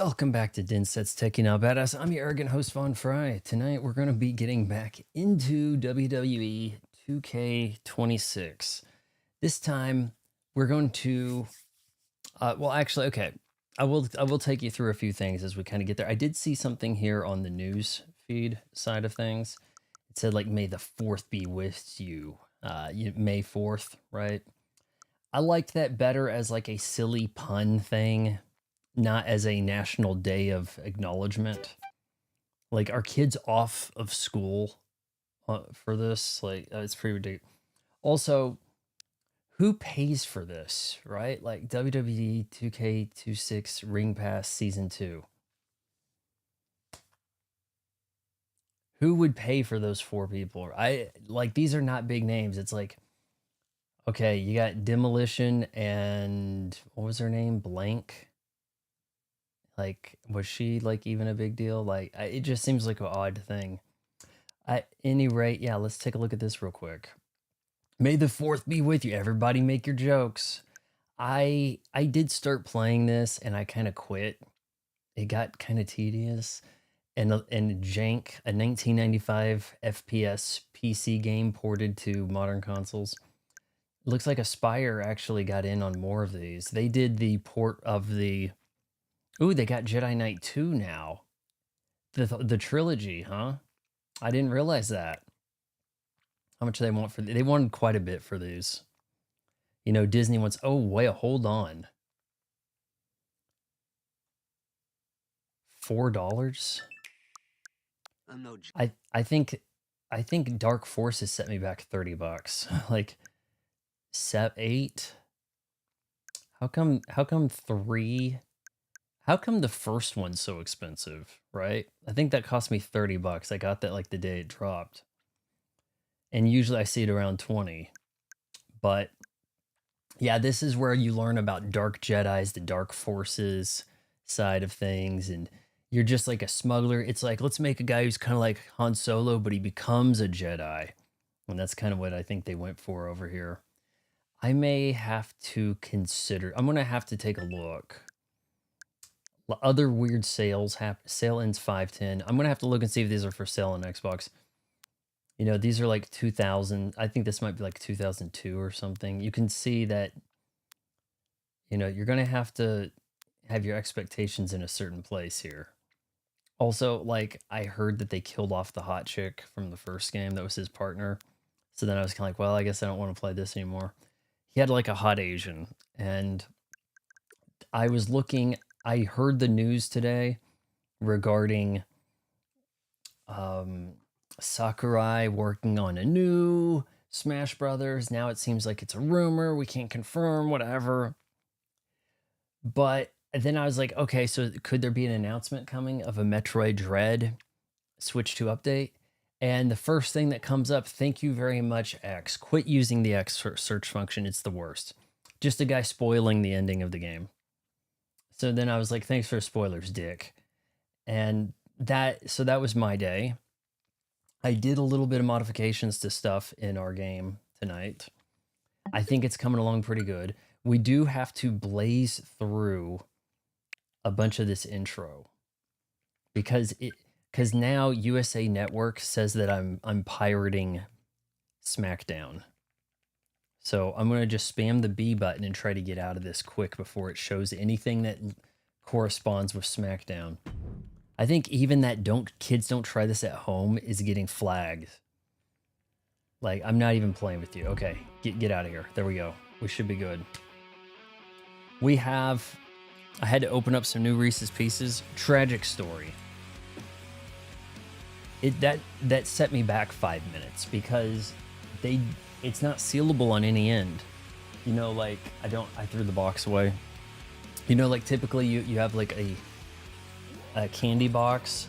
Welcome back to Dinset's Techie Now Badass. I'm your arrogant host, Von Fry. Tonight we're going to be getting back into WWE 2K26. This time we're going to, okay. I will take you through a few things as we kind of get there. I did see something here on the news feed side of things. It said like, may the 4th be with you. May 4th, right? I liked that better as like a silly pun thing, not as a national day of acknowledgement. Like, are kids off of school for this? Like, it's pretty ridiculous. Also, who pays for this, right? Like WWE 2K26 Ring Pass Season 2. Who would pay for those 4 people? These are not big names. It's like, okay, you got Demolition and what was her name? Blank. Like, was she like even a big deal? Like, it just seems like an odd thing. At any rate, yeah, let's take a look at this real quick. May the 4th be with you. Everybody make your jokes. I did start playing this and I kind of quit. It got kind of tedious and jank, a 1995 FPS PC game ported to modern consoles. It looks like Aspire actually got in on more of these. They did the port of the... Ooh, they got Jedi Knight 2 now. The trilogy, huh? I didn't realize that. How much they want for... They wanted quite a bit for these. You know, Disney wants... Oh, wait, hold on. $4? I think Dark Forces set me back $30. Like, 8? How come 3... How come the first one's so expensive, right? I think that cost me $30. I got that like the day it dropped. And usually I see it around 20. But yeah, this is where you learn about Dark Jedis, the Dark Forces side of things. And you're just like a smuggler. It's like, let's make a guy who's kind of like Han Solo, but he becomes a Jedi. And that's kind of what I think they went for over here. I may have to consider... I'm going to have to take a look. Other weird sales sale ends 5/10. I'm gonna have to look and see if these are for sale on Xbox. You know, these are like 2000. I think this might be like 2002 or something. You can see that, you know, you're gonna have to have your expectations in a certain place here. Also, like, I heard that they killed off the hot chick from the first game. That was his partner. So then I was kind of like, well, I guess I don't want to play this anymore. He had like a hot Asian, and I was looking... I heard the news today regarding Sakurai working on a new Smash Brothers. Now it seems like it's a rumor. We can't confirm, whatever. But then I was like, okay, so could there be an announcement coming of a Metroid Dread Switch 2 update? And the first thing that comes up, thank you very much, X. Quit using the X search function. It's the worst. Just a guy spoiling the ending of the game. So then I was like, thanks for spoilers, dick. And that was my day. I did a little bit of modifications to stuff in our game tonight. I think it's coming along pretty good. We do have to blaze through a bunch of this intro because now USA Network says that I'm pirating SmackDown. So I'm going to just spam the B button and try to get out of this quick before it shows anything that corresponds with SmackDown. I think even that kids don't try this at home is getting flagged. Like, I'm not even playing with you. Okay, get out of here. There we go. We should be good. I had to open up some new Reese's Pieces. Tragic story. That set me back 5 minutes because it's not sealable on any end. You know, like, I threw the box away. You know, like, typically you have like a candy box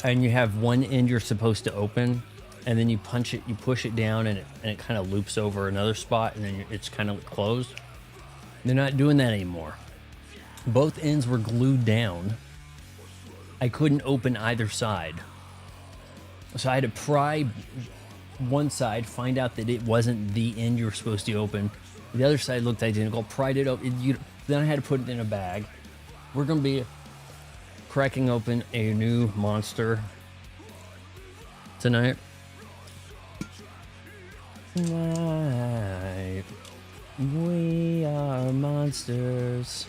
and you have one end you're supposed to open, and then you push it down and it kind of loops over another spot, and then it's kind of closed. They're not doing that anymore. Both ends were glued down. I couldn't open either side. So I had to pry one side, find out that it wasn't the end you were supposed to open. The other side looked identical, pried it open. Then I had to put it in a bag. We're going to be cracking open a new monster tonight. Tonight, we are monsters.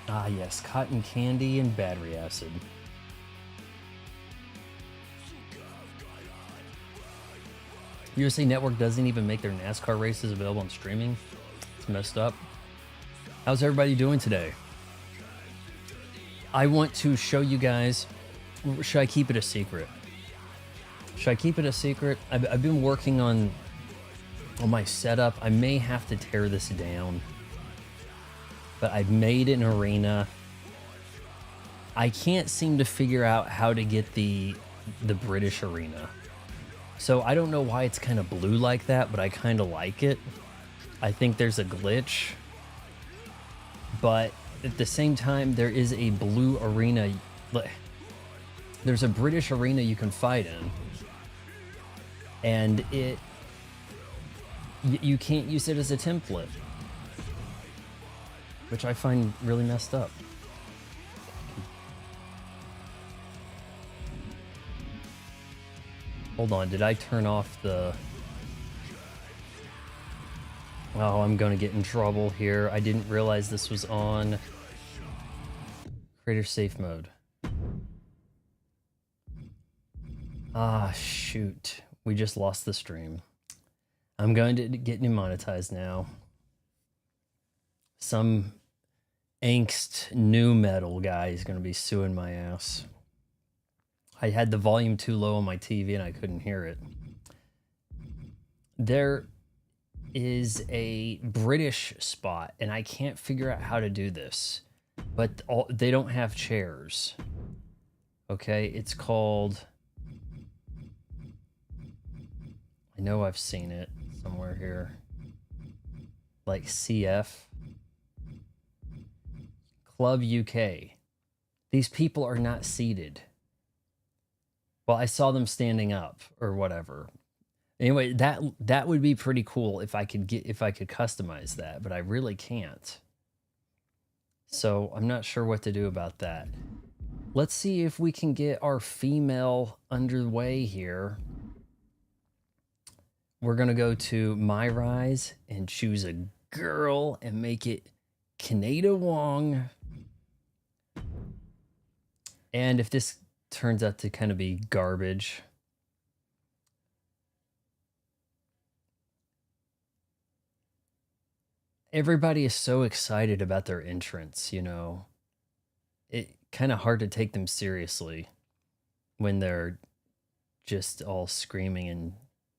Ah, yes, cotton candy and battery acid. USA Network doesn't even make their NASCAR races available on streaming. It's messed up. How's everybody doing today? I want to show you guys. Should I keep it a secret? Should I keep it a secret? I've been working on my setup. I may have to tear this down, but I've made an arena. I can't seem to figure out how to get the British arena. So I don't know why it's kind of blue like that, but I kind of like it. I think there's a glitch. But at the same time, there is a blue arena. There's a British arena you can fight in. And you can't use it as a template, which I find really messed up. Hold on, did I turn off the... Oh, I'm gonna get in trouble here. I didn't realize this was on creator safe mode. Ah, shoot. We just lost the stream. I'm going to get demonetized now. Some angst new metal guy is gonna be suing my ass. I had the volume too low on my TV and I couldn't hear it. There is a British spot and I can't figure out how to do this, but they don't have chairs. Okay, it's called... I know I've seen it somewhere here. Like CF. Club UK. These people are not seated. Well, I saw them standing up or whatever. Anyway, that would be pretty cool if I could customize that, but I really can't. So I'm not sure what to do about that. Let's see if we can get our female underway here. We're gonna go to My Rise and choose a girl and make it CanAda Wong. And if this turns out to kind of be garbage, everybody is so excited about their entrance, you know. It kind of hard to take them seriously when they're just all screaming and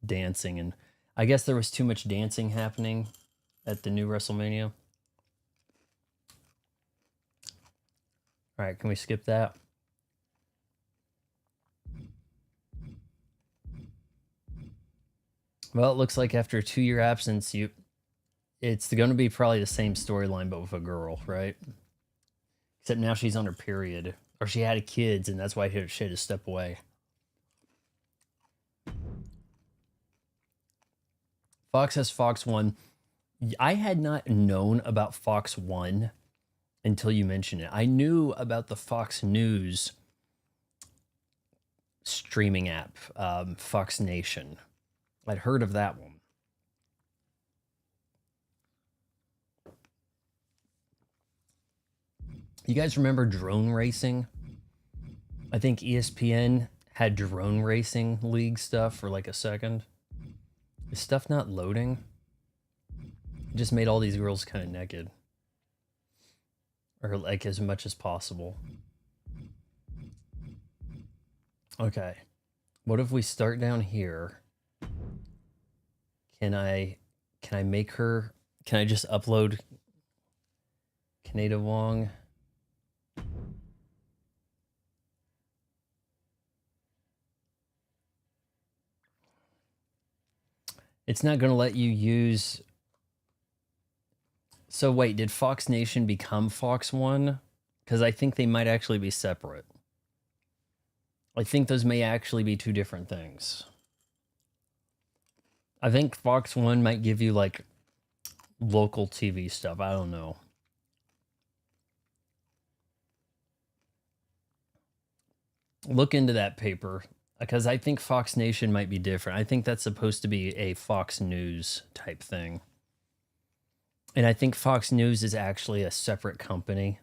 dancing. And I guess there was too much dancing happening at the new WrestleMania. All right, can we skip that? Well, it looks like after a 2-year absence, it's going to be probably the same storyline, but with a girl, right? Except now she's on her period, or she had kids, and that's why she had to step away. Fox has Fox One. I had not known about Fox One until you mentioned it. I knew about the Fox News streaming app, Fox Nation. I'd heard of that one. You guys remember drone racing? I think ESPN had drone racing league stuff for like a second. Is stuff not loading? It just made all these girls kind of naked. Or like as much as possible. Okay. What if we start down here? Can I make her... Can I just upload CanAda Wong? It's not going to let you use... So wait, did Fox Nation become Fox One? Because I think they might actually be separate. I think those may actually be two different things. I think Fox One might give you like local TV stuff. I don't know. Look into that paper because I think Fox Nation might be different. I think that's supposed to be a Fox News type thing. And I think Fox News is actually a separate company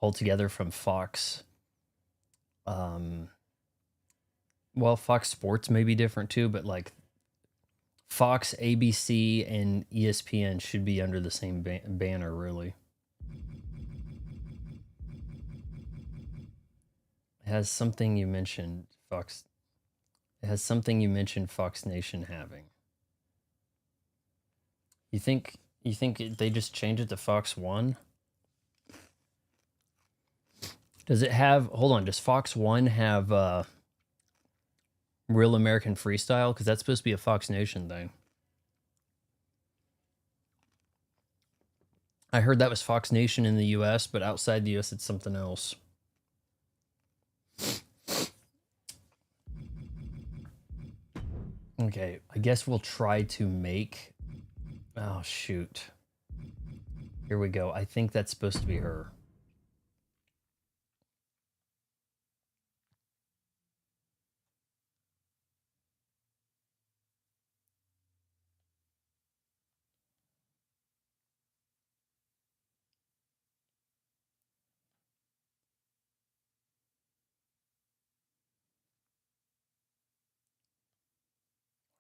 altogether from Fox. Well, Fox Sports may be different too, but like Fox, ABC, and ESPN should be under the same banner, really. It has something you mentioned, Fox. It has something you mentioned Fox Nation having. You think they just changed it to Fox One? Does it have? Hold on. Does Fox One have Real American Freestyle? Because that's supposed to be a Fox Nation thing. I heard that was Fox Nation in the U.S., but outside the U.S., it's something else. Okay, I guess we'll try to make. Oh shoot! Here we go. I think that's supposed to be her.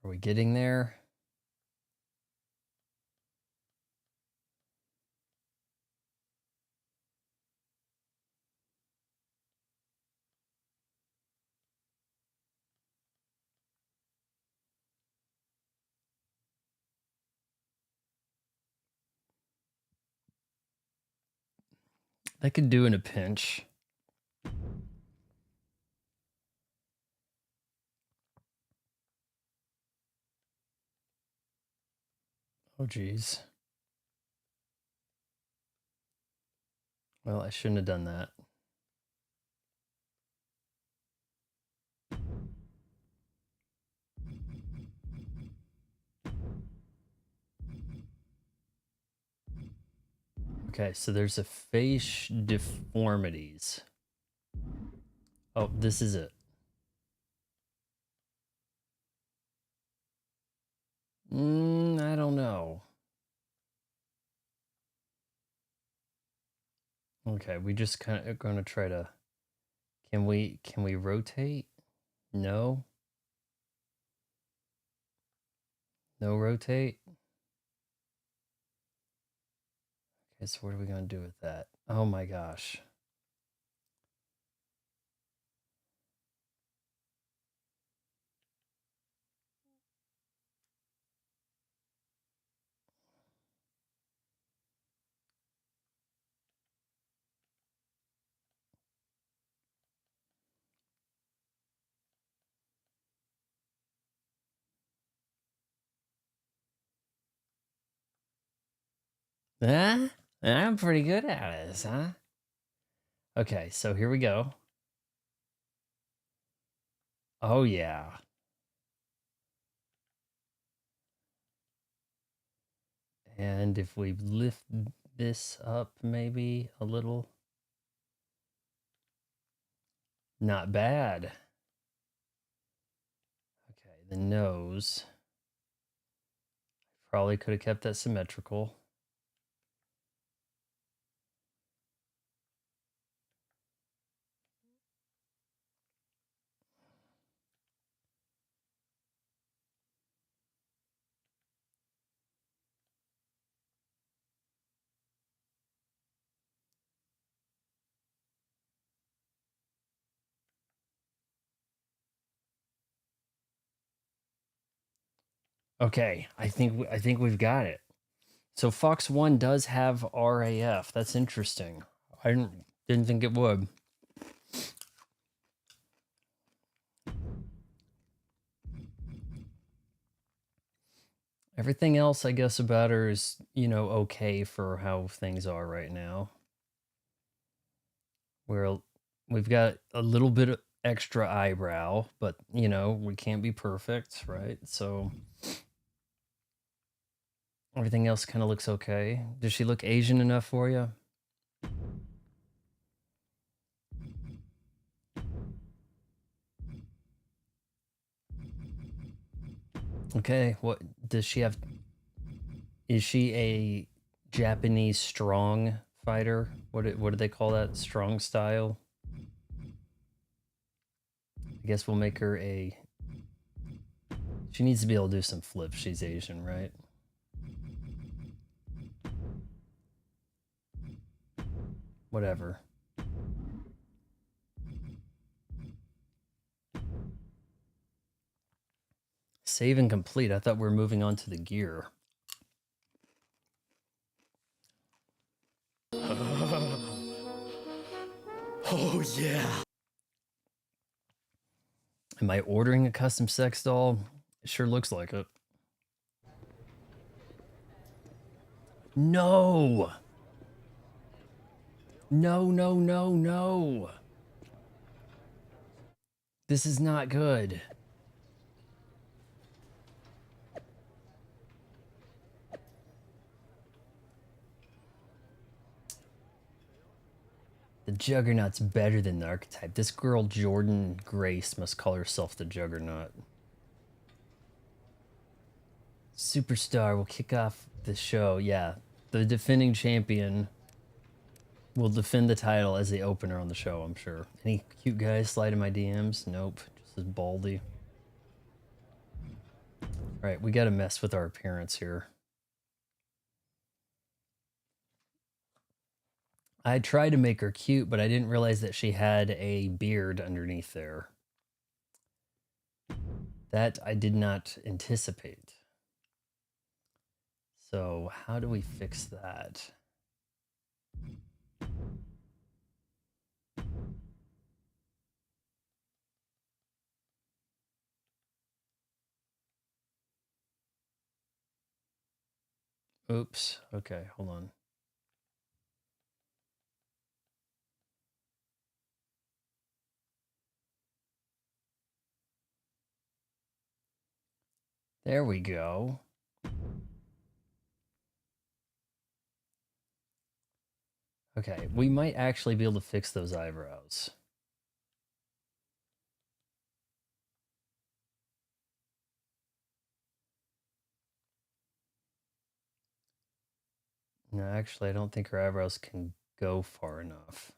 Are we getting there? That could do in a pinch. Oh geez. Well, I shouldn't have done that. Okay, so there's a face deformities. Oh, this is it. I don't know. Okay, we just kind of going to try to. Can we rotate? No. No rotate. Okay, so what are we going to do with that? Oh my gosh. Huh? I'm pretty good at this, huh? Okay, so here we go. Oh yeah. And if we lift this up maybe a little. Not bad. Okay, the nose. Probably could have kept that symmetrical. Okay, I think we've got it. So Fox One does have RAF. That's interesting. I didn't think it would. Everything else, I guess, about her is, okay for how things are right now. We've got a little bit of extra eyebrow, but we can't be perfect, right? So everything else kind of looks okay. Does she look Asian enough for you? Okay, what does she have? Is she a Japanese strong fighter? What do they call that? Strong style? I guess we'll make her a... She needs to be able to do some flips. She's Asian, right? Whatever. Save and complete. I thought we were moving on to the gear. Oh, yeah. Am I ordering a custom sex doll? It sure looks like it. No! No, no, no, no! This is not good. The Juggernaut's better than the archetype. This girl, Jordan Grace, must call herself the Juggernaut. Superstar will kick off the show. Yeah, the defending champion will defend the title as the opener on the show, I'm sure. Any cute guys slide in my DMs? Nope, just as baldy. All right, we got to mess with our appearance here. I tried to make her cute, but I didn't realize that she had a beard underneath there. That I did not anticipate. So how do we fix that? Oops. Okay, hold on. There we go. Okay, we might actually be able to fix those eyebrows. No, actually, I don't think her eyebrows can go far enough.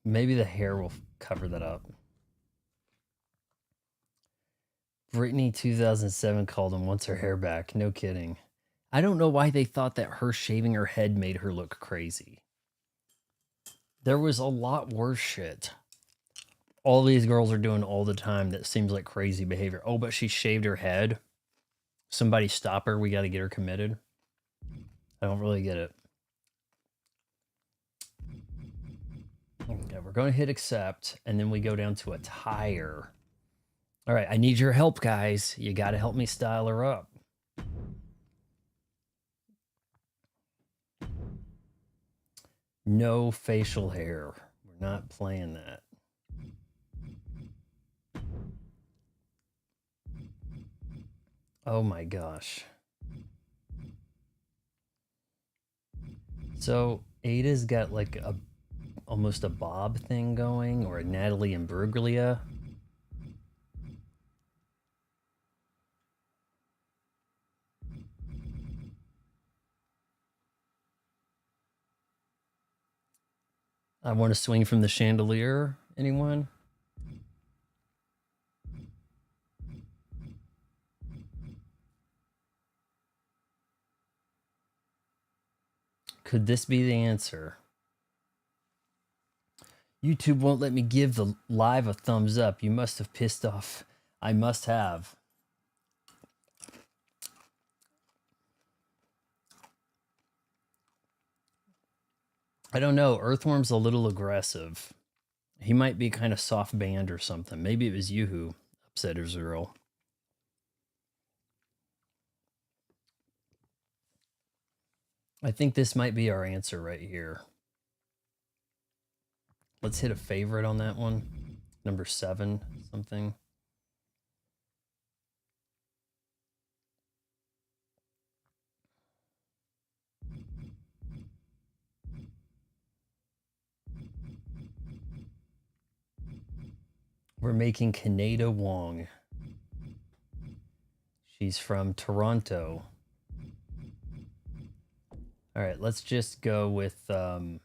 Maybe the hair will cover that up. Britney 2007 called and wants her hair back. No kidding. I don't know why they thought that her shaving her head made her look crazy. There was a lot worse shit. All these girls are doing all the time that seems like crazy behavior. Oh, but she shaved her head. Somebody stop her. We got to get her committed. I don't really get it. Okay, we're going to hit accept, and then we go down to attire. All right, I need your help, guys. You got to help me style her up. No facial hair. We're not playing that. Oh my gosh. So Ada's got like a almost a Bob thing going, or a Natalie Imbruglia. I want to swing from the chandelier. Anyone? Could this be the answer? YouTube won't let me give the live a thumbs up. You must have pissed off. I must have. I don't know. Earthworm's a little aggressive. He might be kind of soft banned or something. Maybe it was you who upset his girl. I think this might be our answer right here. Let's hit a favorite on that one. Number 7, something. We're making CanAda Wong. She's from Toronto. All right, let's just go with, oh,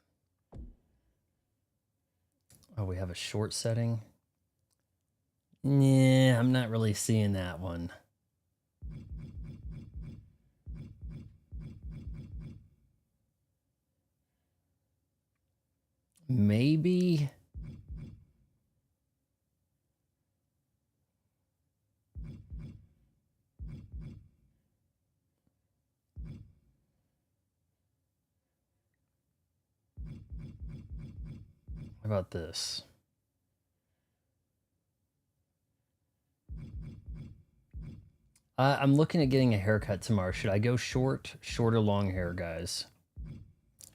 we have a short setting. Yeah, I'm not really seeing that one. Maybe. How about this? I'm looking at getting a haircut tomorrow. Should I go short or long hair, guys?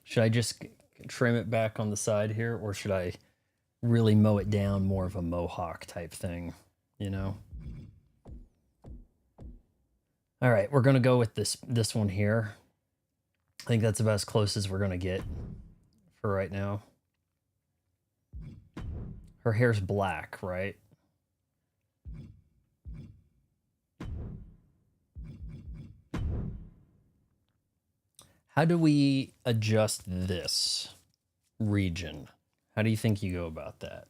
Should I just trim it back on the side here, or should I really mow it down, more of a mohawk type thing, you know? All right, we're gonna go with this one here. I think that's about as close as we're gonna get for right now. Her hair's black, right? How do we adjust this region? How do you think you go about that?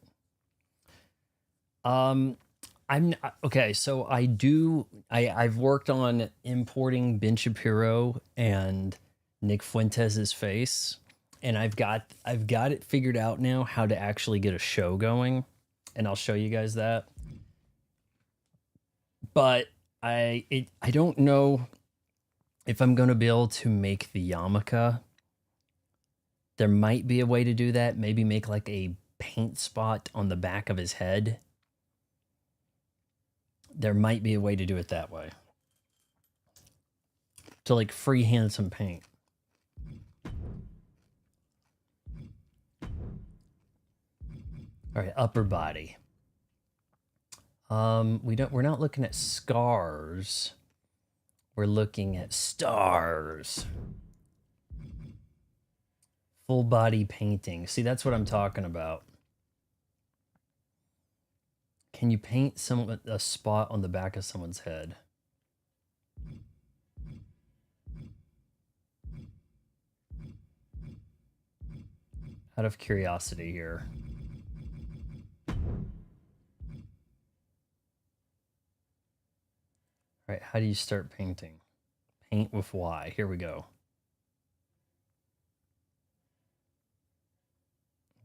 I'm okay. So I've worked on importing Ben Shapiro and Nick Fuentes's face, and I've got it figured out now how to actually get a show going, and I'll show you guys that. But I don't know if I'm going to be able to make the yarmulke. There might be a way to do that. Maybe make like a paint spot on the back of his head. There might be a way to do it that way. To like freehand some paint. All right, upper body. We're not looking at scars. We're looking at stars. Full body painting. See, that's what I'm talking about. Can you paint a spot on the back of someone's head? Out of curiosity here. All right, how do you start painting? Paint with Y. Here we go.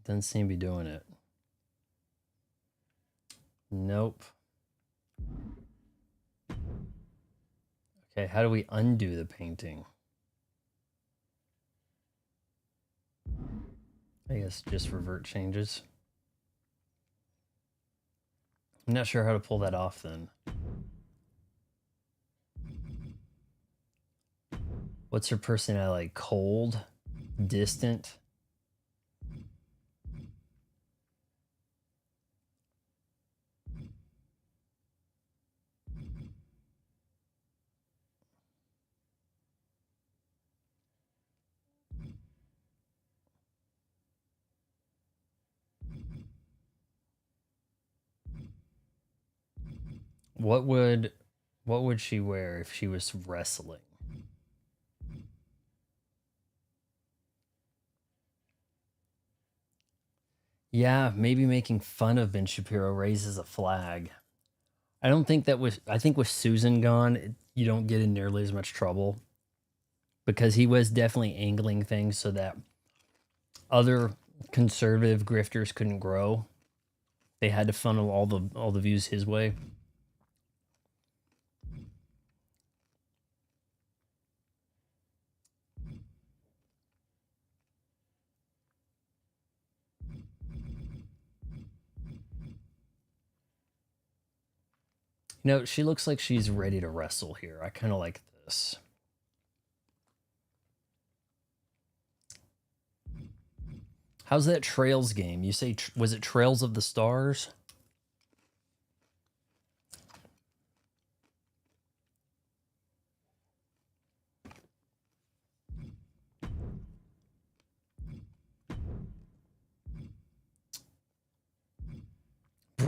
Doesn't seem to be doing it. Nope. Okay, how do we undo the painting? I guess just revert changes. I'm not sure how to pull that off then. What's her personality like? Cold? Distant? What would she wear if she was wrestling? Yeah, maybe making fun of Ben Shapiro raises a flag. I don't think that was. I think with Susan gone, you don't get in nearly as much trouble because he was definitely angling things so that other conservative grifters couldn't grow. They had to funnel all the views his way. You know, she looks like she's ready to wrestle here. I kind of like this. How's that Trails game? You say, was it Trails of the Stars?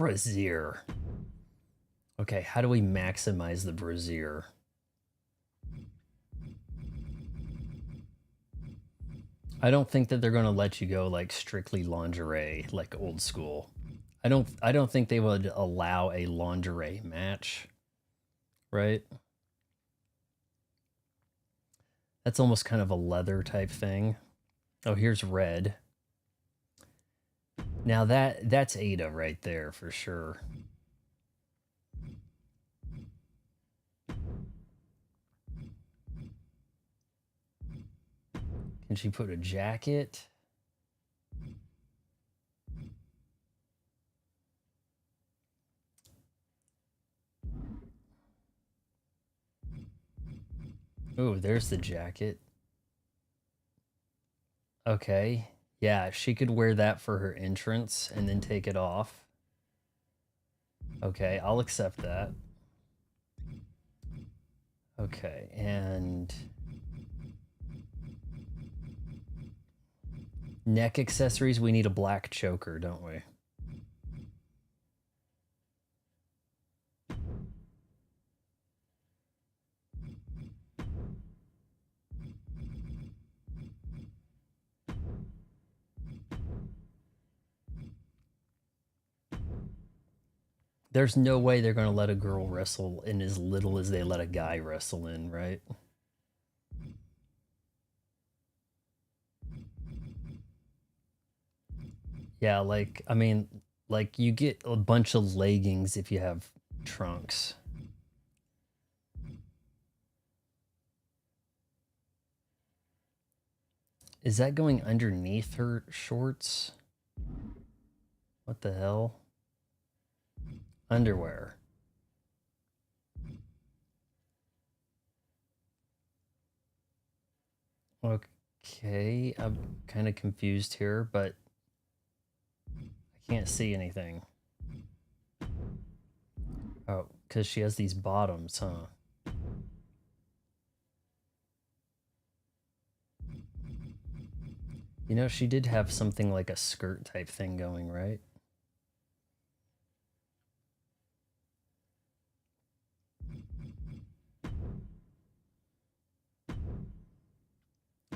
brassiere. Okay, how do we maximize the brassiere? I don't think that they're going to let you go like strictly lingerie, like old school. I don't think they would allow a lingerie match, right? That's almost kind of a leather type thing. Oh, here's red. Now that's Ada right there for sure. Can she put a jacket? Oh, there's the jacket. Okay. Yeah, she could wear that for her entrance and then take it off. Okay, I'll accept that. Okay, and neck accessories, we need a black choker, don't we? There's no way they're going to let a girl wrestle in as little as they let a guy wrestle in, right? Yeah, like, I mean, like you get a bunch of leggings if you have trunks. Is that going underneath her shorts? What the hell? Underwear. Okay, I'm kind of confused here, but I can't see anything. Oh, because she has these bottoms, huh? You know, she did have something like a skirt type thing going, right?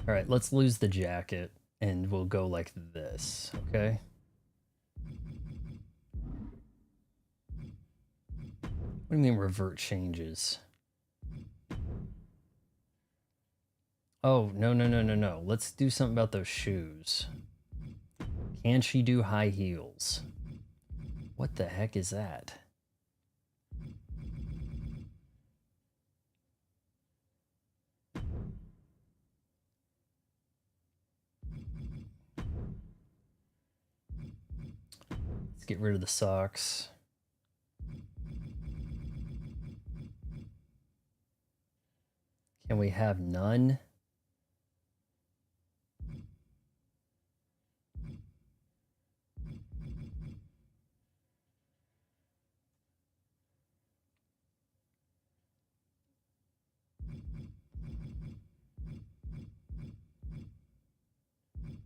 All right, let's lose the jacket and we'll go like this, okay? What do you mean revert changes? Oh, no, no, no, no, no. Let's do something about those shoes. Can she do high heels? What the heck is that? Let's get rid of the socks. Can we have none?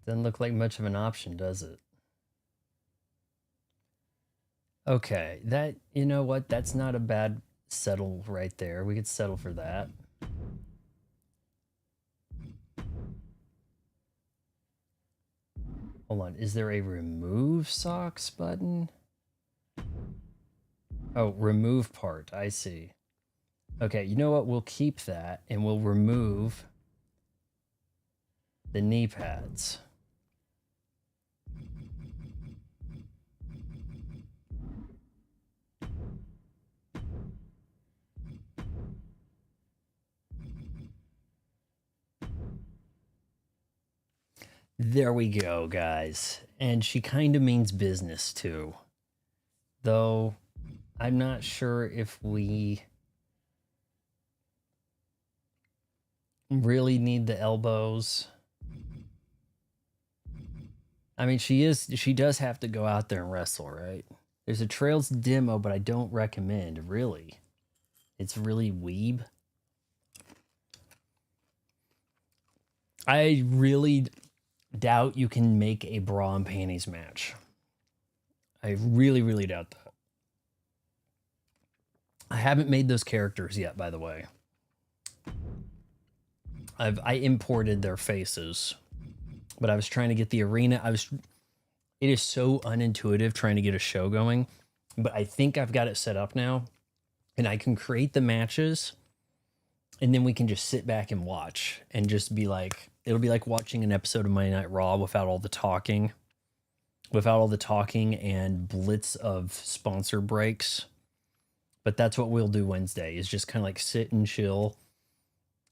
Doesn't look like much of an option, does it? Okay, that, you know what? That's not a bad settle right there. We could settle for that. Hold on, is there a remove socks button? Oh, remove part, I see. Okay, you know what? We'll keep that and we'll remove the knee pads. There we go, guys. And she kind of means business too. Though I'm not sure if we really need the elbows. I mean, she does have to go out there and wrestle, right? There's a Trails demo, but I don't recommend, really. It's really weeb. I really doubt you can make a bra and panties match. I really, really doubt that. I haven't made those characters yet, by the way. I imported their faces, but I was trying to get the arena. It is so unintuitive trying to get a show going, but I think I've got it set up now, and I can create the matches, and then we can just sit back and watch and just be like, it'll be like watching an episode of Monday Night Raw without all the talking, and blitz of sponsor breaks. But that's what we'll do Wednesday, is just kind of like sit and chill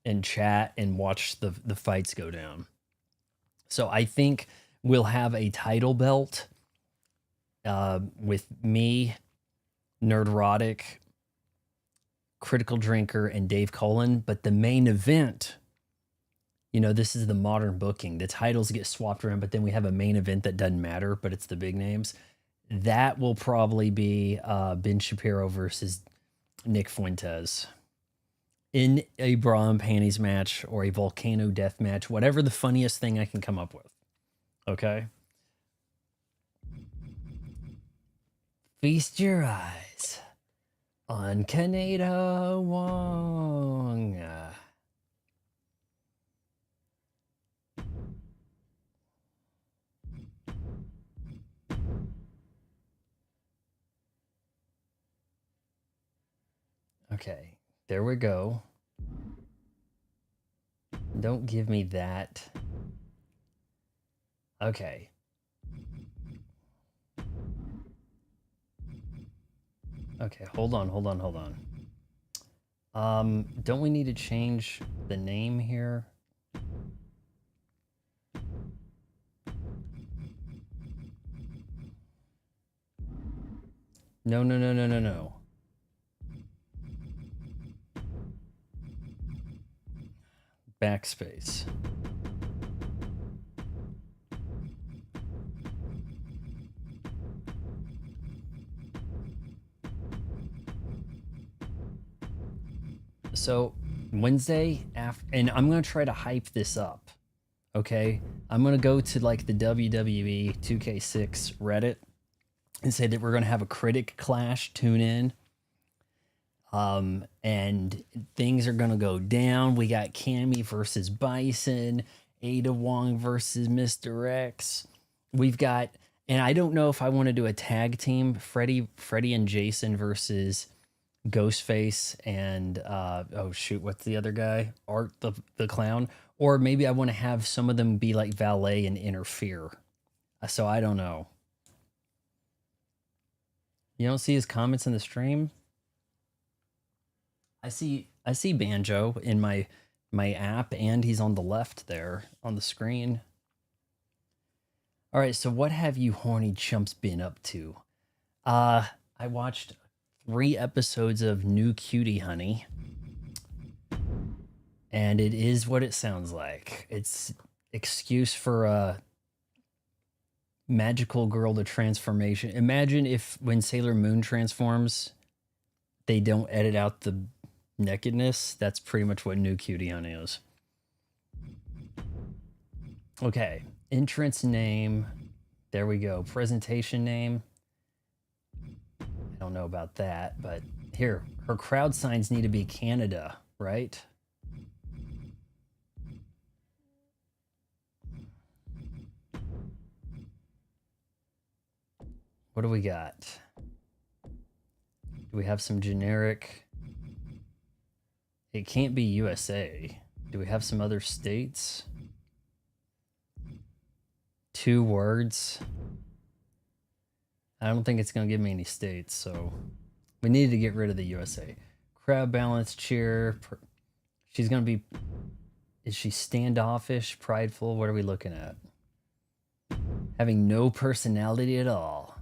and chat and watch the fights go down. So I think we'll have a title belt with me, Nerdrotic, Critical Drinker, and Dave Cullen. But the main event, this is the modern booking. The titles get swapped around, but then we have a main event that doesn't matter, but it's the big names. That will probably be Ben Shapiro versus Nick Fuentes in a bra and panties match or a volcano death match, whatever the funniest thing I can come up with. Okay? Feast your eyes on CanAda Wong. Okay, there we go. Don't give me that. Okay. Okay, hold on. Don't we need to change the name here? No. Backspace. So Wednesday after, and I'm gonna try to hype this up. Okay, I'm gonna go to like the WWE 2K6 Reddit and say that we're gonna have a critic clash. Tune in. And things are gonna go down. We got Cammy versus Bison, Ada Wong versus Mr. X. We've got, and I don't know if I want to do a tag team, Freddie and Jason versus Ghostface and oh shoot, what's the other guy? Art the clown. Or maybe I want to have some of them be like valet and interfere. So I don't know. You don't see his comments in the stream? I see Banjo in my app, and he's on the left there on the screen. All right, so what have you horny chumps been up to? I watched 3 episodes of New Cutie Honey, and it is what it sounds like. It's excuse for a magical girl to transformation. Imagine if when Sailor Moon transforms, they don't edit out the nakedness. That's pretty much what New Cutie Honey is. Okay, entrance name. There we go. Presentation name. I don't know about that, but here, her crowd signs need to be CanAda, right? What do we got? Do we have some generic? It can't be USA. Do we have some other states? 2 words. I don't think it's going to give me any states, so we needed to get rid of the USA. Crowd balance, cheer. She's going to be... Is she standoffish, prideful? What are we looking at? Having no personality at all.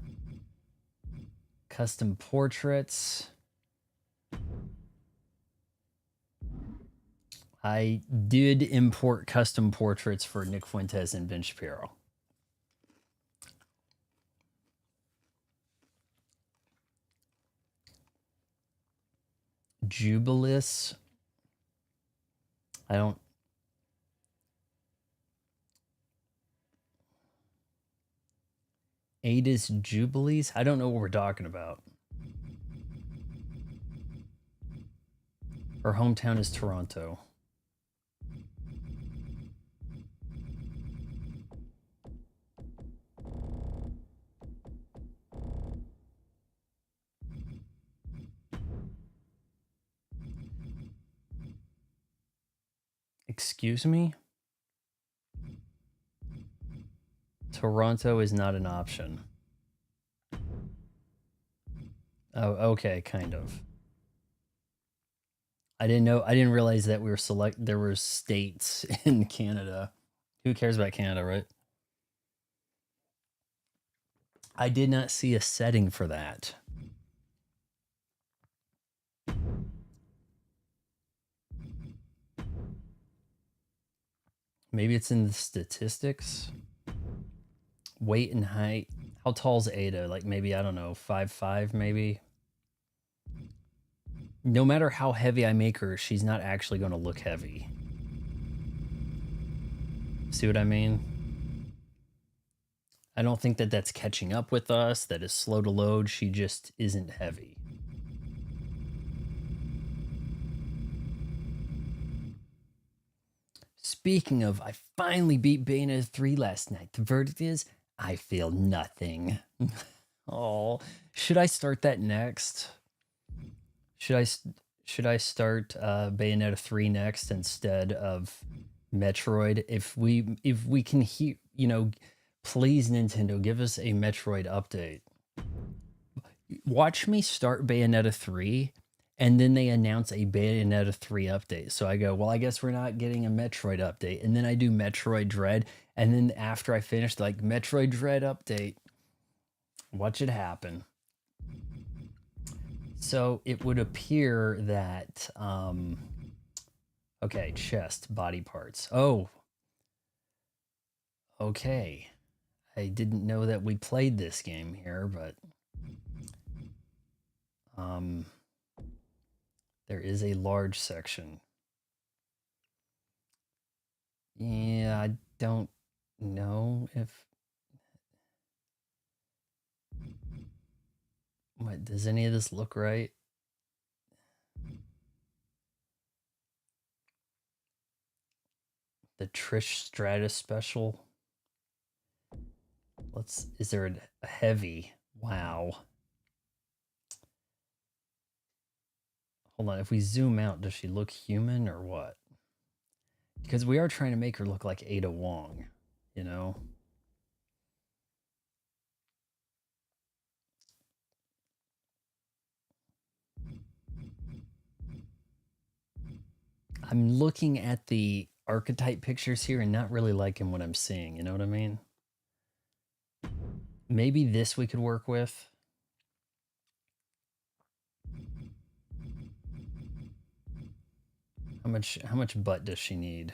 Custom portraits. I did import custom portraits for Nick Fuentes and Ben Shapiro. Jubilis. I don't... Ada's Jubilees? I don't know what we're talking about. Her hometown is Toronto. Excuse me? Toronto is not an option. Oh, okay, kind of. I didn't realize that we were there were states in Canada. Who cares about Canada, right? I did not see a setting for that. Maybe it's in the statistics. Weight and height. How tall is Ada? Like maybe, I don't know, 5'5", maybe? No matter how heavy I make her, she's not actually going to look heavy. See what I mean? I don't think that that's catching up with us, that is slow to load. She just isn't heavy. Speaking of, I finally beat Bayonetta 3 last night. The verdict is, I feel nothing. Oh, should I start that next? Should I start Bayonetta 3 next instead of Metroid? If we can hear, please Nintendo, give us a Metroid update. Watch me start Bayonetta 3 and then they announce a Bayonetta 3 update. So I go, well, I guess we're not getting a Metroid update. And then I do Metroid Dread. And then after I finish, like, Metroid Dread update. Watch it happen. So it would appear that, okay, chest, body parts. Oh, okay. I didn't know that we played this game here, but there is a large section. Yeah, I don't know if... What, does any of this look right? The Trish Stratus special. Is there a heavy? Wow. Hold on, if we zoom out, does she look human or what? Because we are trying to make her look like Ada Wong, you know? I'm looking at the archetype pictures here and not really liking what I'm seeing, you know what I mean? Maybe this we could work with. How much butt does she need?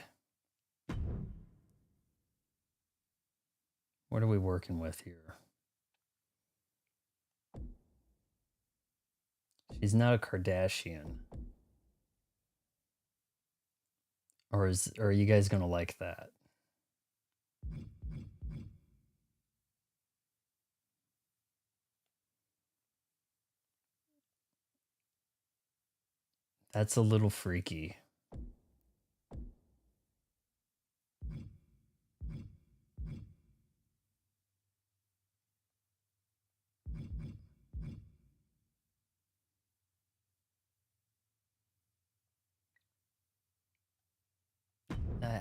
What are we working with here? She's not a Kardashian. Or are you guys gonna like that? That's a little freaky.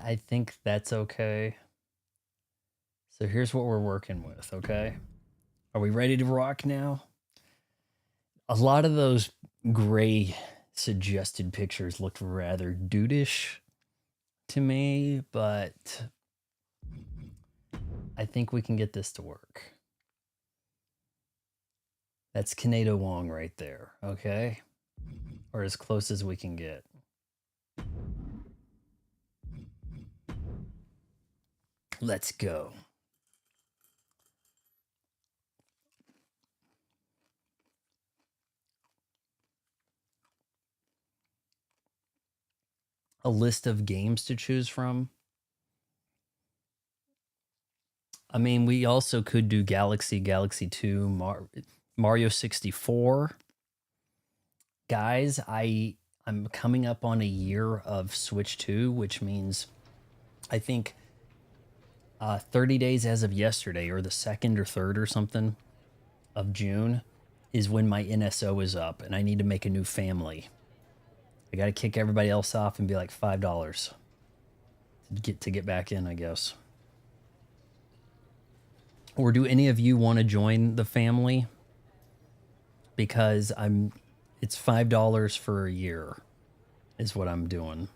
I think that's okay. So here's what we're working with, okay? Are we ready to rock now? A lot of those gray suggested pictures looked rather dudeish to me, but I think we can get this to work. That's CanAda Wong right there, okay? Or as close as we can get. Let's go. A list of games to choose from. I mean, we also could do Galaxy 2, Mario 64. Guys, I I'm coming up on a year of Switch 2, which means I think 30 days as of yesterday, or the 2nd or 3rd or something of June, is when my NSO is up, and I need to make a new family. I got to kick everybody else off and be like $5 to get back in, I guess. Or do any of you want to join the family? Because it's $5 for a year is what I'm doing.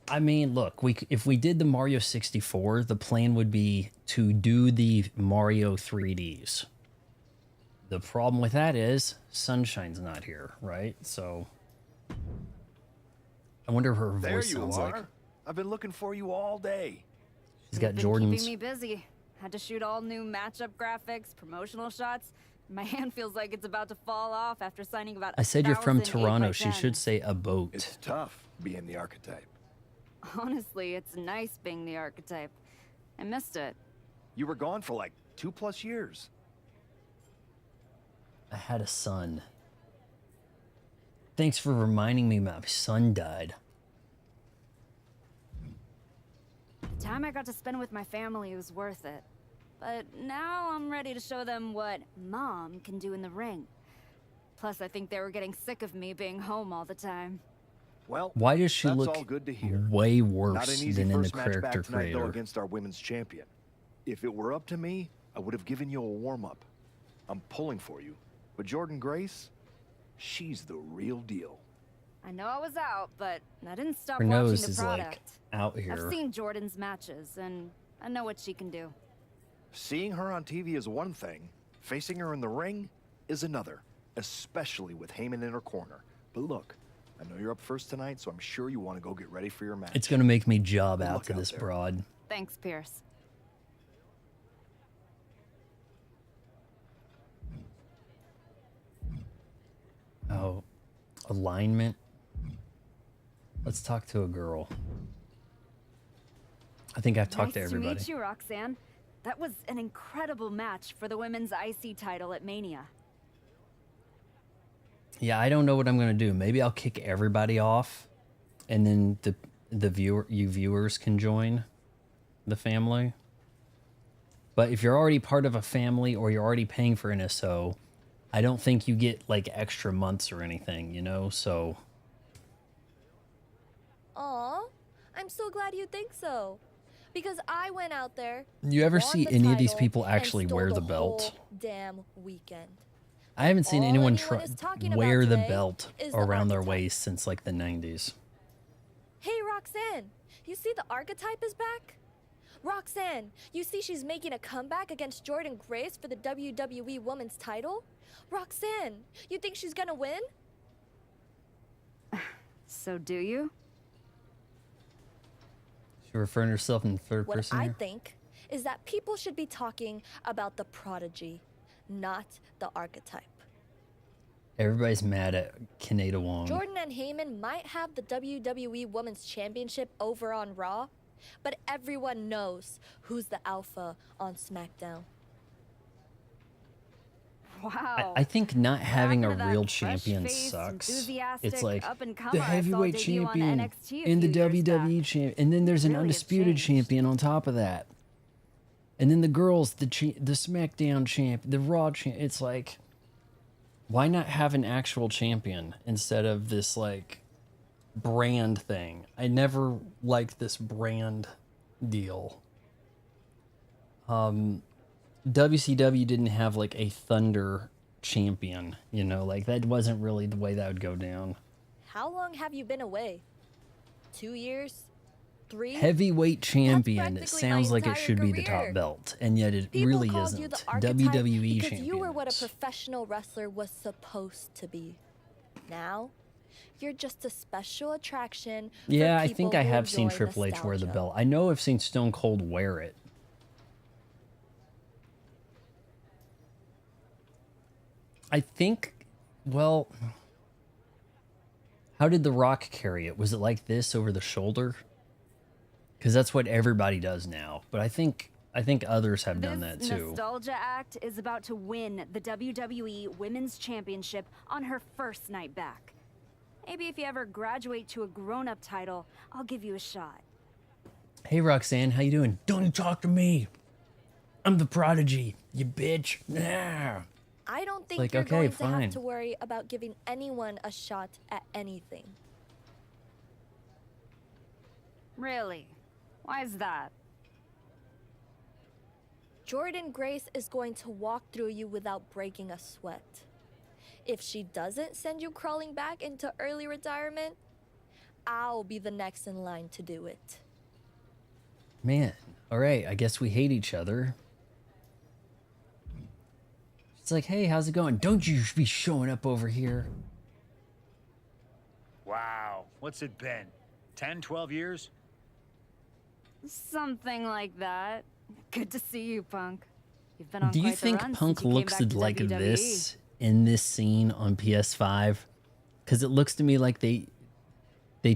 I mean, look, if we did the Mario 64, the plan would be to do the Mario 3Ds. The problem with that is Sunshine's not here, right? So I wonder what her voice sounds like. I've been looking for you all day. She's got You've Jordan's. been keeping me busy. Had to shoot all new matchup graphics, promotional shots. My hand feels like it's about to fall off after signing about. I said you're from 1,000 Toronto. 8x10. She should say a boat. It's tough being the archetype. Honestly, it's nice being the archetype. I missed it. You were gone for like 2+ years. I had a son. Thanks for reminding me my son died. The time I got to spend with my family was worth it. But now I'm ready to show them what Mom can do in the ring. Plus, I think they were getting sick of me being home all the time. Well, Why does she that's look all good to hear. way Not worse an easy than in the first match back character tonight, though, creator? against our women's champion. If it were up to me, I would have given you a warm-up. I'm pulling for you. But Jordan Grace, she's the real deal. I know I was out, but I didn't stop Her watching nose the is product. like out here. I've seen Jordan's matches, and I know what she can do. Seeing her on TV is one thing. Facing her in the ring is another, especially with Heyman in her corner. But look, I know you're up first tonight, so I'm sure you want to go get ready for your match. It's gonna make me job Good out luck to out this there. broad. Thanks, Pierce. Oh, alignment. Let's talk to a girl. I think I've talked to everybody. Nice to meet you, Roxanne. That was an incredible match for the women's IC title at Mania. Yeah, I don't know what I'm gonna do. Maybe I'll kick everybody off, and then the viewers can join the family. But if you're already part of a family or you're already paying for NSO, I don't think you get like extra months or anything, you know? So Aw, I'm so glad you think so. Because I went out there. you ever won see the any of these title, people and actually stole wear the belt? whole damn weekend. I haven't seen All anyone anyone is talking wear about the today belt is the around their archetype. waist since like the 90s. Hey, Roxanne, you see the archetype is back? Roxanne, you see she's making a comeback against Jordan Grace for the WWE Women's title? Roxanne, you think she's gonna win? So do you? She's referring to herself in the third What person I here. think is that people should be talking about the prodigy, not the archetype. Everybody's mad at CanAda Wong. Jordan and Heyman might have the WWE Women's Championship over on Raw, but everyone knows who's the alpha on SmackDown. Wow. I think not having a happened to that real champion fresh-faced, sucks. enthusiastic It's like up-and-comer the I saw heavyweight debut on champion NXT a and the few years WWE back. champion, and then there's an Really have undisputed changed. champion on top of that, and then the girls, the SmackDown champ, the Raw champ. It's like, why not have an actual champion instead of this like brand thing? I never liked this brand deal. WCW didn't have like a Thunder champion, you know, like that wasn't really the way that would go down. How long have you been away? 2 years? 3? Heavyweight champion practically sounds my like it entire should be the top career. belt, and yet it People really called isn't. you the archetype WWE because champion. you were what a is. professional wrestler was supposed to be. Now, you're just a special attraction. For Yeah, I people think I who have seen enjoy Triple H wear the nostalgia. belt. I know I've seen Stone Cold wear it. I think, well, how did The Rock carry it? Was it like this over the shoulder? Because that's what everybody does now. But I think others have done that This too. nostalgia act is about to win the WWE Women's Championship on her first night back. Maybe if you ever graduate to a grown-up title, I'll give you a shot. Hey, Roxanne, how you doing? Don't you talk to me. I'm the prodigy, you bitch. Nah. I don't think Like, you're okay, going to fine. have to worry about giving anyone a shot at anything. Really? Why is that? Jordan Grace is going to walk through you without breaking a sweat. If she doesn't send you crawling back into early retirement, I'll be the next in line to do it. Man, all right, I guess we hate each other. It's like, hey, how's it going? Don't you be showing up over here. Wow, what's it been? 10, 12 years? Something like that. Good to see you, Punk. You've been on Do you quite the think run Punk since you came looks back to like WWE. this in this scene on PS5? Because it looks to me like they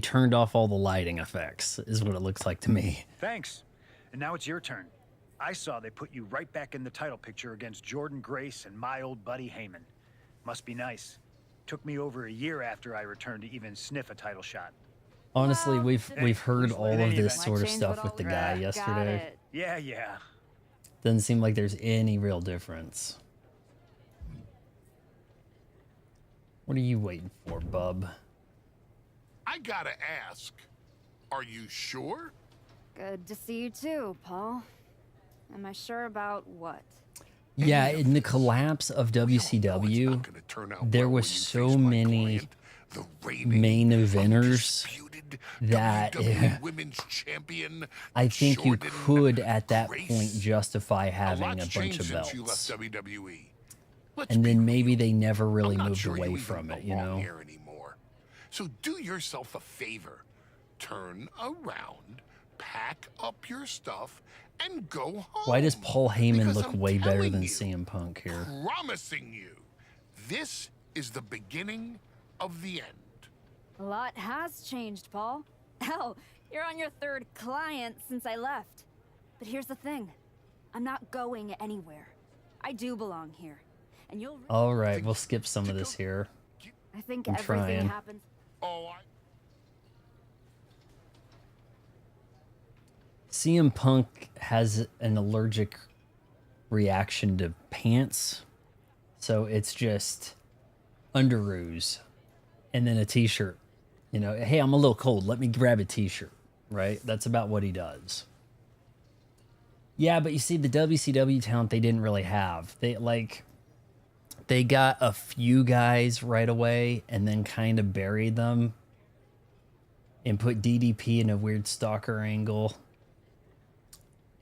turned off all the lighting effects, is what it looks like to me. Thanks. And now it's your turn. I saw they put you right back in the title picture against Jordan Grace and my old buddy Heyman. Must be nice. Took me over a year after I returned to even sniff a title shot. Honestly, Well, we've heard all in of any this event. sort of Might change stuff what with I'll the do. guy Got yesterday. it. Yeah. Doesn't seem like there's any real difference. What are you waiting for, bub? I gotta ask, are you sure? Good to see you too, Paul. Am I sure about what? Yeah, Any of in the this. collapse of We all know it's WCW, not gonna turn out there well was when you so face my many client, the reigning, main eventers undisputed that WWE Women's Champion, I think you Jordan could at that Grace. point justify having a lot's bunch changed of since you left belts. WWE. Let's And be then maybe real. they never really I'm not moved sure away you from even it, you belong know? here anymore. So do yourself a favor. Turn around, pack up your stuff, and go home. Why does Paul Heyman Because look I'm way better telling than you, CM Punk here? Promising you, this is the beginning of the end. A lot has changed, Paul. Hell, you're on your third client since I left. But here's the thing. I'm not going anywhere. I do belong here. And you'll... All right, we'll skip some of this here. I think I'm everything trying. happens... Oh, CM Punk has an allergic reaction to pants, so it's just underoos and then a t-shirt. You know, hey, I'm a little cold. Let me grab a t-shirt, right? That's about what he does. Yeah, but you see, the WCW talent they didn't really have. They got a few guys right away and then kind of buried them and put DDP in a weird stalker angle.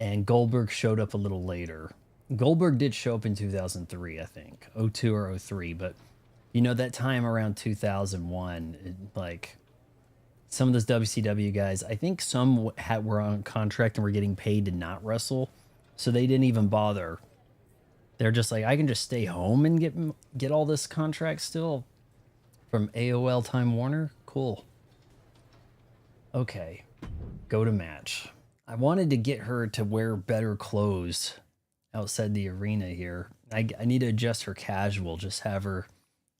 And Goldberg showed up a little later. Goldberg did show up in 2003, I think. 02 or 03. But, you know, that time around 2001, like, some of those WCW guys, I think some were on contract and were getting paid to not wrestle. So they didn't even bother. They're just like, I can just stay home and get all this contract still from AOL Time Warner? Cool. Okay. Go to match. I wanted to get her to wear better clothes outside the arena here. I need to adjust her casual, just have her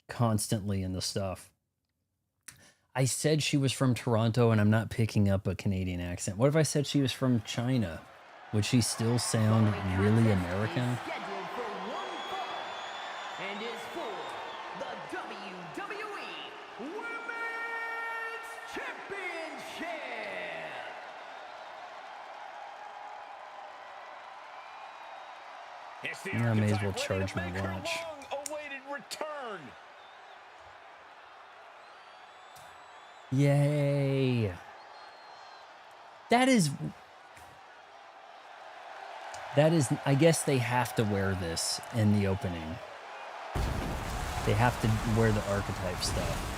constantly in the stuff. I said she was from Toronto and I'm not picking up a Canadian accent. What if I said she was from China? Would she still sound really American? Scheduled for one fall, and is for the WWE Women's Championship. It's the Yeah, I may as well archetype ready charge to my make her watch. long-awaited return. Yay. That is, I guess they have to wear this in the opening. They have to wear the archetype stuff.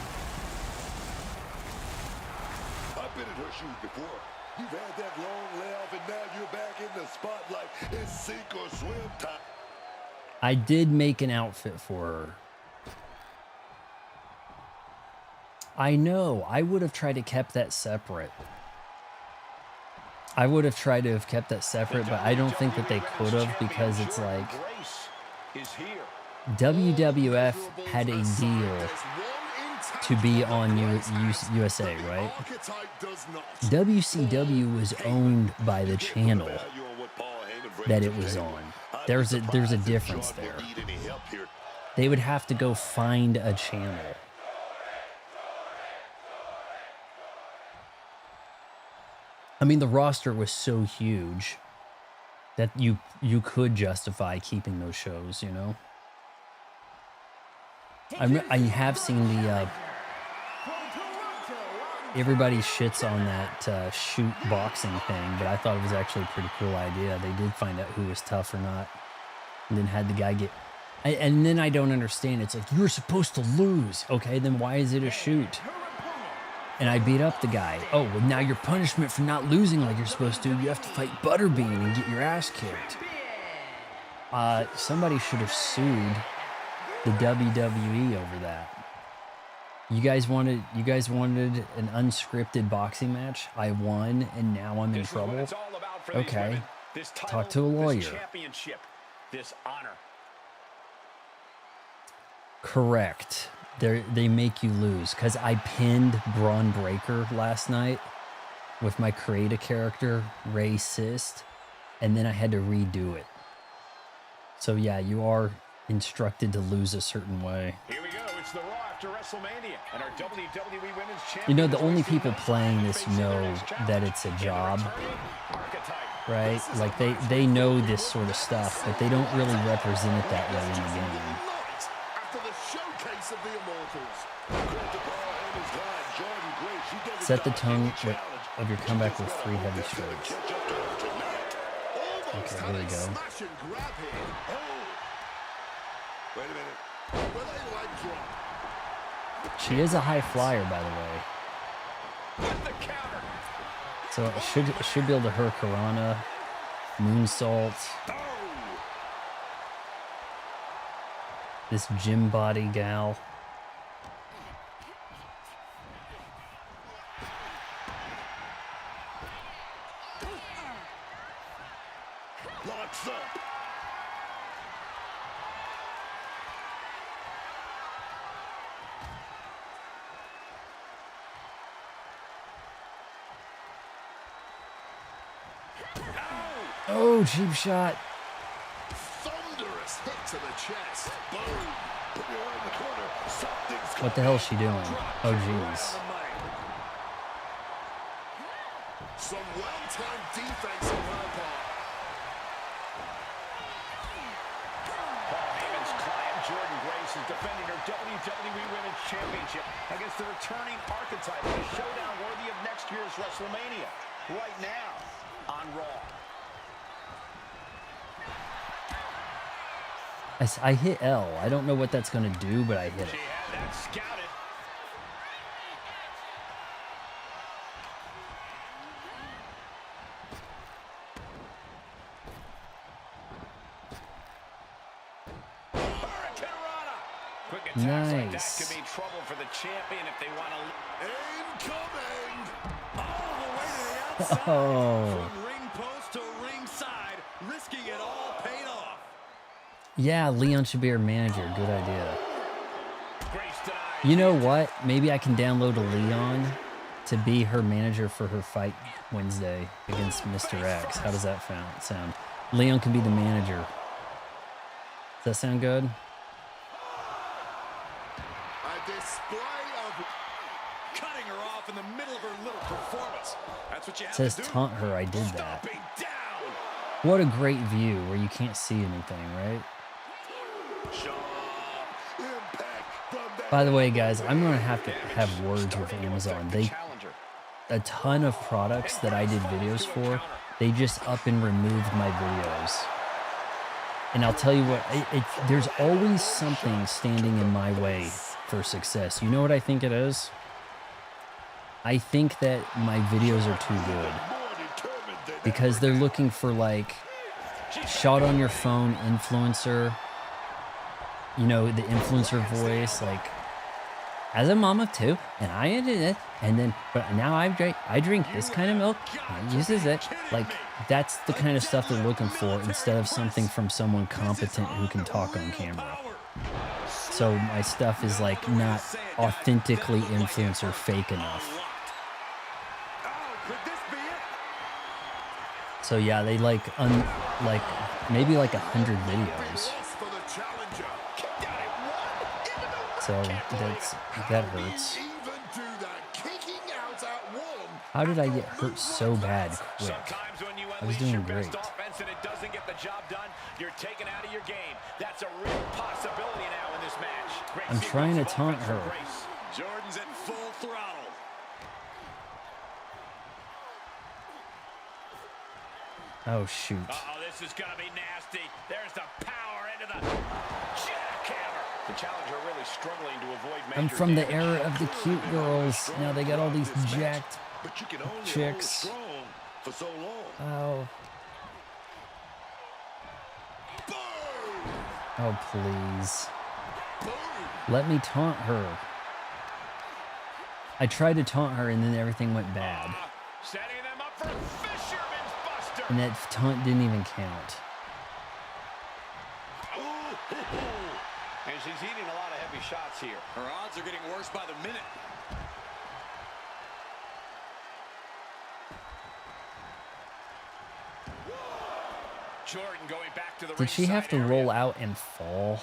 I've been in her shoes before. You've had that long layoff and now you're back in the spotlight. It's sink or swim time. I did make an outfit for her. I know. I would have tried to kept that separate. I would have tried to have kept that separate, but I don't think that they could have because it's like Grace is here. WWF had a deal to be on USA, right? WCW was owned by the channel that it was on. There's a difference there. They would have to go find a channel. I mean, the roster was so huge that you could justify keeping those shows, you know? I have seen the everybody shits on that shoot boxing thing, but I thought it was actually a pretty cool idea. They did find out who was tough or not, and then had the guy get. And then I don't understand. It's like, you're supposed to lose. Okay, then why is it a shoot? And I beat up the guy. Oh, well, now your punishment for not losing like you're supposed to, you have to fight Butterbean and get your ass kicked. Somebody should have sued the WWE over that. You guys wanted an unscripted boxing match. I won, and now I'm in trouble. Okay, talk to a lawyer. This honor. Correct. They make you lose because I pinned Braun Breaker last night with my CanAda character, Racist, and then I had to redo it. So yeah, you are instructed to lose a certain way. Here we go. It's the Raw after WrestleMania, and our WWE Women's Champion. You know, the only people playing this know that it's a job, right? Like they know this sort of stuff, but they don't really represent it that way in the game. Set the tone of your comeback with 3 heavy strikes. Okay, here we go. She is a high flyer, by the way. So it should be able to Hurricanrana, moonsault. This gym body gal. Locks up. Oh, cheap shot. Thunderous hit to the chest. Boom. Put your arm in the corner. Something's What the hell is she doing? Oh, jeez. some well-timed defense on her part. Paul Heyman's client, Jordan Grace, is defending her WWE Women's Championship against the returning archetype in a showdown worthy of next year's WrestleMania. Right now on Raw. I hit L. I don't know what that's going to do, but I hit She it. had that scouted. Hurricanrana. Quick attacks like that Nice. could be trouble for the champion if they want to. Incoming! All the way to the outside. Oh. From ring post to ringside, risking it all paid off. Yeah, Leon should be our manager. Good idea. Grace denied. You know what? Maybe I can download a Leon to be her manager for her fight Wednesday against Mr. X. How does that sound? Leon can be the manager. Does that sound good? A display of cutting her off in the middle of her little performance. That's what you It have says to do. taunt her. I did that. Stomping down. What a great view where you can't see anything, right? Sharp impact from that. By the way, guys, I'm going to have words with Amazon. They a ton of products that I did videos for, they just up and removed my videos. And I'll tell you what, there's always something standing in my way for success. You know what I think it is? I think that my videos are too good. More determined than Because they're looking for, like, shot on your phone influencer. You know, the influencer voice, like, as a mom of 2, and I did it, and then, but now I drink this kind of milk, and I uses it. Like, that's the kind of stuff they're looking for instead of something from someone competent who can talk on camera. so my stuff is like not authentically influencer fake enough. So yeah, they like maybe like 100 videos. So that hurts. How did I get hurt so bad quick? I was doing great. I'm trying to taunt her. Jordan's at full throttle. Oh shoot. Uh-oh, this is gonna be nasty. There's the power into the jackhammer. The challenger really struggling to avoid major I'm from the damage. era of the cute girls. Now they got all these jacked But you can only chicks. hold strong for so long. Oh. Oh, please. Let me taunt her. I tried to taunt her and then everything went bad. Setting them up for Fisherman's Buster. And that taunt didn't even count. And she's eating a lot of heavy shots here. Her odds are getting worse by the minute. Jordan going back to the Did she have to ringside roll area. out and fall?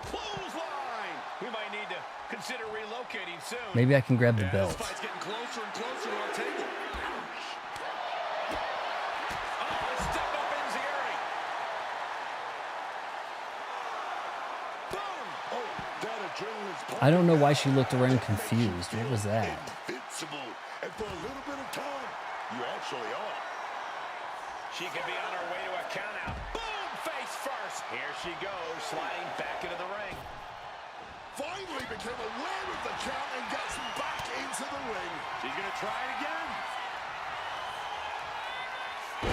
Clothesline. We might need to consider relocating soon. Maybe I can grab the This belt. fight's getting closer and closer to our table. Oh, step up Enziguri. Boom. Oh, that adrenaline's pumping. I don't know why she looked around confused. What was that? Invincible. And for a little bit of time, you actually are. She could be on her way to a countout. Boom! Face first. Here she goes, sliding back into the ring. Finally became aware of the count and gets back into the ring. She's going to try it again.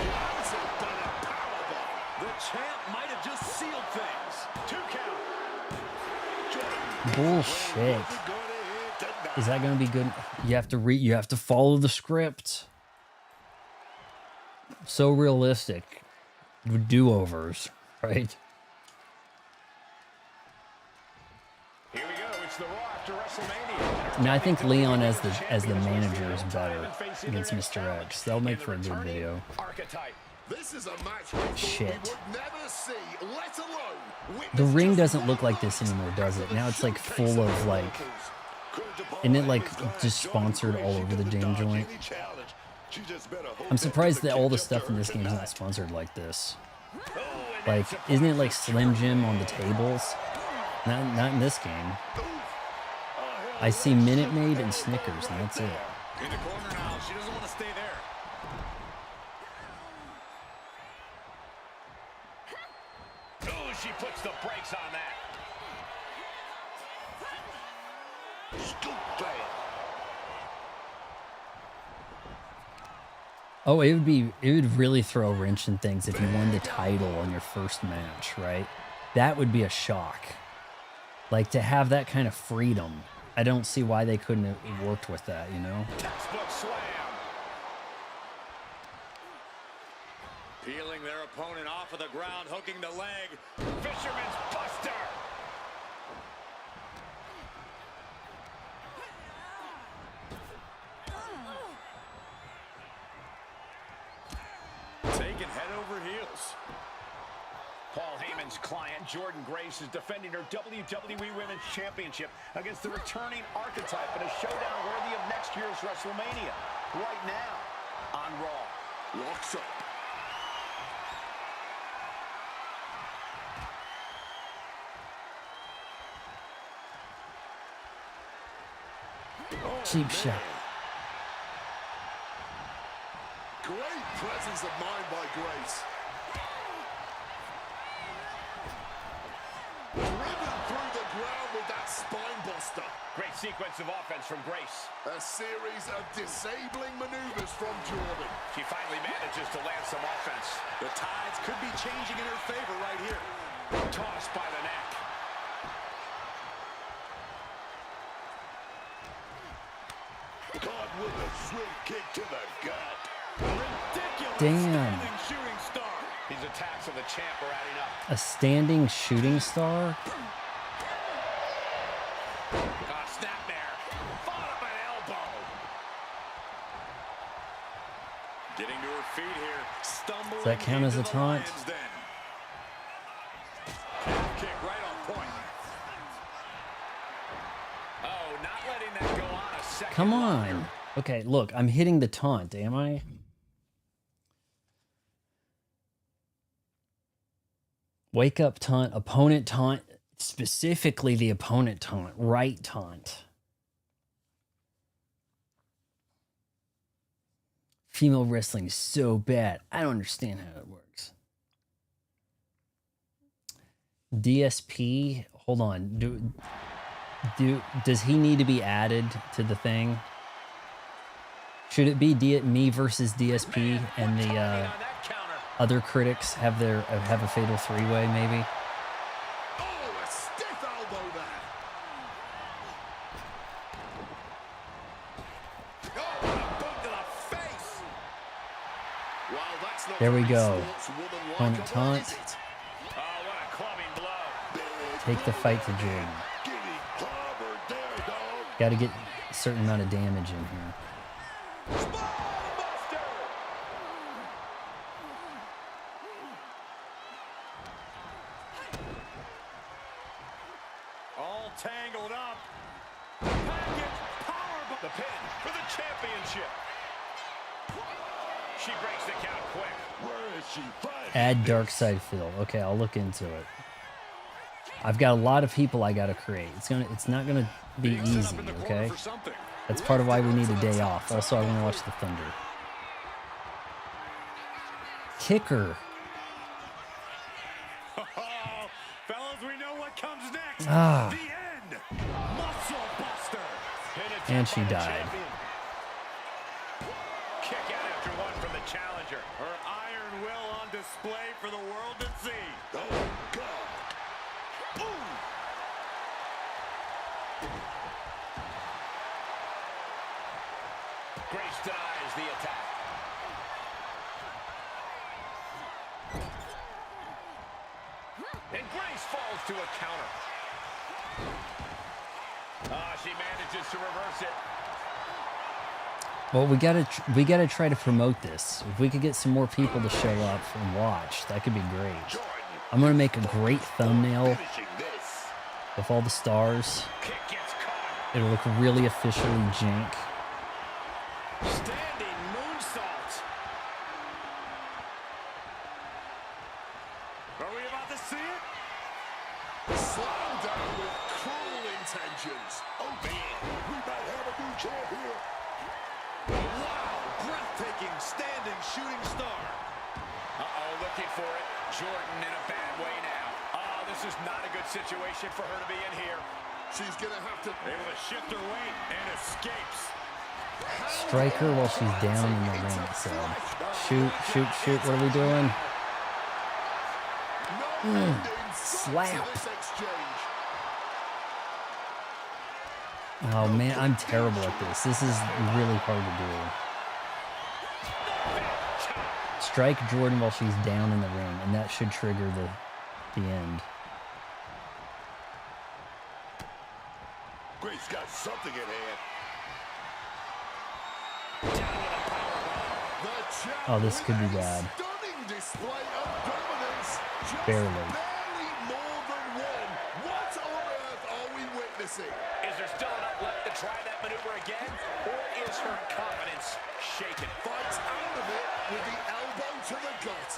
Has it been a powerbomb? The champ might have just sealed things. 2 count. Bullshit. Is that going to be good? You have to follow the script. So realistic. Do-overs, right? Here we go. It's the Raw after WrestleMania. Now I think Leon as the manager is better against Mr. X. That'll make for a good video. Archetype. This is a match we thought Shit. we would never see, let alone witness. The ring just doesn't one look like this bout anymore, does it? after Now the it's like showcase full of of like, miracles. isn't it like Is glad just Jordan sponsored all Gracie over the couldn't damn dodge joint? any challenge. She just better hope I'm surprised that all the catch up stuff to in her this game is tonight. not sponsored like this. Oh, and Like, that's isn't it like Slim Jim on the tables? Not in this game. I see Minute Maid and Snickers, and that's it. in the corner now. She doesn't want to stay there. Oh, she puts the brakes on that. Scoop down. Oh, it would really throw a wrench in things if you won the title on your first match, right? That would be a shock. Like, to have that kind of freedom, I don't see why they couldn't have worked with that, you know? Textbook slam. Peeling their opponent off of the ground, hooking the leg. Fisherman's Buster. Taken head over heels. Paul Heyman's client, Jordan Grace, is defending her WWE Women's Championship against the returning Archetype in a showdown worthy of next year's WrestleMania. Right now on Raw. Locks up. Cheap shot. Great presence of mind by Grace. Driven through the ground with that spine buster. Great sequence of offense from Grace. A series of disabling maneuvers from Jordan. She finally manages to land some offense. The tides could be changing in her favor right here. Tossed by the neck. Caught with a swift kick to the gut. Damn. Shooting star. These attacks of the champ are adding up. A standing shooting star? Snap there. Followed up an elbow. Getting to her feet here. Stumbling. Does that count as a taunt? Kick right on point. Oh, not letting that go on a second. Come on. Okay, look, I'm hitting the taunt, am I? Wake up taunt, opponent taunt, specifically the opponent taunt, right taunt. Female wrestling is so bad. I don't understand how it works. DSP, hold on. Does he need to be added to the thing? Should it be me versus DSP and the other critics have a fatal three-way maybe? Oh, a stiff elbow there. Oh, what a boot to the face. Well, that's not There we very go. sportswoman-like, Opponent is taunt. it? Oh, what a clubbing blow. Take the fight to Jordan. Getting clobbered there, dog. Got to get a certain amount of damage in here. Buster. All tangled up. Package powerbomb. The pin for the championship. She breaks the count quick. Where is she fighting? Add dark side fill. Okay, I'll look into it. I've got a lot of people I gotta create. It's not gonna be Being set easy, up in the corner okay? for something. That's part of why we need a day off. Also, I want to watch the Thunder. Kicker. Oh, fellas, we know what comes next. Ah. The end. Muscle buster. And she died. Kick out after one from the challenger. Her iron will on display for the world to see. Oh, God. Ooh. Grace denies the attack. And Grace falls to a counter. She manages to reverse it. Well, we gotta try to promote this. If we could get some more people to show up and watch, that could be great. I'm gonna make a great thumbnail Finishing this. with all the stars. Kick gets caught. It'll look really officially jank. Standing moonsault. Are we about to see it? Slam down with cruel intentions. Oh, man. We might have a new champ here. Wow, breathtaking standing shooting star. Uh-oh, looking for it. Jordan in a bad way now. Oh, this is not a good situation for her to be in here. She's going to have to... Able to shift her weight and escapes. Strike her while she's down in the ring, it said. Shoot, shoot, shoot. What are we doing? No ending slap. to this exchange. Oh man, I'm terrible at this. This is really hard to do. Strike Jordan while she's down in the ring, and that should trigger the end. Grace got something in hand. Oh, this could be bad. Stunning display of dominance. Just Barely. more than one. What on earth are we witnessing? Is there still enough left to try that maneuver again? Or is her confidence shaken? Fights out of it with the elbow to the gut.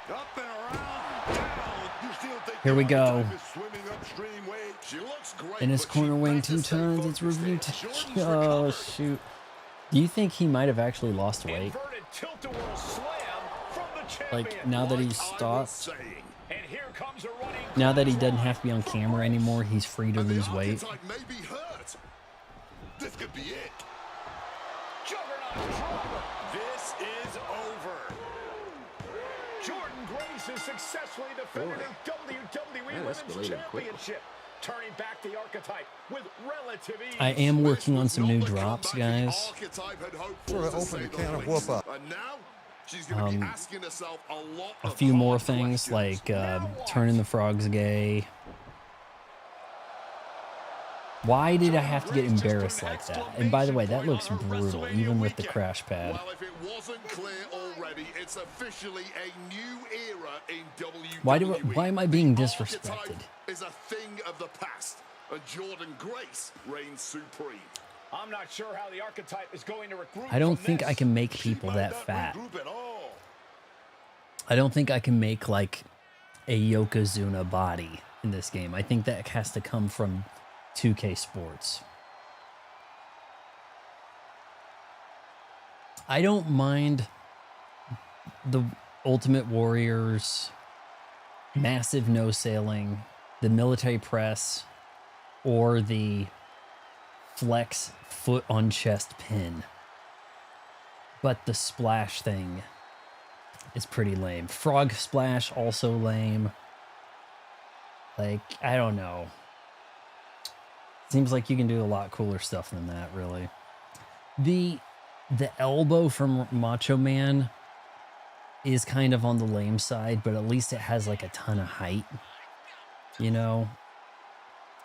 Up and around, down. You still think Here we the go. time is swimming upstream, Wade? She looks great, In his but she corner wing has to 2 stay turns. It's focused review. here. Jordan's Oh recovered. shoot. Do you think he might have actually lost weight? Inverted tilt-a-whirl slam from the champion. Like now that he's I was stopped, saying. And here comes a running now that he doesn't have to be on camera anymore, he's free to And the lose weight. archetype may be hurt. This could be it. juggernaut drop. This is over. Jordan Grace has successfully defended her WWE Women's Championship. turning back the archetype with relative ease. I am working on some new drops, guys. Sort of open the can of whoop up. And now she's going to be asking herself A few more things like turning the frogs gay. Why did I have to get embarrassed like that? And by the way, that looks brutal, even with the crash pad. Well, if it wasn't clear already, it's officially a new era in WWE. Why am I being disrespected? Is a thing of the past, and Jordan Grace reigns supreme. I'm not sure how the archetype is going to recruit. I don't think I can make people that fat. I don't think I can make like a Yokozuna body in this game. I think that has to come from 2K Sports. I don't mind the Ultimate Warriors, massive no sailing, the military press, or the flex foot on chest pin. But the splash thing is pretty lame. Frog splash also lame. Like, I don't know. Seems like you can do a lot cooler stuff than that, really. The elbow from Macho Man is kind of on the lame side, but at least it has like a ton of height. You know?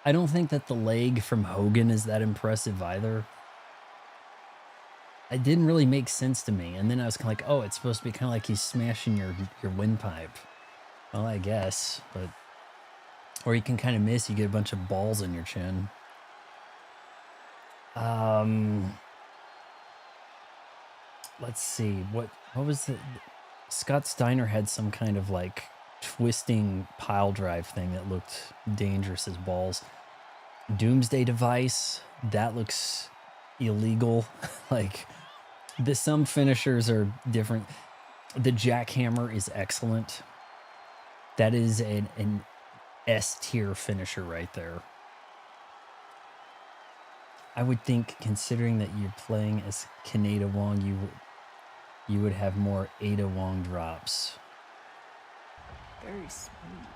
I don't think that the leg from Hogan is that impressive either. It didn't really make sense to me. And then I was kind of like, oh, it's supposed to be kind of like he's smashing your windpipe. Well, I guess, but... Or you can kind of miss, you get a bunch of balls in your chin. Let's see, what was it? Scott Steiner had some kind of like twisting pile drive thing that looked dangerous as balls. Doomsday Device, that looks illegal. Like, some finishers are different. The jackhammer is excellent. That is an S tier finisher right there. I would think, considering that you're playing as CanAda Wong, you would have more Ada Wong drops. Very smooth.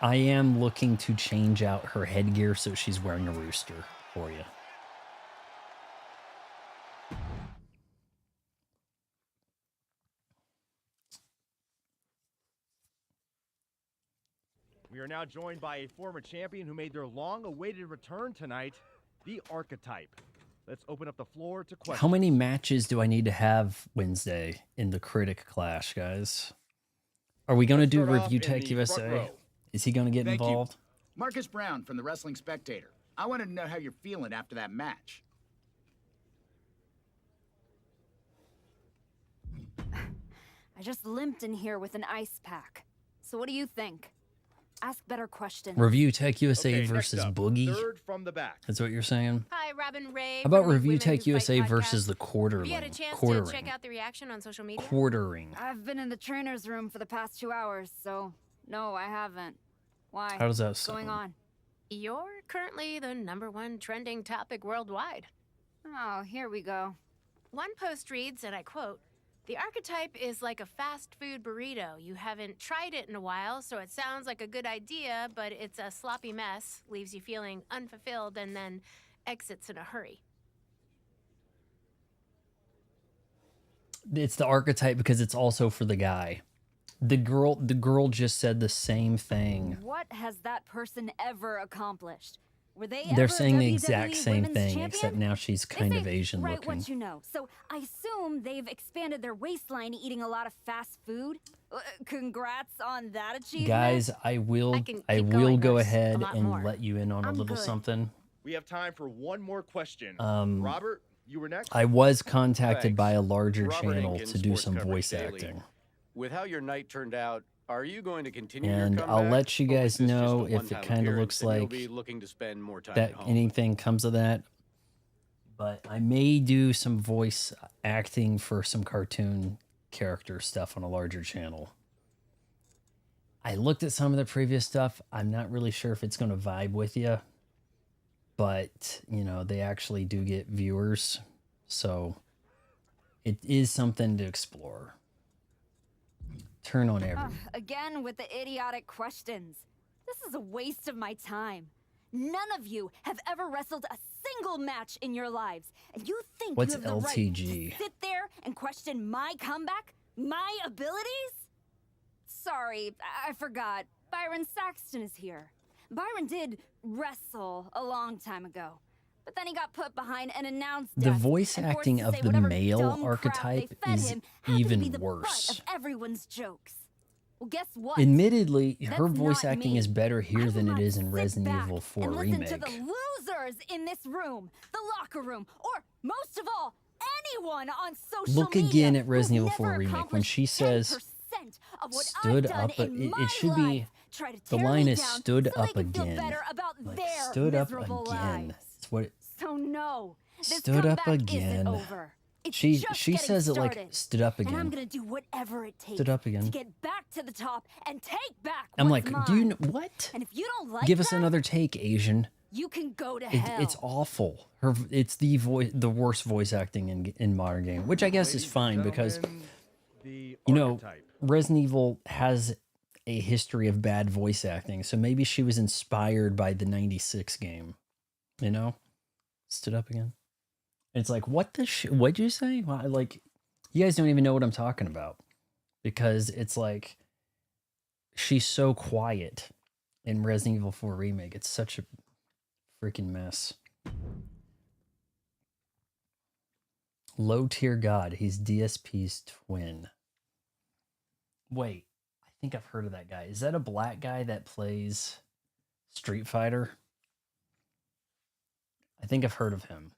I am looking to change out her headgear so she's wearing a rooster for you. We are now joined by a former champion who made their long-awaited return tonight, the Archetype. Let's open up the floor to questions. How many matches do I need to have Wednesday in the Critic Clash, guys? Are we going to do Review Tech USA? Is he going to get involved? Marcus Brown from the Wrestling Spectator. I wanted to know how you're feeling after that match. I just limped in here with an ice pack. So what do you think? Ask better questions. Review Tech USA versus Boogie. Third from the back. That's what you're saying? Hi, Robin Ray. How about Review Tech USA versus the Quartering? Have you had a chance to check out the reaction on social media? Quartering. I've been in the trainer's room for the past 2 hours, so no, I haven't. Why? How does that What's going on? You're currently the #1 trending topic worldwide. Oh, here we go. One post reads, and I quote, "The archetype is like a fast food burrito. You haven't tried it in a while, so it sounds like a good idea, but it's a sloppy mess, leaves you feeling unfulfilled, and then exits in a hurry." It's the archetype because it's also for the guy. The girl just said the same thing. What has that person ever accomplished? Were they They're ever saying the WWE exact same Women's thing, Champion? except now she's kind of Asian Write looking. what you know. So I assume they've expanded their waistline eating a lot of fast food. Congrats on that achievement. Guys, I will go ahead and let you in on a little something. We have time for one more question. Robert, you were next. I was contacted by a larger Robert channel Aiken, to do Sports some Coverage voice Daily. acting. With how your night turned out, are you going to continue And your I'll comeback, let you or guys is this just a know if it one-time kind of appearance looks and you'll like be looking to spend more time that at home? anything comes of that. But I may do some voice acting for some cartoon character stuff on a larger channel. I looked at some of the previous stuff. I'm not really sure if it's going to vibe with you. But, you know, they actually do get viewers. So it is something to explore. Turn on everything. Again with the idiotic questions. This is a waste of my time. None of you have ever wrestled a single match in your lives. And you think What's you have the right LTG? to sit there and question my comeback? My abilities? Sorry, I forgot. Byron Saxton is here. Byron did wrestle a long time ago. But then he got put behind an announce The desk voice and forced acting to of say the whatever male dumb crap archetype they fed is him happened to be even the worse. butt of everyone's jokes. Well, guess what? Admittedly, her That's voice not acting me. is better I here will than it not is in sit Resident back Evil 4 and listen Remake. to the losers in this room, the locker room, or most of all, anyone on social Look media again at who've Resident Evil never 4 Remake when accomplished she says 10% of what stood I've done up. in my It should life. be Try to the tear line me is down stood so up they can feel again. better about Like their stood up miserable again. lives. That's what it, So no, this stood up comeback again. isn't over. It's She just she getting says it started. like stood up And I'm again. gonna do whatever it takes Stood up again. to get back to the top and take back I'm what's like, mine. do you know what? And if you don't like Give us that, another take, Asian. you can go to hell. It's awful. It's the worst voice acting in modern game, which I guess is fine because you know Resident Evil has a history of bad voice acting, so maybe she was inspired by the '96 game. You know, stood up again. It's like, what the what'd you say? Well, like, you guys don't even know what I'm talking about because it's like she's so quiet in Resident Evil 4 Remake. It's such a freaking mess. Low tier god. He's DSP's twin. Wait, I think I've heard of that guy. Is that a black guy that plays Street Fighter? I think I've heard of him.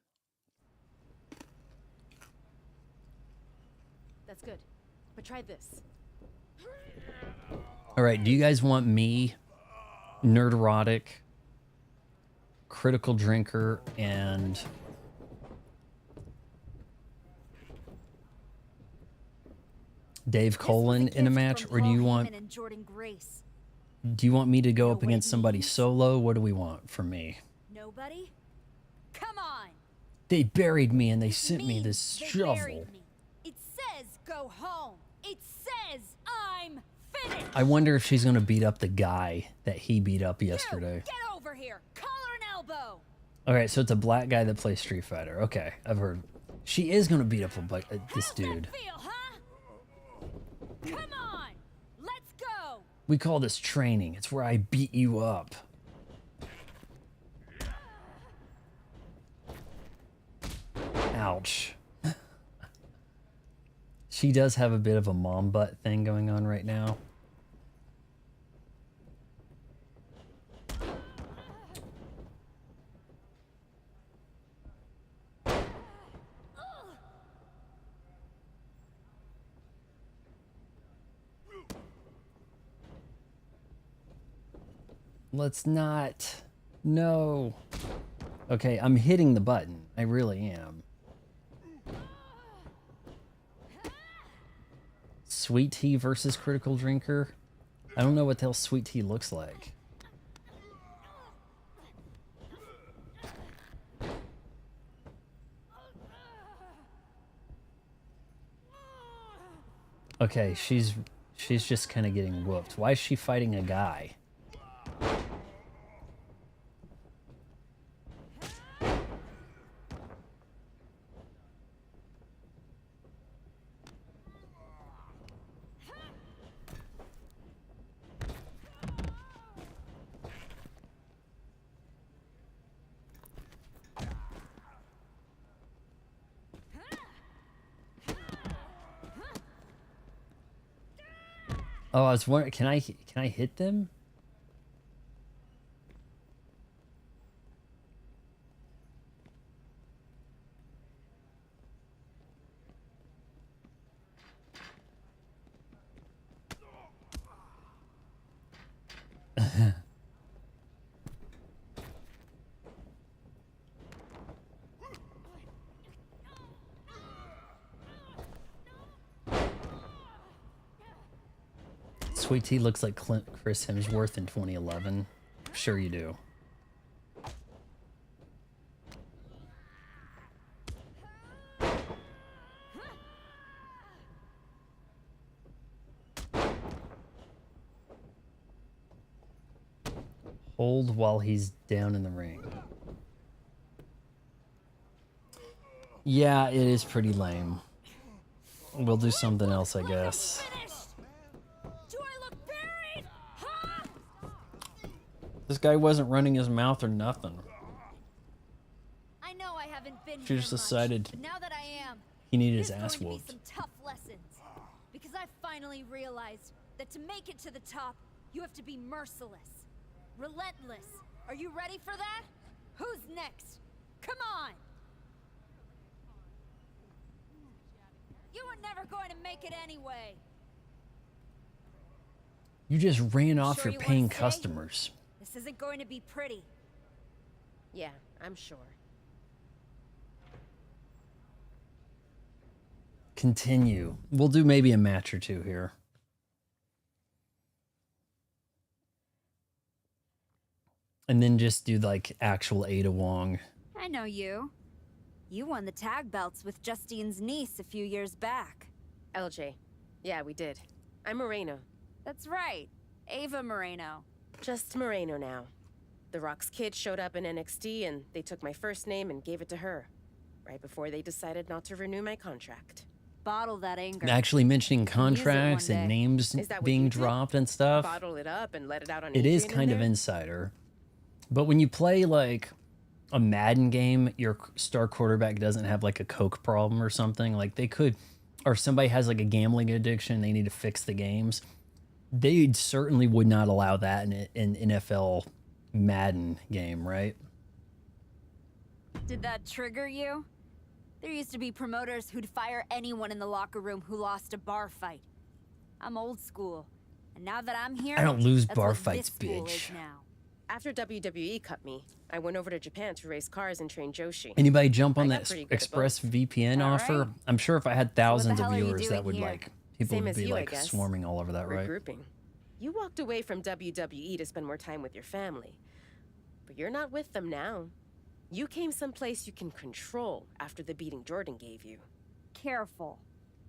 That's good. But try this. All right, do you guys want me, Nerderotic, Critical Drinker, and Dave Colin in a match, or do you want me to go up against somebody solo? What do we want from me? Nobody? Come on. They buried me and they sent me this They shovel. buried me. It says go home. It says I'm finished. I wonder if she's going to beat up the guy that he beat up yesterday. Get over here. Collar and elbow. All right, so it's a black guy that plays Street Fighter. Okay, I've heard. She is going to beat up this dude. Feel, huh? Come on. Let's go. We call this training. It's where I beat you up. Ouch. She does have a bit of a mom butt thing going on right now. Let's not. No. Okay, I'm hitting the button. I really am. Sweet tea versus critical drinker. I don't know what the hell sweet tea looks like. Okay, she's just kind of getting whooped. Why is she fighting a guy? Oh, I was wondering, can I hit them? Sweet tea looks like Chris Hemsworth in 2011. Sure you do. Hold while he's down in the ring. Yeah, it is pretty lame. We'll do something else, I guess. Do I look buried? Huh? This guy wasn't running his mouth or nothing. I know I haven't been She here just much, decided but now that I am, he needed there's his ass going to whooped. be some tough lessons. Because I finally realized that to make it to the top, you have to be merciless, relentless. Are you ready for that? Who's next? Come on! You were never going to make it anyway. You just ran off Sure your you wanna paying stay? customers. This isn't going to be pretty. Yeah, I'm sure. Continue. We'll do maybe a match or two here. And then just do like actual Ada Wong. I know you. You won the tag belts with Justine's niece a few years back. LJ. Yeah, we did. I'm Moreno. That's right. Ava Moreno. Just Moreno now. The Rock's kid showed up in NXT and they took my first name and gave it to her. Right before they decided not to renew my contract. Bottle that anger. Actually mentioning Use it contracts one and day. names Is that what being you did? dropped and stuff. Bottle it up and let it out on It is Adrian in kind of there? insider. But when you play like a Madden game, your star quarterback doesn't have like a coke problem or something. Like they could, or somebody has like a gambling addiction, they need to fix the games. They certainly would not allow that in an NFL Madden game, right? Did that trigger you? There used to be promoters who'd fire anyone in the locker room who lost a bar fight. I'm old school. And now that I'm here, I don't lose that's bar what fights, this school bitch. is now. After WWE cut me, I went over to Japan to race cars and train Joshi. Anybody jump on I got that pretty good at Express both. VPN All offer? right. I'm sure if I had thousands hell of are you viewers, that doing would here? like people Same would as be you, I like guess. swarming all over that, right? Regrouping. You walked away from WWE to spend more time with your family. But you're not with them now. You came someplace you can control after the beating Jordan gave you. Careful.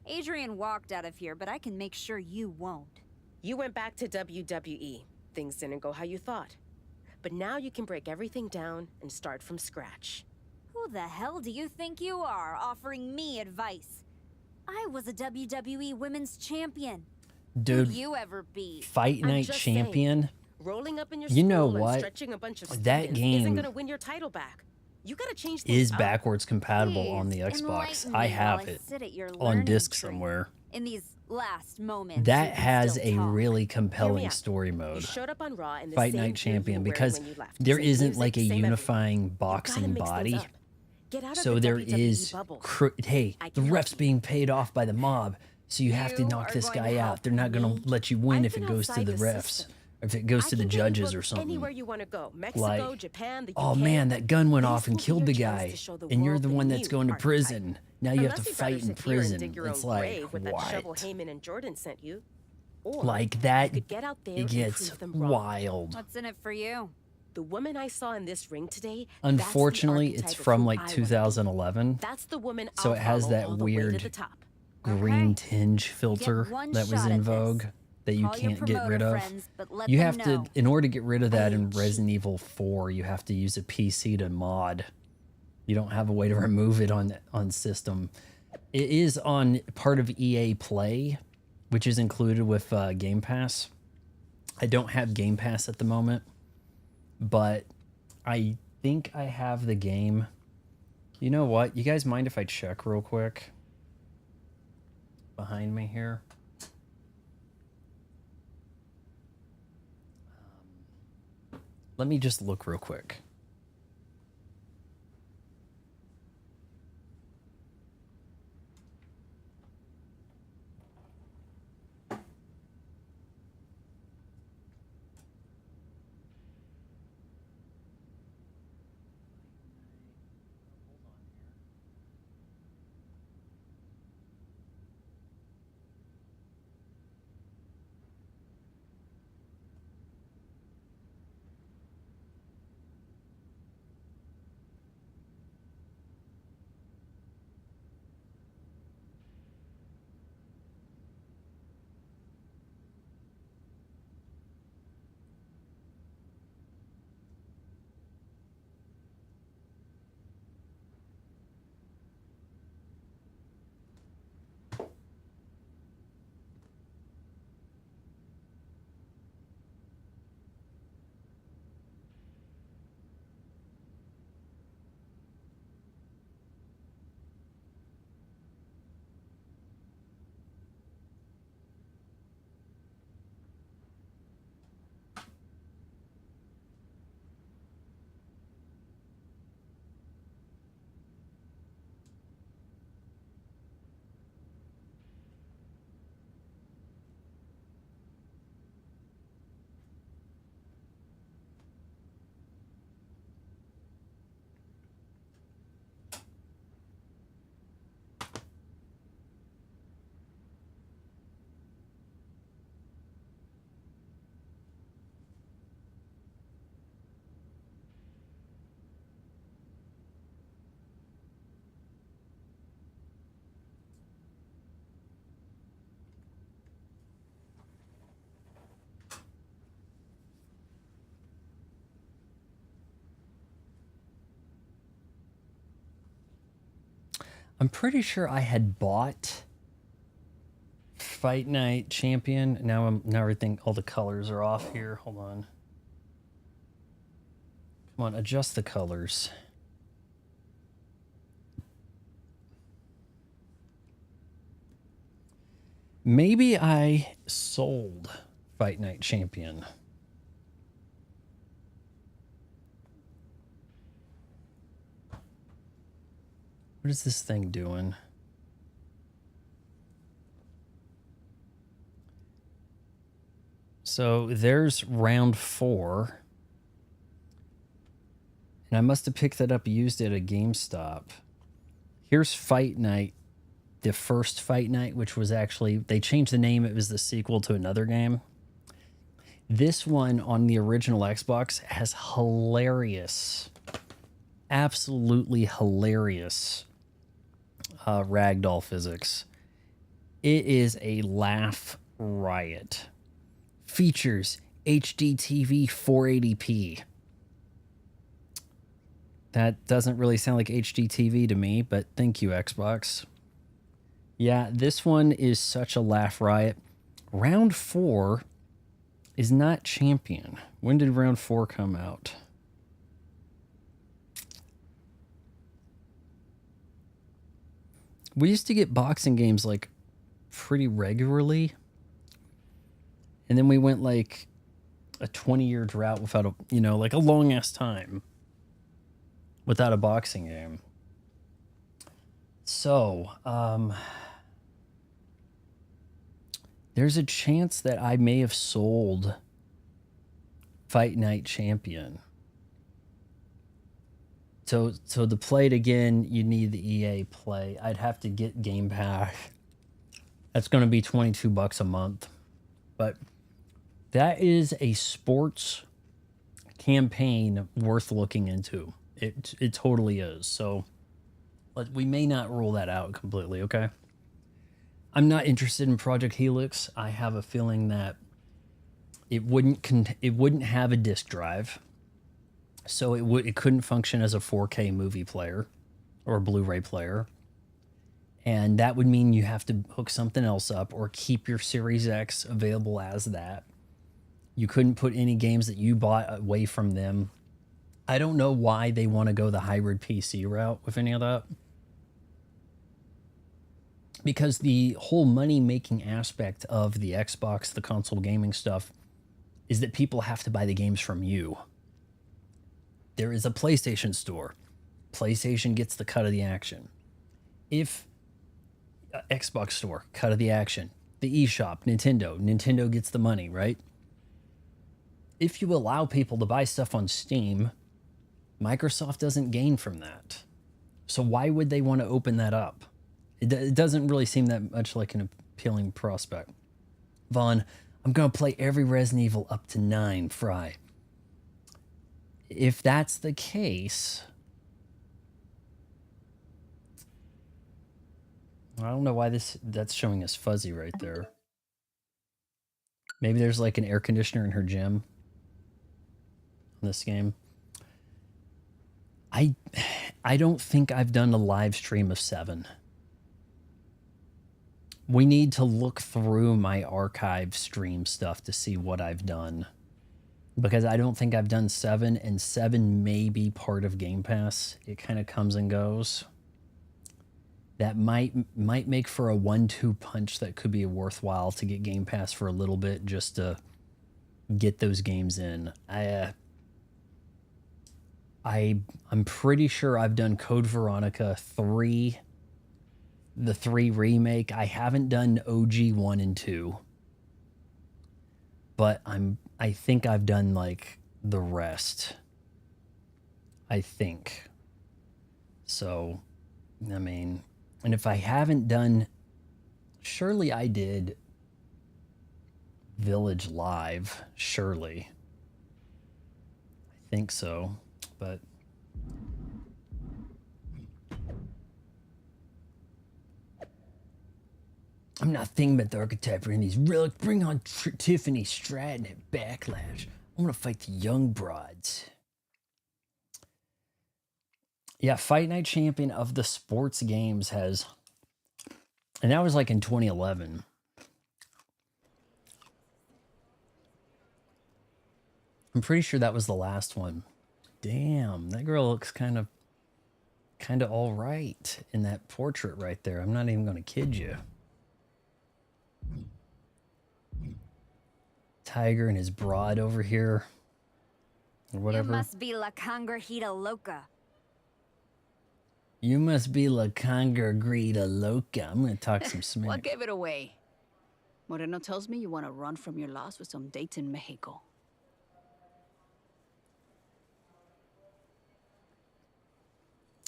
Adrian walked out of here, but I can make sure you won't. You went back to WWE. Things didn't go how you thought. But now you can break everything down and start from scratch. Who the hell do you think you are, offering me advice? I was a WWE Women's Champion. Dude, Who'd you ever beat? Fight I'm Night just Champion. Rolling up in your You know school what? and stretching a bunch of That students game isn't gonna win your title back. You gotta change things Is up. backwards compatible on the Please, Xbox. enlighten I me have while I it sit at your on learning disc tree. somewhere. In these last moments, That you can has still a talk. really Hear me compelling out. story You mode. showed up on Raw in the Fight same Night gear you Champion were wearing because when you left. there Same isn't music, like a same everything. unifying You gotta boxing mix things body. up. Get out of So the there WWE is, bubble. hey, I the can help ref's you. being paid off by the mob, so you have to You knock are this going to guy help out. They're not going me? to let you win I've if it been goes to outside the the refs, system. or if it goes I to the can get you judges booked or something. Anywhere you want to go. Mexico, Like, Japan, the UK. oh man, that gun went These off and will be killed your the chance guy, to show the and you're world the the one that's new going to archetype. prison. Now you have Unless to you'd rather fight in sit here and prison. dig your It's own like, grave with that shovel what? Heyman and Jordan sent you. Or Like you that, could get out there it and gets prove them wrong. wild. What's in it for you? The woman I saw in this ring today, Unfortunately, that's the it's archetype of from who like I wanna be. 2011, That's the woman so I'll it has follow that all the way to weird the top. green Okay. tinge filter one that was shot in at this. vogue that you Call your can't get rid promoter of. friends, but let You them have know. to, in order to get rid of that in ain't Resident Evil 4, you have to use a PC to mod. You don't have a way to remove it on system. It is on part of EA Play, which is included with Game Pass. I don't have Game Pass at the moment, but I think I have the game. You know what? You guys mind if I check real quick? Behind me here. Let me just look real quick. I'm pretty sure I had bought Fight Night Champion. Now everything, all the colors are off here. Hold on. Come on, adjust the colors. Maybe I sold Fight Night Champion. What is this thing doing? So there's round 4. And I must have picked that up used at a GameStop. Here's Fight Night, the first Fight Night, which was actually, they changed the name. It was the sequel to another game. This one on the original Xbox has hilarious, absolutely hilarious ragdoll physics. It is a laugh riot. Features HD TV 480p. That doesn't really sound like HD TV to me, but thank you, Xbox. Yeah, this one is such a laugh riot. Round 4 is not Champion. When did round 4 come out? We used to get boxing games like pretty regularly. And then we went like a 20-year drought without a, you know, like a long ass time without a boxing game. So, there's a chance that I may have sold Fight Night Champion. So to play it again, you need the EA Play. I'd have to get Game Pass. That's going to be $22 a month. But that is a sports campaign worth looking into. It totally is. So we may not rule that out completely, okay? I'm not interested in Project Helix. I have a feeling that it wouldn't have a disk drive. So it couldn't function as a 4K movie player or a Blu-ray player. And that would mean you have to hook something else up or keep your Series X available as that. You couldn't put any games that you bought away from them. I don't know why they want to go the hybrid PC route with any of that. Because the whole money-making aspect of the Xbox, the console gaming stuff, is that people have to buy the games from you. There is a PlayStation store. PlayStation gets the cut of the action. If Xbox store, cut of the action. The eShop, Nintendo gets the money, right? If you allow people to buy stuff on Steam, Microsoft doesn't gain from that. So why would they want to open that up? It doesn't really seem that much like an appealing prospect. Vaughn, I'm going to play every Resident Evil up to 9, Fry. If that's the case, I don't know why that's showing us fuzzy right there. Maybe there's like an air conditioner in her gym in this game. I don't think I've done a live stream of 7. We need to look through my archive stream stuff to see what I've done. Because I don't think I've done 7, and 7 may be part of Game Pass. It kind of comes and goes. That might make for a 1-2 punch that could be worthwhile to get Game Pass for a little bit just to get those games in. I'm pretty sure I've done Code Veronica 3, the 3 remake. I haven't done OG 1 and 2. But I think I've done like the rest. I think. So, I mean, and if I haven't done, surely I did Village Live, surely. I think so, but I'm not thinking about the archetype or any of these relics. Bring on Tiffany Stratton at Backlash. I want to fight the young broads. Yeah, Fight Night Champion of the Sports Games has, and that was like in 2011. I'm pretty sure that was the last one. Damn, that girl looks kind of all right in that portrait right there. I'm not even going to kid you. Tiger and his broad over here, or whatever. You must be La Congregita Loca. You must be La Congregita Loca. I'm going to talk some smack. What gave it away? Moreno tells me you want to run from your loss with some dates in Mexico.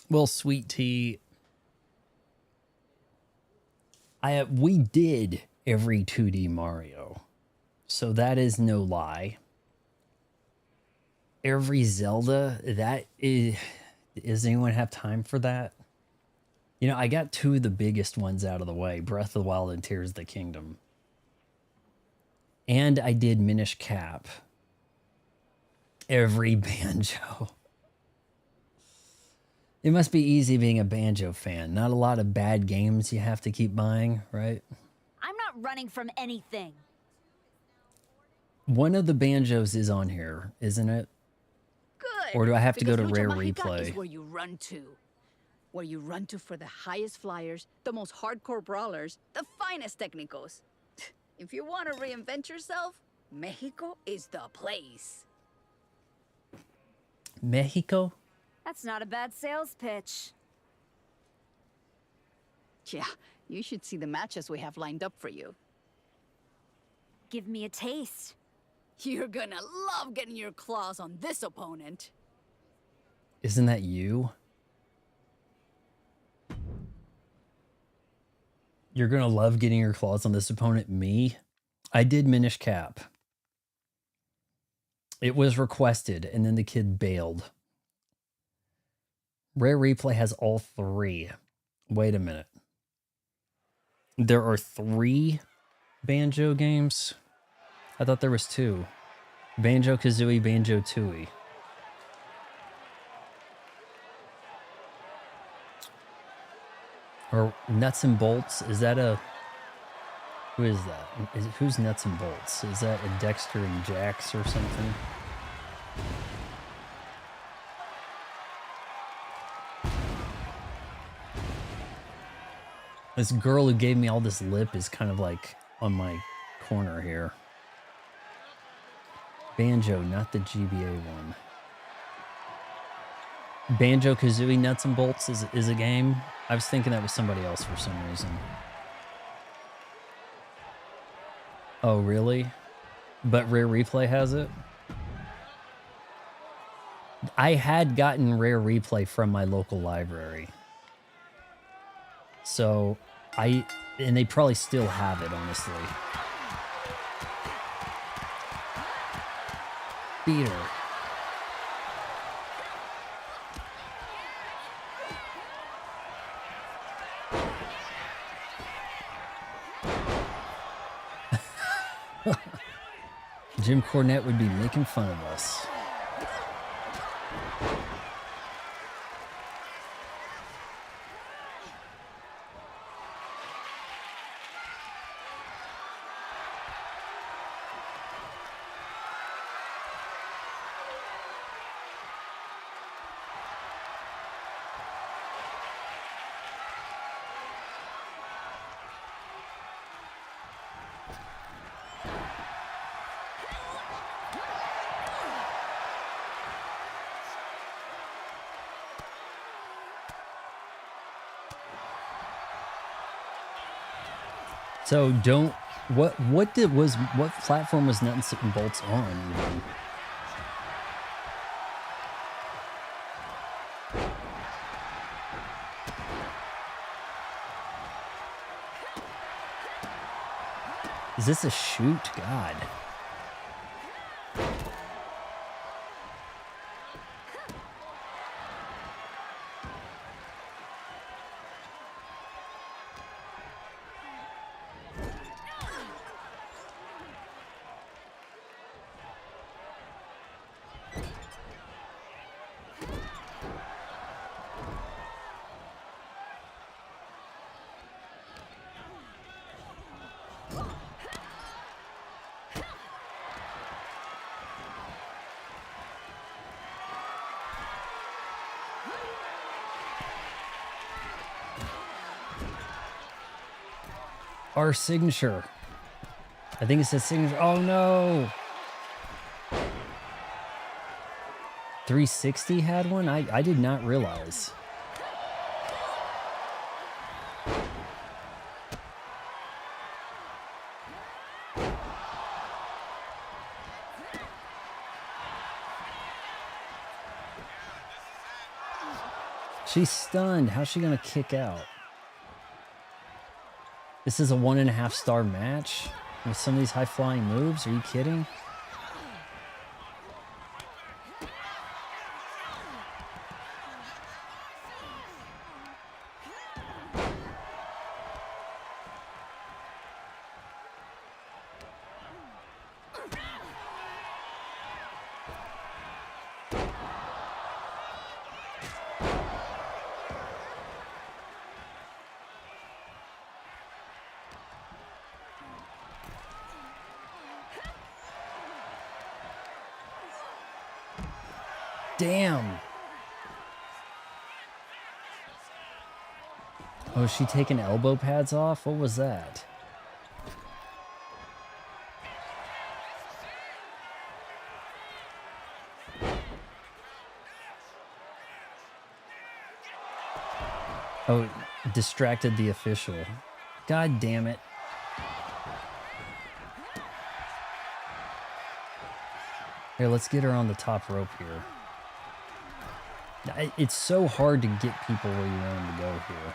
Well, Sweet Tea, we did every 2D Mario, so that is no lie. Every Zelda, that is... Does anyone have time for that? You know, I got two of the biggest ones out of the way, Breath of the Wild and Tears of the Kingdom. And I did Minish Cap. Every Banjo. It must be easy being a Banjo fan. Not a lot of bad games you have to keep buying, right? I'm not running from anything. One of the Banjos is on here, isn't it? Good. Or do I have to go to Because Rare Lucha Mágica Replay? is where you run to. Where you run to for the highest flyers, the most hardcore brawlers, the finest technicos. If you want to reinvent yourself, Mexico is the place. Mexico? That's not a bad sales pitch. Yeah, you should see the matches we have lined up for you. Give me a taste. You're gonna love getting your claws on this opponent. Isn't that you? You're gonna love getting your claws on this opponent, me? I did Minish Cap. It was requested, and then the kid bailed. Rare Replay has all three. Wait a minute. There are 3 Banjo games? I thought there was 2. Banjo-Kazooie, Banjo-Tooie. Or Nuts and Bolts, is that a... Who is that? Who's Nuts and Bolts? Is that a Dexter and Jax or something? This girl who gave me all this lip is kind of like on my corner here. Banjo, not the GBA one. Banjo-Kazooie Nuts and Bolts is a game? I was thinking that was somebody else for some reason. Oh, really? But Rare Replay has it? I had gotten Rare Replay from my local library. So, and they probably still have it, honestly. Beat her. Jim Cornette would be making fun of us. So what platform was Nuts and Bolts on even? Is this a shoot? God. Our signature. I think it says signature. Oh no. 360 had one? I did not realize. She's stunned. How's she gonna kick out? This is a 1.5 star match with some of these high flying moves. Are you kidding? Damn. Oh, is she taking elbow pads off? What was that? Oh, distracted the official. God damn it. Here, let's get her on the top rope here. It's so hard to get people where you want them to go here.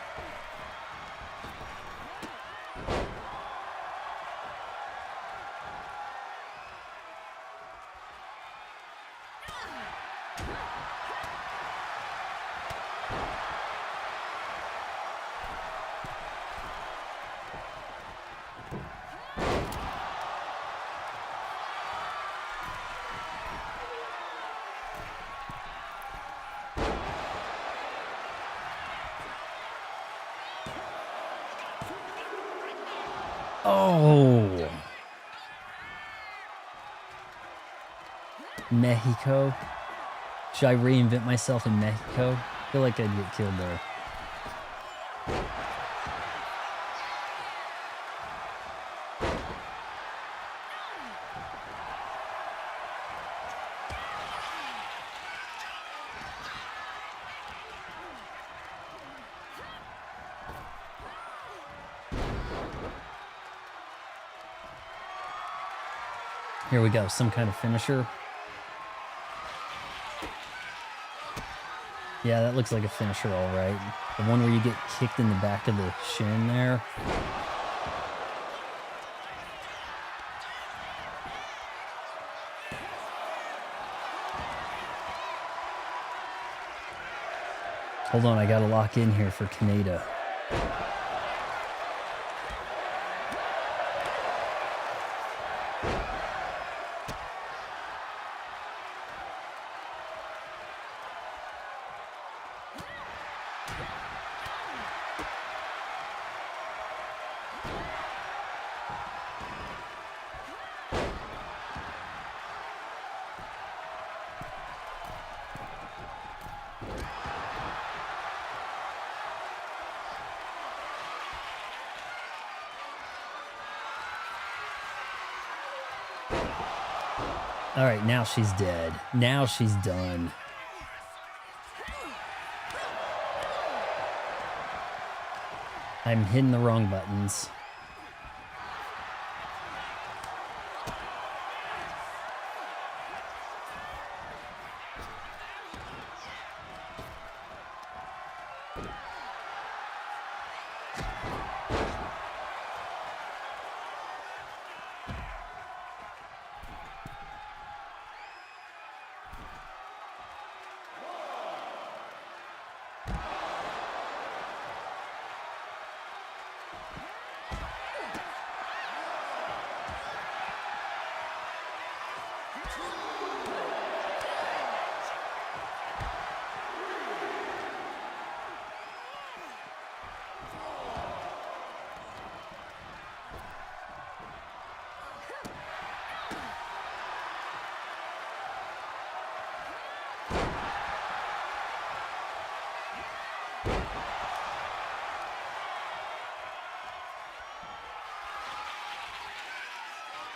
Oh. Mexico. Should I reinvent myself in Mexico? I feel like I'd get killed there. Here we go, some kind of finisher. Yeah, that looks like a finisher, all right. The one where you get kicked in the back of the shin there. Hold on, I gotta lock in here for CanAda. All right, now she's dead. Now she's done. I'm hitting the wrong buttons.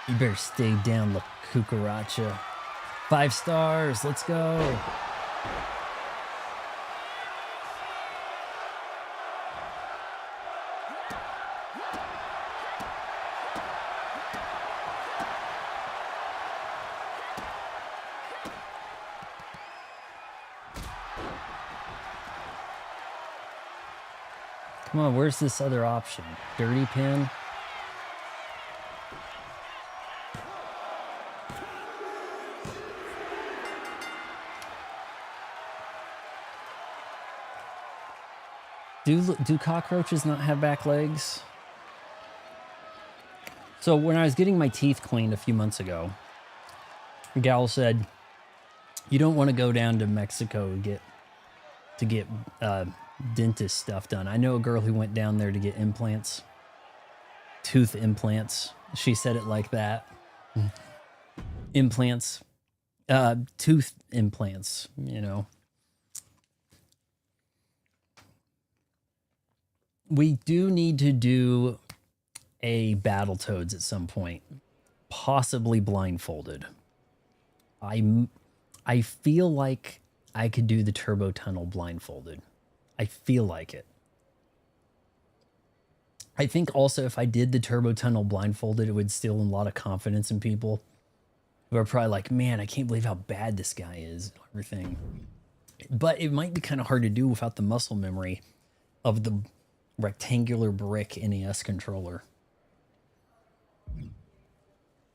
You better stay down, La Cucaracha. 5 stars, let's go. Come on, where's this other option? Dirty pin? Do cockroaches not have back legs? So when I was getting my teeth cleaned a few months ago, a gal said, you don't want to go down to Mexico to get dentist stuff done. I know a girl who went down there to get implants, tooth implants. She said it like that. Implants, tooth implants, you know. We do need to do a Battletoads at some point, possibly blindfolded. I feel like I could do the turbo tunnel blindfolded. I feel like it. I think also if I did the turbo tunnel blindfolded, it would instill a lot of confidence in people who are probably like, man, I can't believe how bad this guy is, and everything. But it might be kind of hard to do without the muscle memory of the rectangular brick NES controller.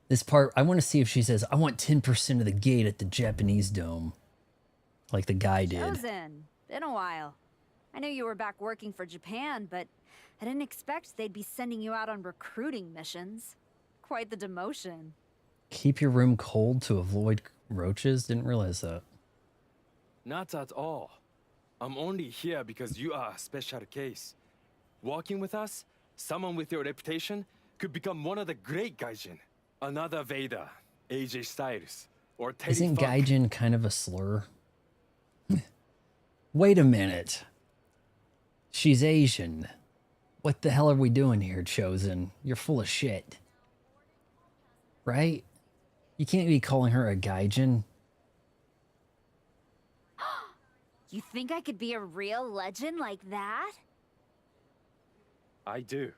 This part, I want to see if she says, I want 10% of the gate at the Japanese dome. Like the guy did. Chosen. Been a while. I knew you were back working for Japan, but I didn't expect they'd be sending you out on recruiting missions. Quite the demotion. Keep your room cold to avoid roaches? Didn't realize that. Not at all. I'm only here because you are a special case. Walking with us, someone with your reputation could become one of the great Gaijin. Another Vader, AJ Styles, or Teddy Isn't Funk. Gaijin kind of a slur? Wait a minute. She's Asian. What the hell are we doing here, Chosen? You're full of shit. Right? You can't be calling her a Gaijin. You think I could be a real legend like that? I do.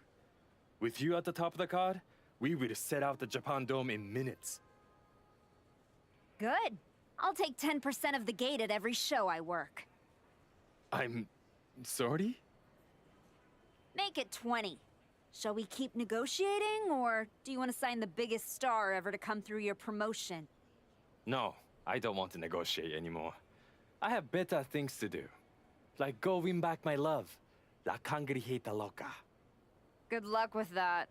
With you at the top of the card, we will set out the Japan Dome in minutes. Good. I'll take 10% of the gate at every show I work. I'm sorry? Make it 20. Shall we keep negotiating, or do you want to sign the biggest star ever to come through your promotion? No, I don't want to negotiate anymore. I have better things to do. Like go win back my love. La Cangrijita Loca. Good luck with that.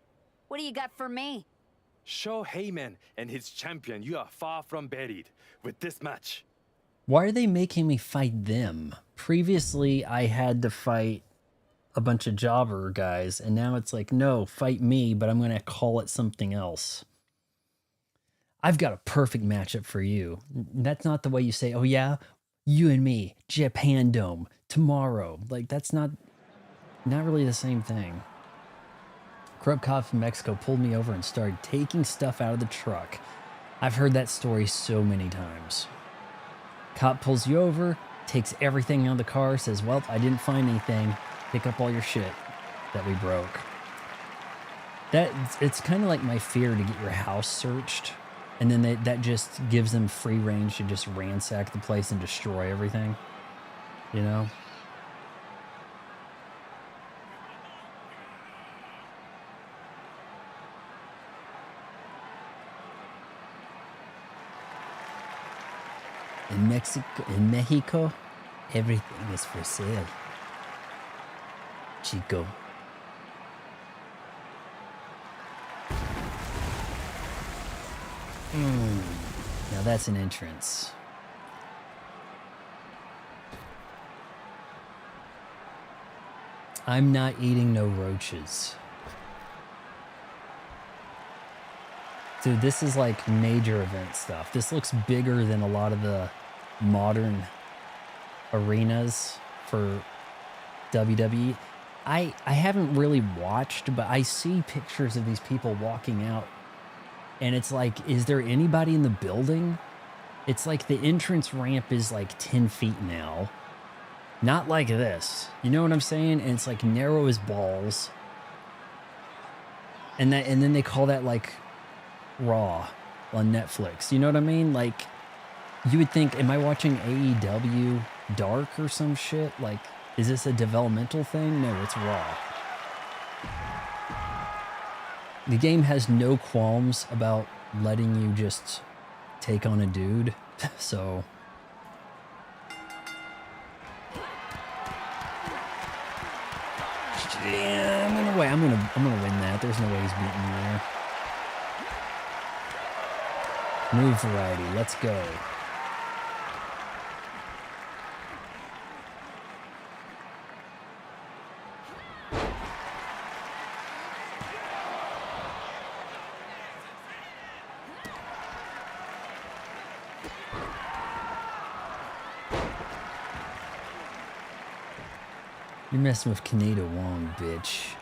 What do you got for me? Show Heyman and his champion you are far from buried with this match. Why are they making me fight them? Previously, I had to fight a bunch of jobber guys, and now it's like, no, fight me, but I'm going to call it something else. I've got a perfect matchup for you. That's not the way you say, oh yeah, you and me, Japan Dome, tomorrow. Like, that's not really the same thing. Corrupt cop from Mexico pulled me over and started taking stuff out of the truck. I've heard that story so many times. Cop pulls you over, takes everything out of the car, says, well, I didn't find anything. Pick up all your shit that we broke. It's kind of like my fear to get your house searched. And then that just gives them free range to just ransack the place and destroy everything. You know? In Mexico, everything is for sale. Chico. Now that's an entrance. I'm not eating no roaches. Dude, this is like major event stuff. This looks bigger than a lot of the modern arenas for WWE. I haven't really watched, but I see pictures of these people walking out And it's like, is there anybody in the building? It's like the entrance ramp is like 10 feet now. Not like this. You know what I'm saying? And it's like narrow as balls. And then they call that like Raw on Netflix. You know what I mean? Like, you would think, am I watching AEW Dark or some shit? Like, is this a developmental thing? No, it's Raw. The game has no qualms about letting you just take on a dude, so... Yeah, I'm gonna win that. There's no way he's beating me there. Move variety, let's go. You're messing with CanAda Wong, bitch.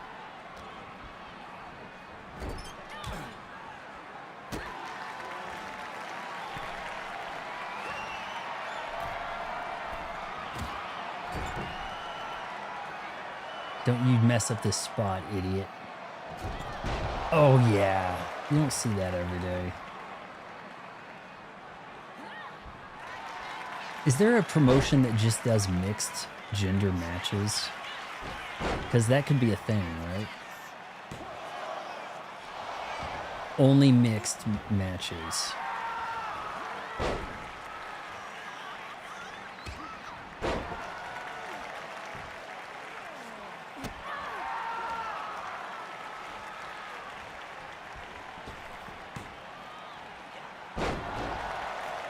Don't you mess up this spot, idiot. Oh yeah, you don't see that every day. Is there a promotion that just does mixed gender matches? Because that could be a thing, right? Only mixed matches.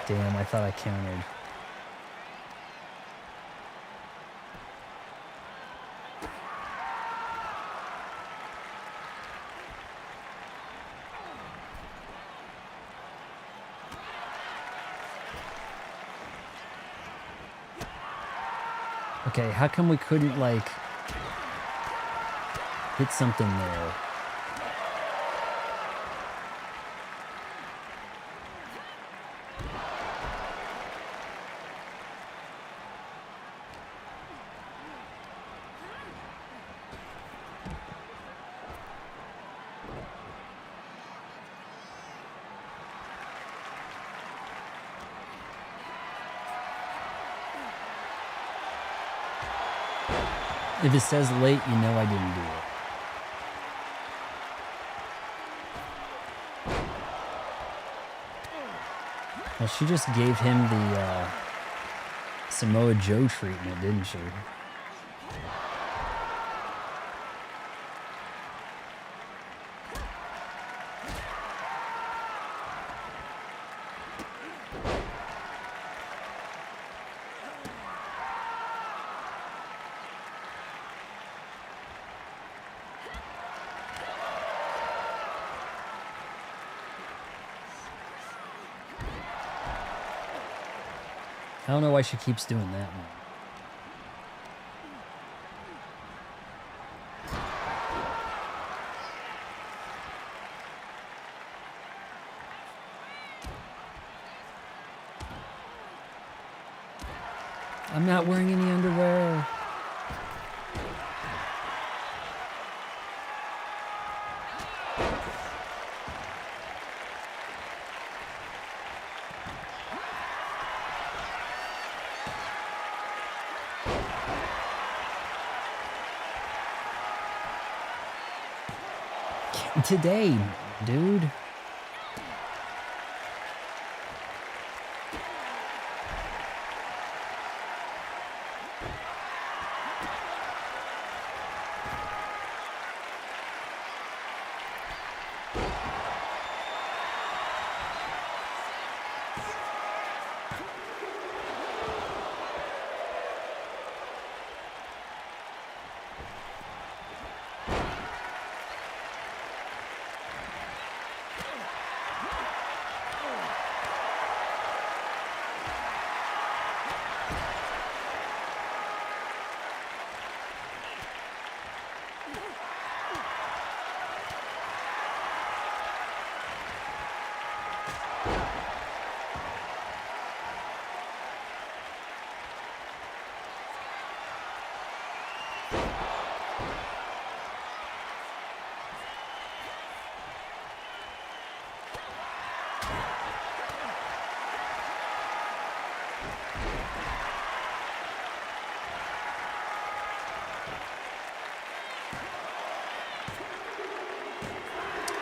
Damn, I thought I countered. Okay, how come we couldn't, like, hit something there? If it says late, you know I didn't do it. Well, she just gave him the Samoa Joe treatment, didn't she? I don't know why she keeps doing that one. I'm not wearing any underwear. Today, dude.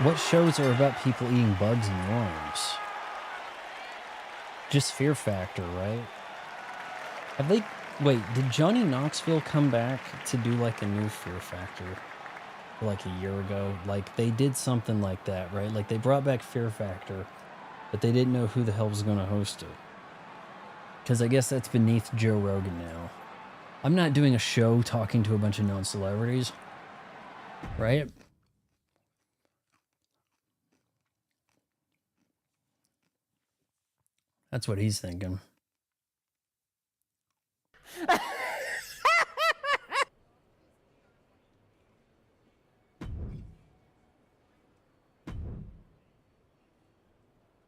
What shows are about people eating bugs and worms? Just Fear Factor, right? Have they... Wait, did Johnny Knoxville come back to do like a new Fear Factor like a year ago? Like they did something like that, right? Like they brought back Fear Factor, but they didn't know who the hell was going to host it. Because I guess that's beneath Joe Rogan now. I'm not doing a show talking to a bunch of known celebrities, right? That's what he's thinking.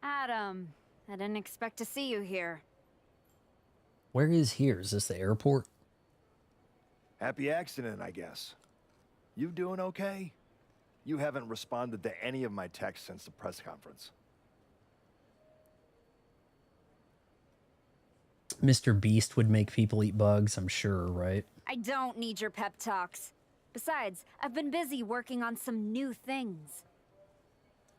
Adam, I didn't expect to see you here. Where is here? Is this the airport? Happy accident, I guess. You doing okay? You haven't responded to any of my texts since the press conference. Mr. Beast would make people eat bugs, I'm sure, right? I don't need your pep talks. Besides, I've been busy working on some new things.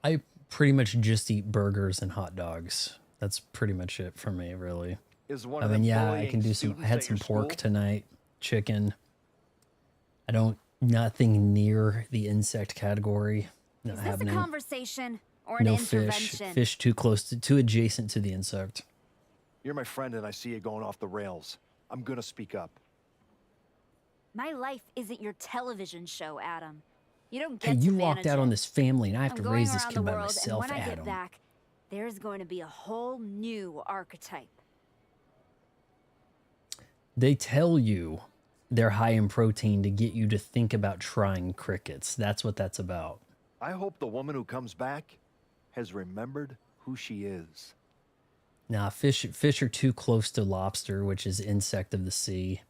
I pretty much just eat burgers and hot dogs. That's pretty much it for me, really. Is one I of mean, them yeah, I bullying can do some. I students had at some your pork school? tonight, chicken. I don't, nothing near the insect category. Not Is this happening. a conversation or an No fish. intervention? Fish too close to, too adjacent to the insect. You're my friend and I see you going off the rails. I'm gonna speak up. My life isn't your television show, Adam. You don't Hey, get you to walked manage out it. on this family, and I have I'm to going raise this around kid the by world, myself, and when I Adam. get back, there's going to be a whole new archetype. They tell you they're high in protein to get you to think about trying crickets. That's what that's about. I hope the woman who comes back has remembered who she is. Nah, fish are too close to lobster, which is insect of the sea.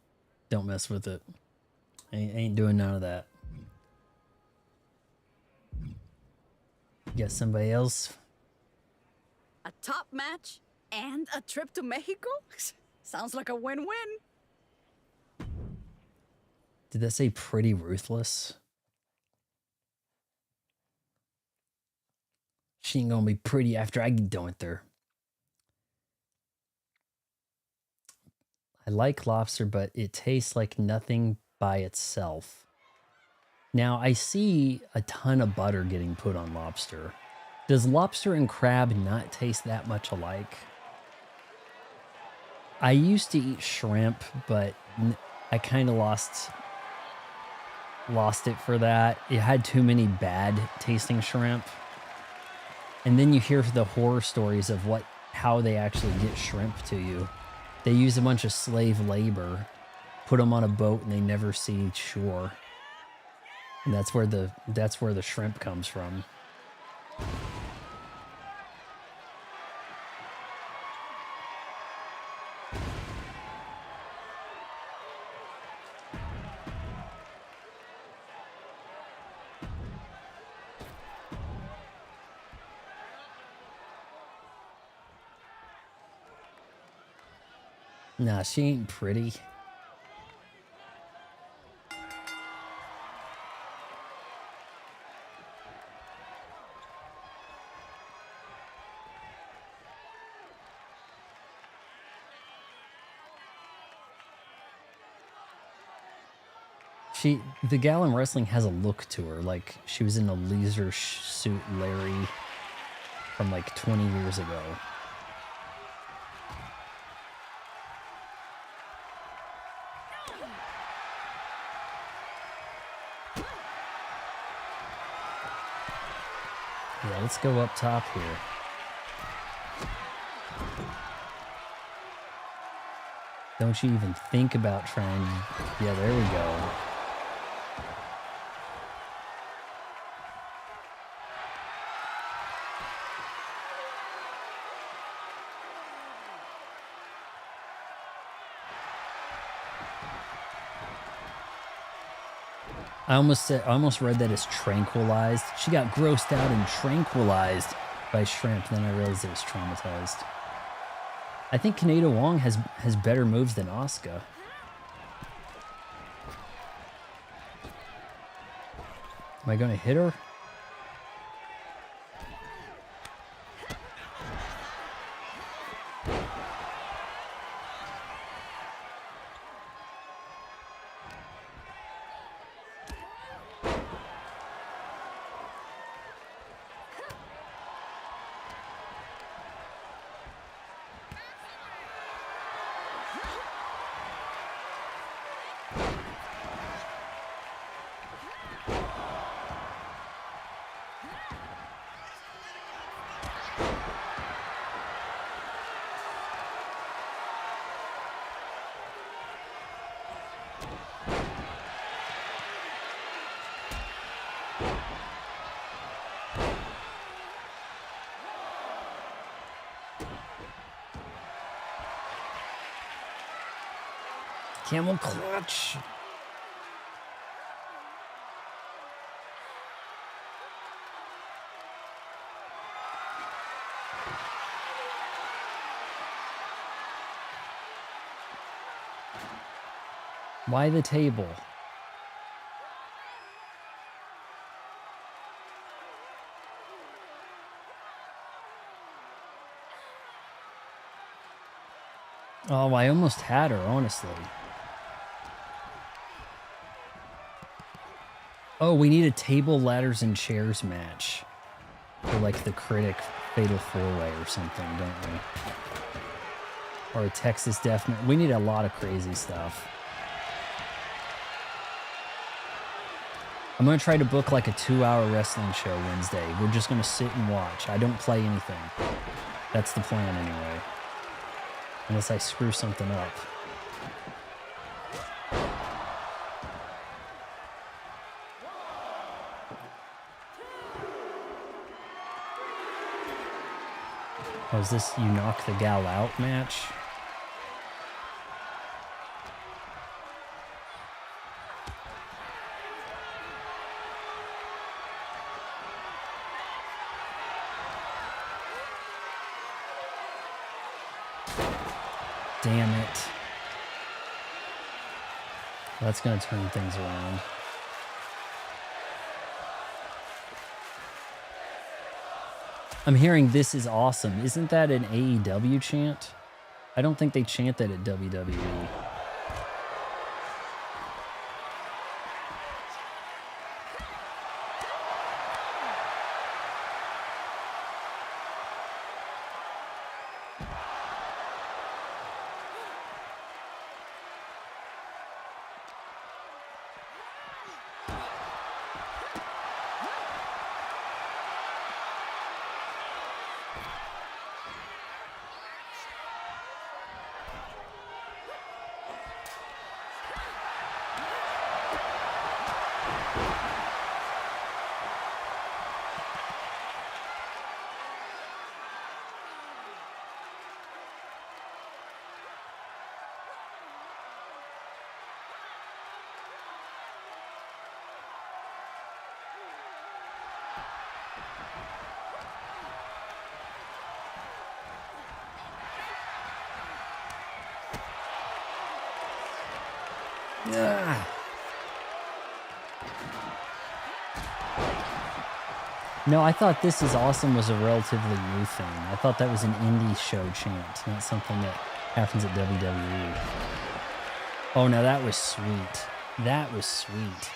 Don't mess with it. Ain't doing none of that. Got somebody else? A top match and a trip to Mexico? Sounds like a win-win. Did that say pretty ruthless? She ain't gonna be pretty after I get done with her. I like lobster, but it tastes like nothing by itself. Now, I see a ton of butter getting put on lobster. Does lobster and crab not taste that much alike? I used to eat shrimp, but I kind of lost it for that. It had too many bad tasting shrimp. And then you hear the horror stories of how they actually get shrimp to you. They use a bunch of slave labor, put them on a boat, and they never see shore. And that's where the shrimp comes from. Nah, she ain't pretty. The gal in wrestling has a look to her, like she was in a leisure suit Larry from like 20 years ago. Yeah, let's go up top here. Don't you even think about trying... Yeah, there we go. I almost read that as tranquilized. She got grossed out and tranquilized by shrimp. Then I realized it was traumatized. I think CanAda Wong has better moves than Asuka. Am I going to hit her? Camel clutch. Why the table? Oh, I almost had her, honestly. Oh, we need a table, ladders, and chairs match. For like the Critic Fatal 4-Way or something, don't we? Or a Texas Death Match. We need a lot of crazy stuff. I'm going to try to book like a 2-hour wrestling show Wednesday. We're just going to sit and watch. I don't play anything. That's the plan anyway. Unless I screw something up. Oh, is this you knock the gal out match? Damn it. That's going to turn things around. I'm hearing this is awesome. Isn't that an AEW chant? I don't think they chant that at WWE. Ah. No, I thought This Is Awesome was a relatively new thing. I thought that was an indie show chant, not something that happens at WWE. Oh, no, that was sweet. That was sweet.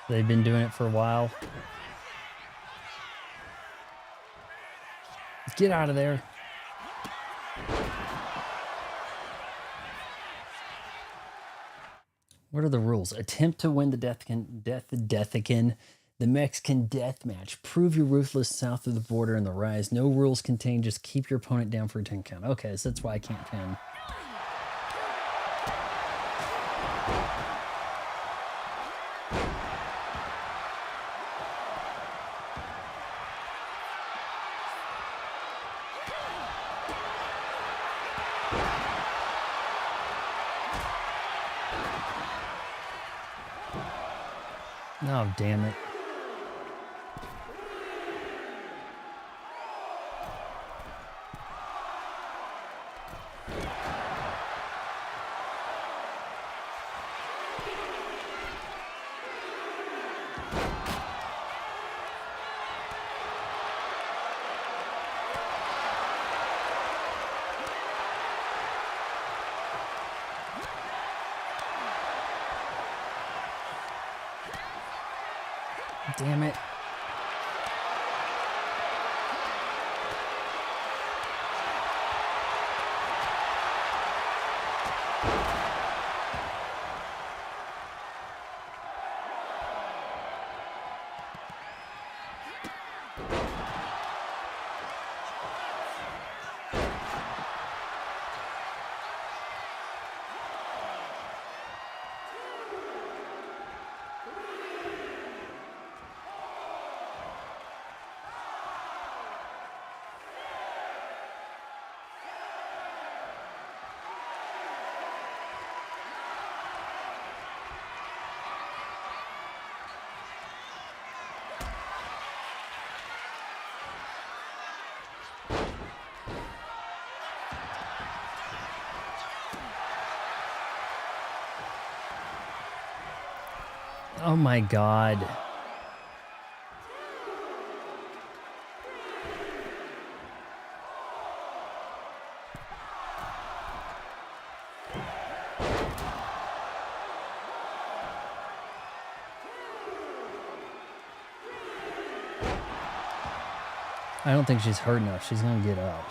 They've been doing it for a while. Get out of there. What are the rules? Attempt to win the Deathican, the Mexican death match. Prove you're ruthless south of the border in the rise. No rules contained. Just keep your opponent down for a 10 count. Okay, so that's why I can't pin. Oh, damn it. Damn it. Oh my God. I don't think she's hurt enough. She's gonna get up.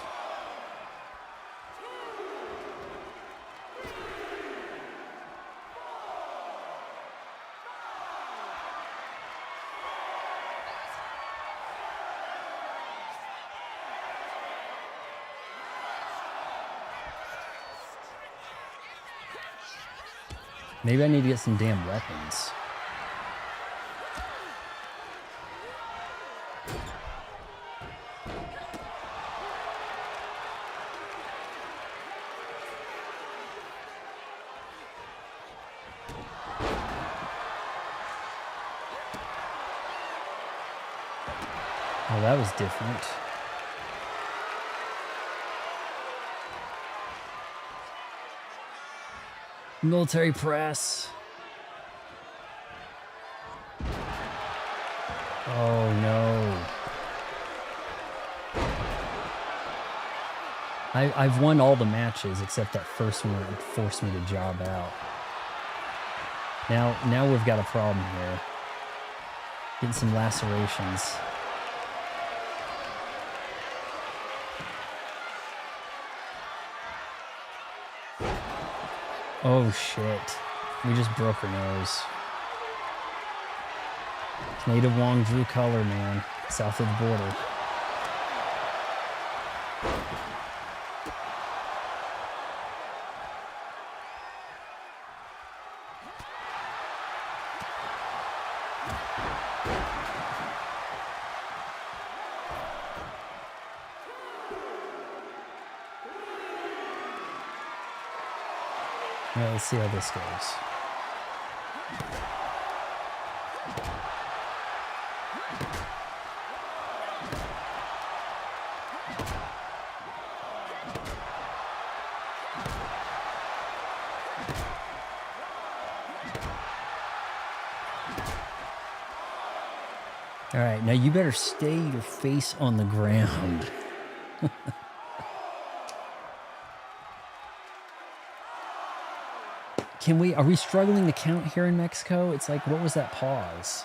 Maybe I need to get some damn weapons. Oh, that was different. Military press. Oh no. I've won all the matches except that first one that forced me to job out. Now we've got a problem here. Getting some lacerations. Oh shit. We just broke her nose. Native Wong drew color, man. South of the border. All right, let's see how this goes. All right, now you better stay your face on the ground. Are we struggling to count here in Mexico? It's like, what was that pause?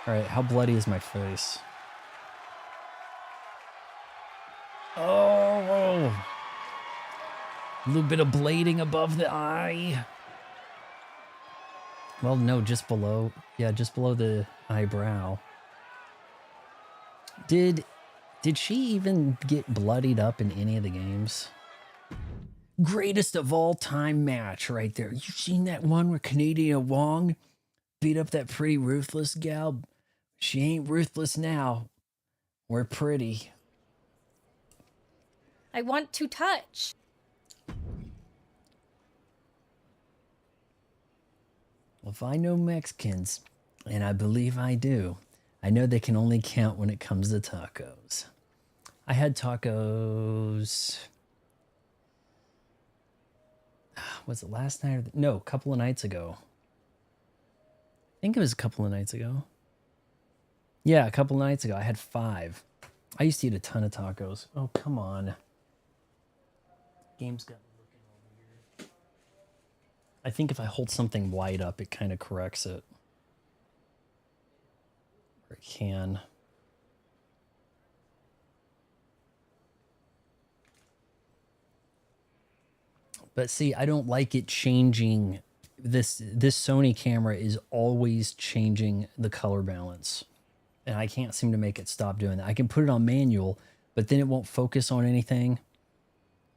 All right, how bloody is my face? Oh, a little bit of blading above the eye. Well, no, just below. Yeah, just below the eyebrow. Did she even get bloodied up in any of the games? Greatest of all time match right there. You seen that one where CanAda Wong beat up that pretty ruthless gal? She ain't ruthless now. We're pretty. I want to touch. Well, if I know Mexicans, and I believe I do, I know they can only count when it comes to tacos. I had tacos. Was it last night? No, a couple of nights ago. I think it was a couple of nights ago. Yeah, a couple of nights ago. I had 5. I used to eat a ton of tacos. Oh, come on. Game's got me looking all weird. I think if I hold something wide up, it kind of corrects it. Or it can. But see, I don't like it changing. This Sony camera is always changing the color balance. And I can't seem to make it stop doing that. I can put it on manual, but then it won't focus on anything.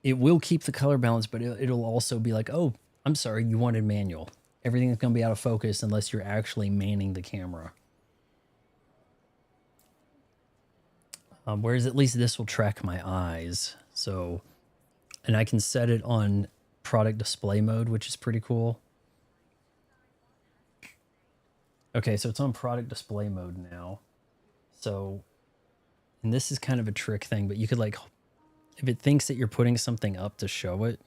It will keep the color balance, but it'll also be like, oh, I'm sorry, you wanted manual. Everything's going to be out of focus unless you're actually manning the camera. Whereas at least this will track my eyes. So, and I can set it on product display mode, which is pretty cool. Okay, so it's on product display mode now. So, and this is kind of a trick thing, but you could like, if it thinks that you're putting something up to show it,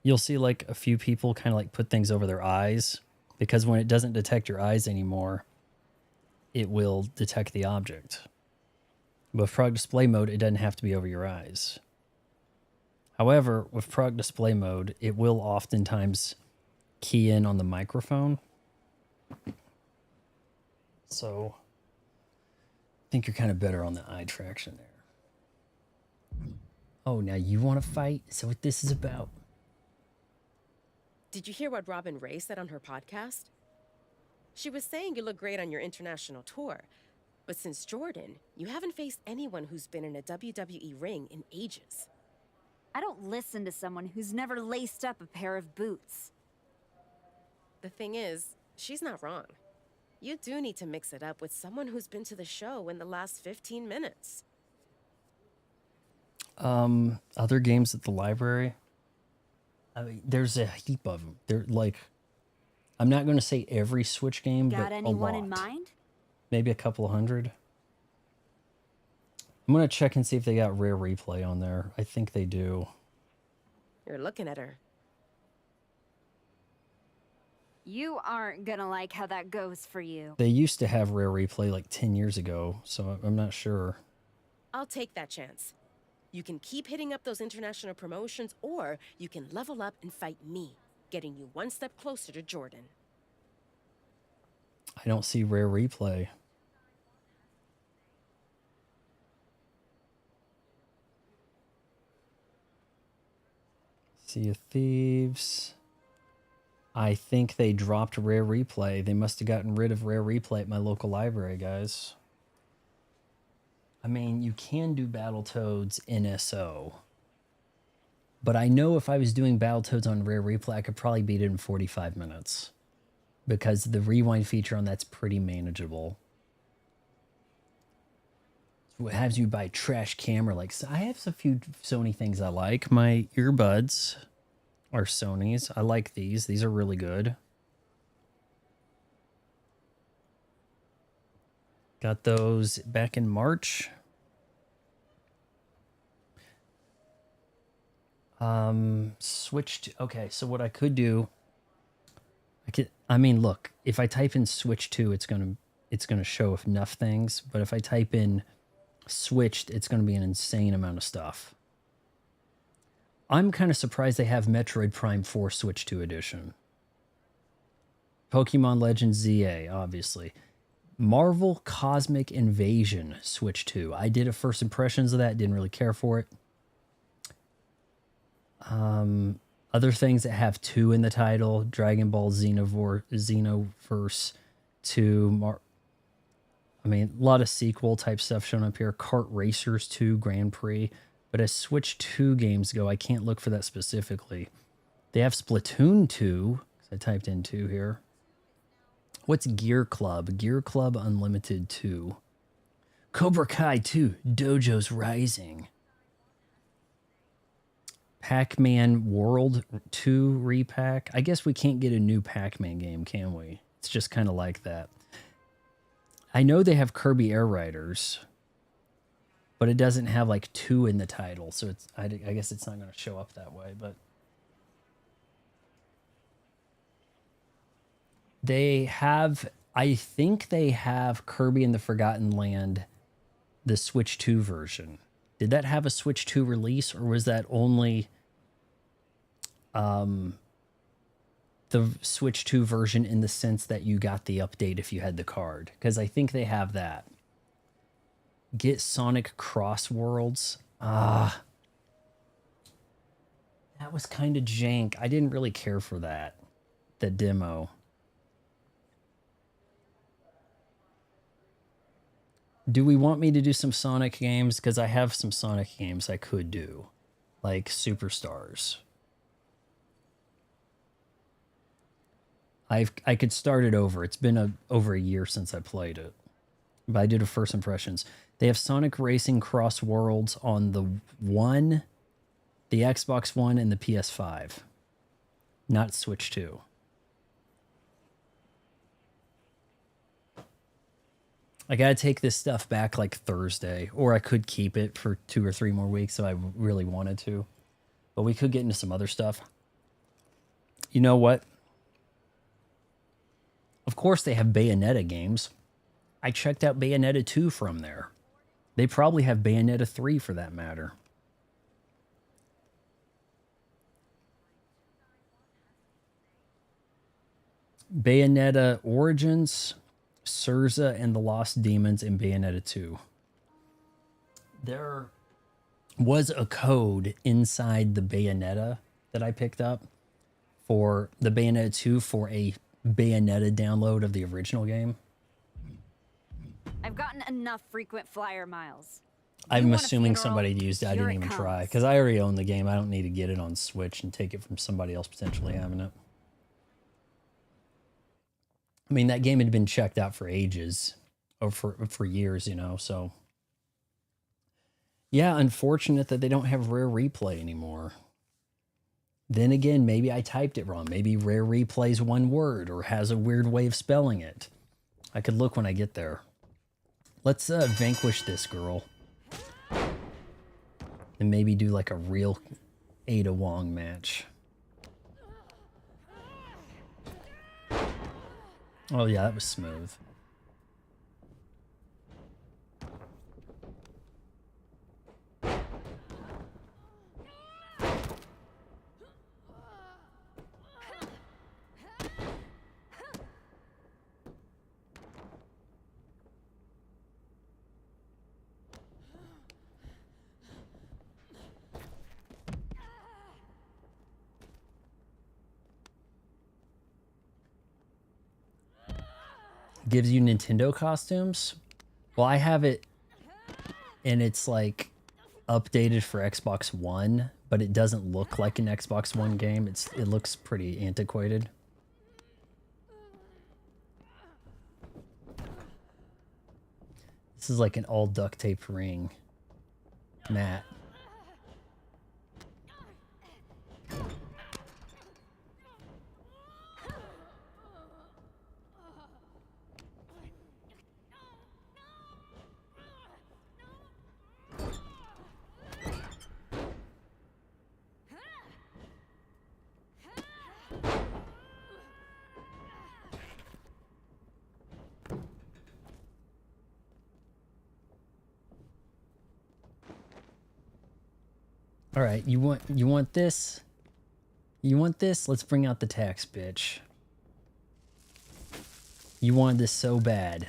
you'll see like a few people kind of like put things over their eyes, because when it doesn't detect your eyes anymore, it will detect the object. But with product display mode, it doesn't have to be over your eyes. However, with product display mode, it will oftentimes key in on the microphone. So I think you're kind of better on the eye traction there. Oh, now you want to fight? Is that what this is about? Did you hear what Robin Ray said on her podcast? She was saying you look great on your international tour, but since Jordan, you haven't faced anyone who's been in a WWE ring in ages. I don't listen to someone who's never laced up a pair of boots. The thing is, she's not wrong. You do need to mix it up with someone who's been to the show in the last 15 minutes. Other games at the library? I mean, there's a heap of them. They're like, I'm not going to say every Switch game, but a lot. Got anyone in mind? Maybe a couple 100. I'm going to check and see if they got Rare Replay on there. I think they do. You're looking at her. You aren't gonna like how that goes for you. They used to have Rare Replay like 10 years ago, so I'm not sure. I'll take that chance. You can keep hitting up those international promotions, or you can level up and fight me, getting you one step closer to Jordan. I don't see Rare Replay. Sea of Thieves. I think they dropped Rare Replay. They must have gotten rid of Rare Replay at my local library, guys. I mean, you can do Battletoads NSO. But I know if I was doing Battletoads on Rare Replay, I could probably beat it in 45 minutes. Because the rewind feature on that's pretty manageable. So it has you buy trash camera. Like, so I have a few Sony things I like. My earbuds are Sony's. I like these. These are really good. Got those back in March. Switched. Okay, so what I could do, I mean, look, if I type in Switch 2, it's gonna show enough things. But if I type in Switched, it's gonna be an insane amount of stuff. I'm kind of surprised they have Metroid Prime 4 Switch 2 edition. Pokemon Legends ZA, obviously. Marvel Cosmic Invasion Switch 2. I did a first impressions of that, didn't really care for it. Other things that have 2 in the title, Dragon Ball Xenoverse 2, I mean, a lot of sequel type stuff shown up here. Kart Racers 2 Grand Prix. But as Switch 2 games go, I can't look for that specifically. They have Splatoon 2. I typed in 2 here. What's Gear Club? Gear Club Unlimited 2. Cobra Kai 2. Dojo's Rising. Pac-Man World 2 repack. I guess we can't get a new Pac-Man game, can we? It's just kind of like that. I know they have Kirby Air Riders, but it doesn't have like 2 in the title, so it's I guess it's not going to show up that way. But they have, I think they have Kirby and the Forgotten Land, the Switch 2 version. Did that have a Switch 2 release, or was that only the Switch 2 version in the sense that you got the update if you had the card? Because I think they have that. Get Sonic Cross Worlds. That was kind of jank. I didn't really care for that, the demo. Do we want me to do some Sonic games? Because I have some Sonic games I could do, like Superstars. I could start it over. It's been over a year since I played it, but I did a first impressions. They have Sonic Racing Cross Worlds on the One, the Xbox One, and the PS5, not Switch 2. I gotta take this stuff back like Thursday, or I could keep it for 2 or 3 more weeks if I really wanted to. But we could get into some other stuff. You know what? Of course they have Bayonetta games. I checked out Bayonetta 2 from there. They probably have Bayonetta 3 for that matter. Bayonetta Origins, Cerza and the Lost Demons, and Bayonetta 2. There was a code inside the Bayonetta that I picked up for the Bayonetta 2 for a Bayonetta download of the original game. I've gotten enough frequent flyer miles. I'm assuming somebody used it. I didn't even try because I already own the game. I don't need to get it on Switch and take it from somebody else potentially having it. I mean, that game had been checked out for ages, or for years, you know, so. Yeah, unfortunate that they don't have Rare Replay anymore. Then again, maybe I typed it wrong. Maybe Rare Replay's one word or has a weird way of spelling it. I could look when I get there. Let's vanquish this girl. And maybe do like a real Ada Wong match. Oh yeah, that was smooth. Gives you Nintendo costumes. Well, I have it and it's like updated for Xbox One, but it doesn't look like an Xbox One game. It looks pretty antiquated. This is like an all duct tape ring mat. All right, you want this? You want this? Let's bring out the tax, bitch. You want this so bad.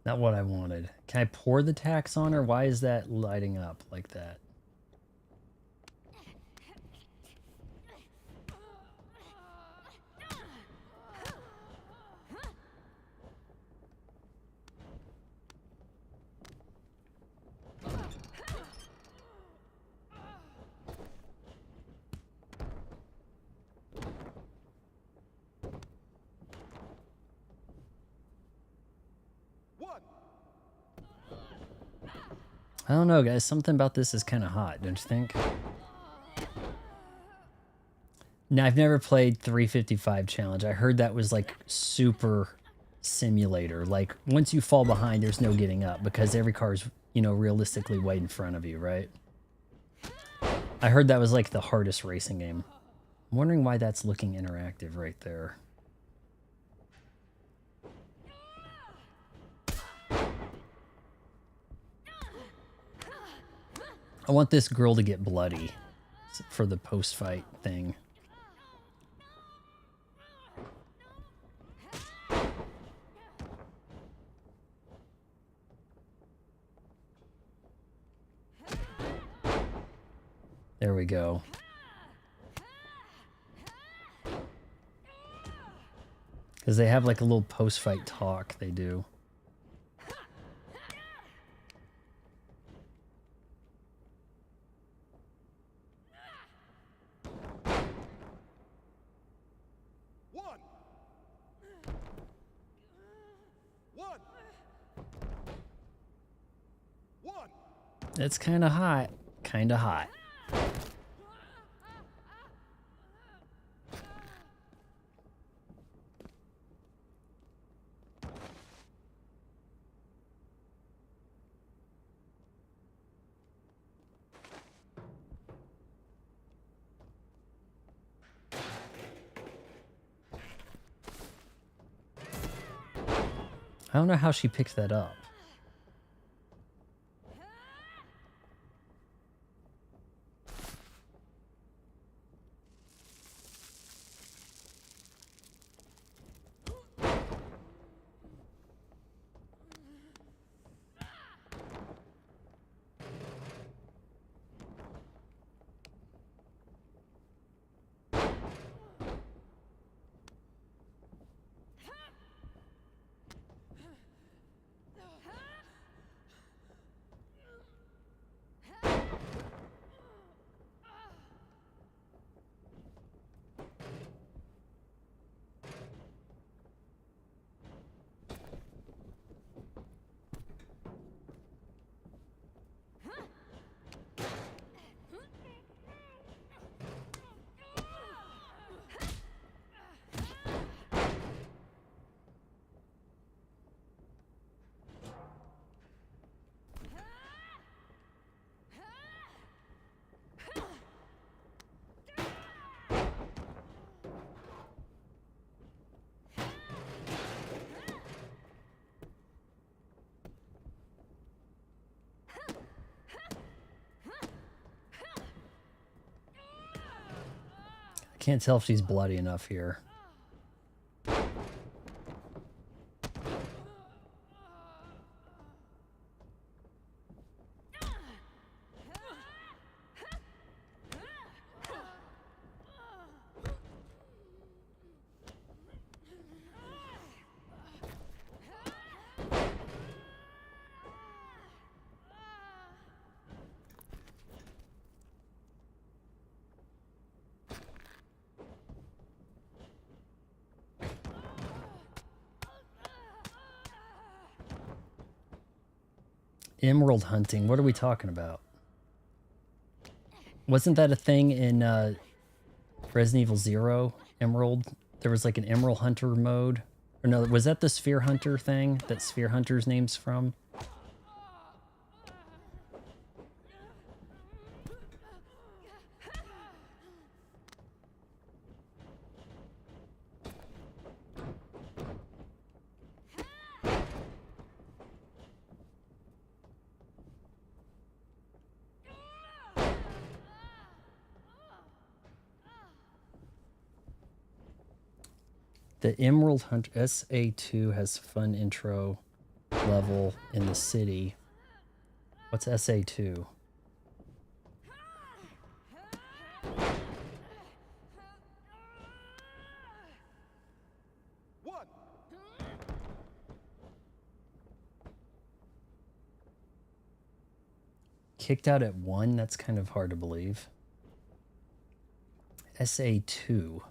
Not what I wanted. Can I pour the tax on her? Why is that lighting up like that? I don't know, guys. Something about this is kind of hot, don't you think? Now, I've never played 355 Challenge. I heard that was like super simulator. Like, once you fall behind, there's no getting up because every car's, you know, realistically way in front of you, right? I heard that was like the hardest racing game. I'm wondering why that's looking interactive right there. I want this girl to get bloody for the post-fight thing. There we go. Because they have like a little post-fight talk they do. It's kind of hot. Kind of hot. I don't know how she picked that up. Can't tell if she's bloody enough here. Emerald hunting. What are we talking about? Wasn't that a thing in Resident Evil 0? Emerald? There was like an Emerald Hunter mode? Or no, was that the Sphere Hunter thing that Sphere Hunter's name's from? The Emerald Hunter SA2 has fun intro. level in the city. What's SA2? Kicked out at 1? That's kind of hard to believe. SA2.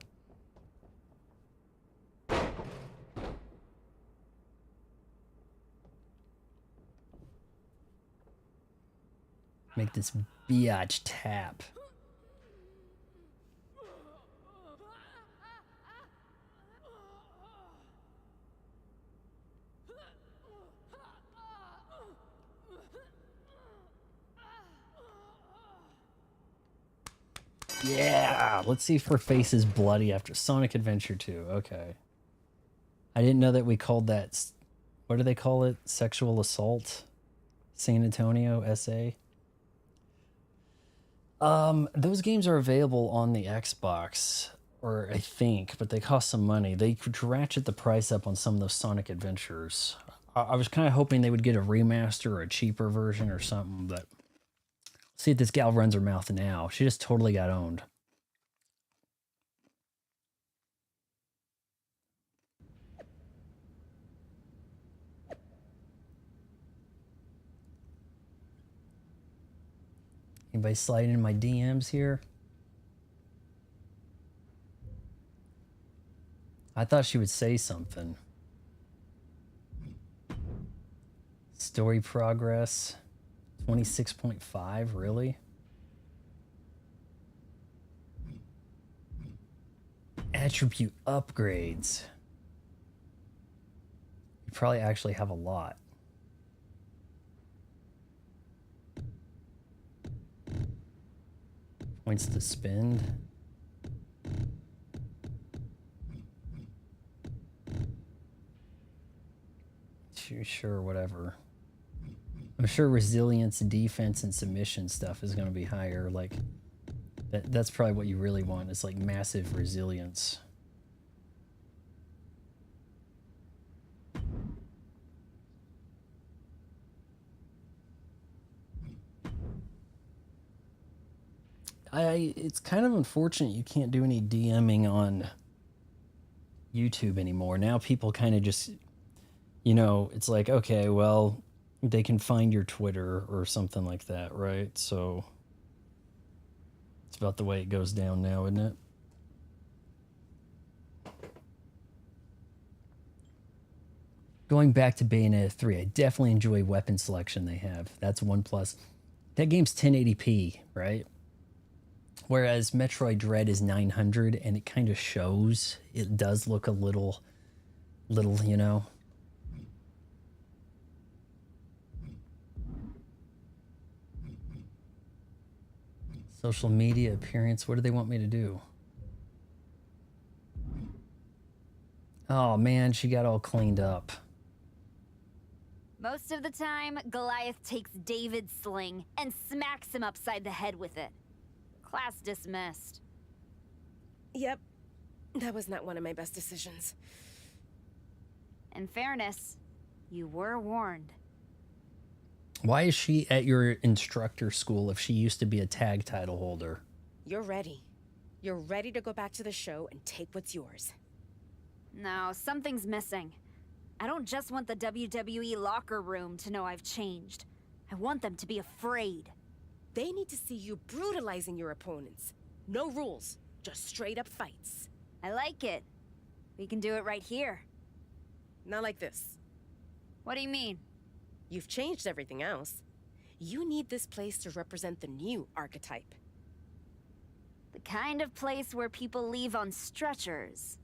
Make this biatch tap. Yeah, let's see if her face is bloody after Sonic Adventure 2. Okay. I didn't know that we called that, what do they call it? Sexual assault? San Antonio, SA? Those games are available on the Xbox, or I think, but they cost some money. They could ratchet the price up on some of those Sonic Adventures. I was kind of hoping they would get a remaster or a cheaper version or something, but see if this gal runs her mouth now. She just totally got owned. Anybody sliding in my DMs here? I thought she would say something. Story progress. 26.5, really? Attribute upgrades. You probably actually have a lot. Points to spend. Sure, whatever. I'm sure resilience, defense, and submission stuff is going to be higher. Like, that's probably what you really want. It's like massive resilience. It's kind of unfortunate you can't do any DMing on YouTube anymore. Now people kind of just, you know, it's like, okay, well, they can find your Twitter or something like that, right? So it's about the way it goes down now, isn't it? Going back to Bayonetta 3, I definitely enjoy weapon selection they have. That's one plus. That game's 1080p, right? Whereas Metroid Dread is 900, and it kind of shows. It does look a little, you know. Social media appearance. What do they want me to do? Oh man, she got all cleaned up. Most of the time, Goliath takes David's sling and smacks him upside the head with it. Class dismissed. Yep. That was not one of my best decisions. In fairness, you were warned. Why is she at your instructor school if she used to be a tag title holder? You're ready. You're ready to go back to the show and take what's yours. No, something's missing. I don't just want the WWE locker room to know I've changed. I want them to be afraid. They need to see you brutalizing your opponents. No rules, just straight up fights. I like it. We can do it right here. Not like this. What do you mean? You've changed everything else. You need this place to represent the new archetype. The kind of place where people leave on stretchers.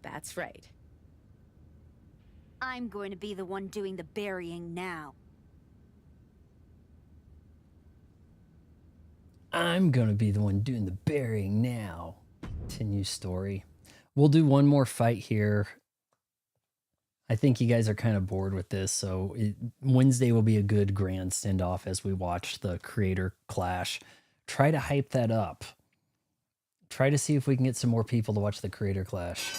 That's right. I'm going to be the one doing the burying now. I'm gonna be the one doing the burying now. Continue story. We'll do one more fight here. I think you guys are kind of bored with this, so Wednesday will be a good grand send-off as we watch the creator clash. Try to hype that up. Try to see if we can get some more people to watch the creator clash.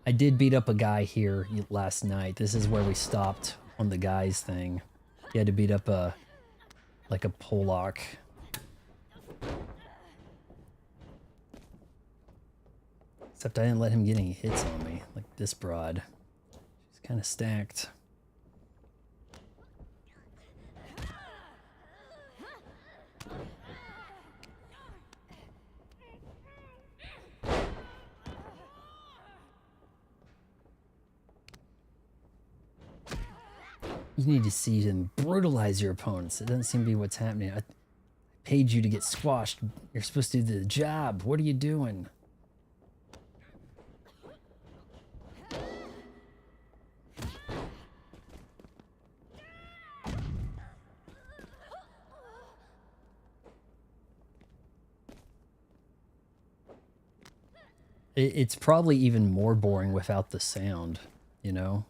I did beat up a guy here last night. This is where we stopped on the guys thing. He had to beat up a Polak. Except I didn't let him get any hits on me, like this broad. She's kind of stacked. You need to see and brutalize your opponents. It doesn't seem to be what's happening. I paid you to get squashed. You're supposed to do the job. What are you doing? It's probably even more boring without the sound, you know?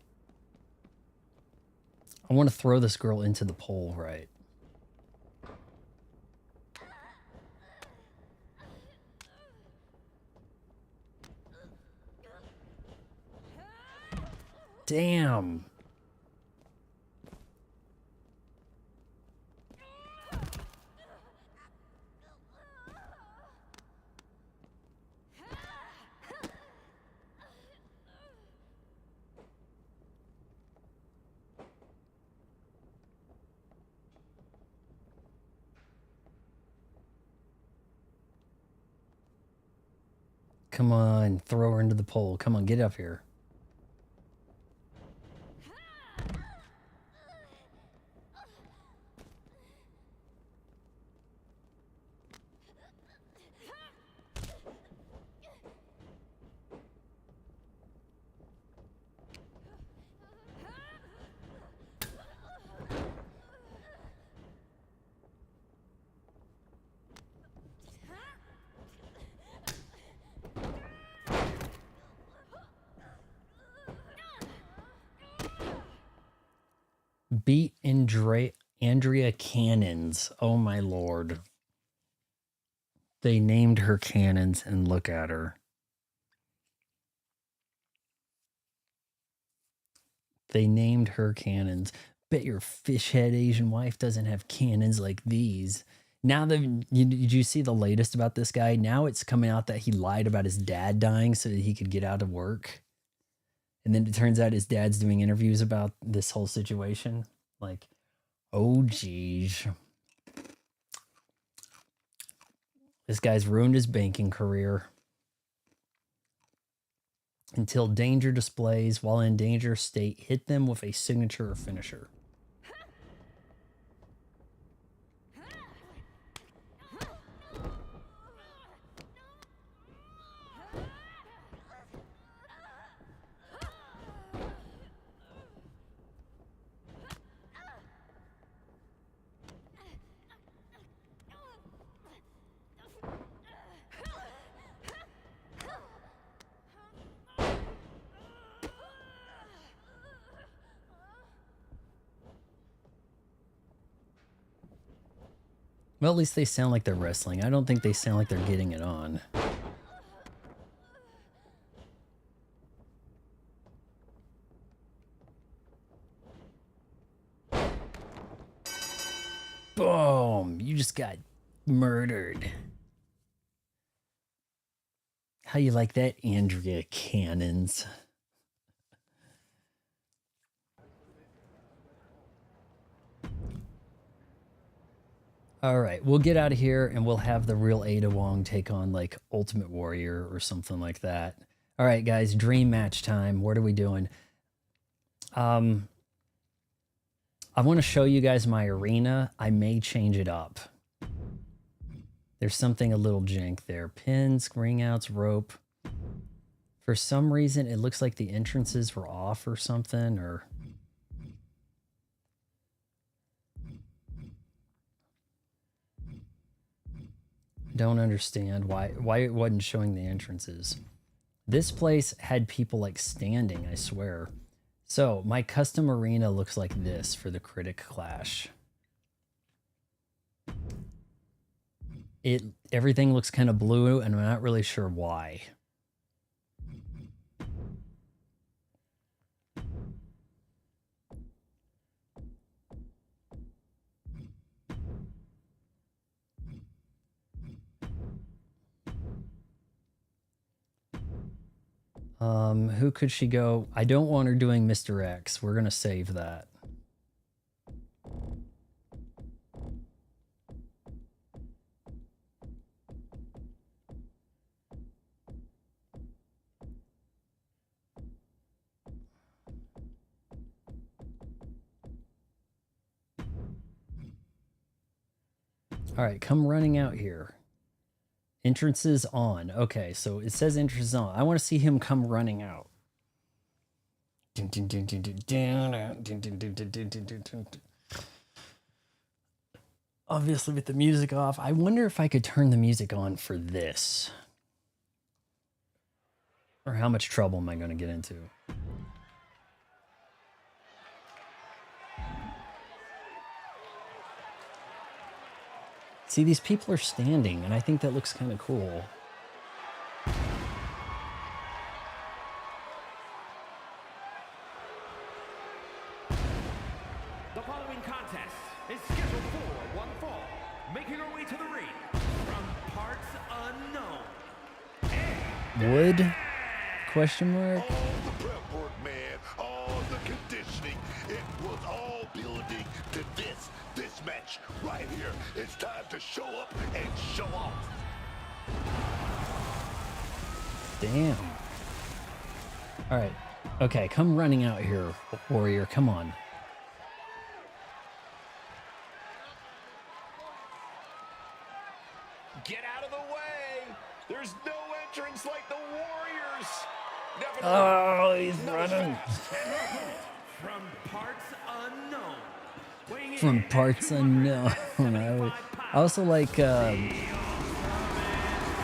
I want to throw this girl into the pole, right? Damn. Come on, throw her into the pole. Come on, get up here. Beat Andrea Cannons. Oh my lord. They named her Cannons and look at her. They named her Cannons. Bet your fish head Asian wife doesn't have cannons like these. Now did you see the latest about this guy? Now it's coming out that he lied about his dad dying so that he could get out of work. And then it turns out his dad's doing interviews about this whole situation. Like, oh geez. This guy's ruined his banking career. Until danger displays, while in danger state, hit them with a signature or finisher. Well, at least they sound like they're wrestling. I don't think they sound like they're getting it on. Boom! You just got murdered. How you like that, Andrea Cannons? All right, we'll get out of here and we'll have the real Ada Wong take on like Ultimate Warrior or something like that. All right, guys, dream match time. What are we doing? I want to show you guys my arena. I may change it up. There's something a little jank there. Pins, ring outs, rope. For some reason, it looks like the entrances were off or something, or... Don't understand why it wasn't showing the entrances. This place had people like standing, I swear. So my custom arena looks like this for the Critic Clash. Everything looks kind of blue and I'm not really sure why. Who could she go? I don't want her doing Mr. X. We're gonna save that. All right, come running out here. Entrances on. Okay, so it says entrances on. I want to see him come running out. Obviously with the music off. I wonder if I could turn the music on for this. Or how much trouble am I going to get into? See, these people are standing, and I think that looks kind of cool. The following contest is scheduled for one fall, making her way to the ring from parts unknown. Wood? Question mark? All the prep work, man, all the conditioning, it was all building to this match right here. It's time to show up and show off. Damn. All right. Okay, come running out here, Warrior. Come on. Get out of the way! There's no entrance like the Warriors! Oh, he's running. From parts unknown. From parts unknown. I also like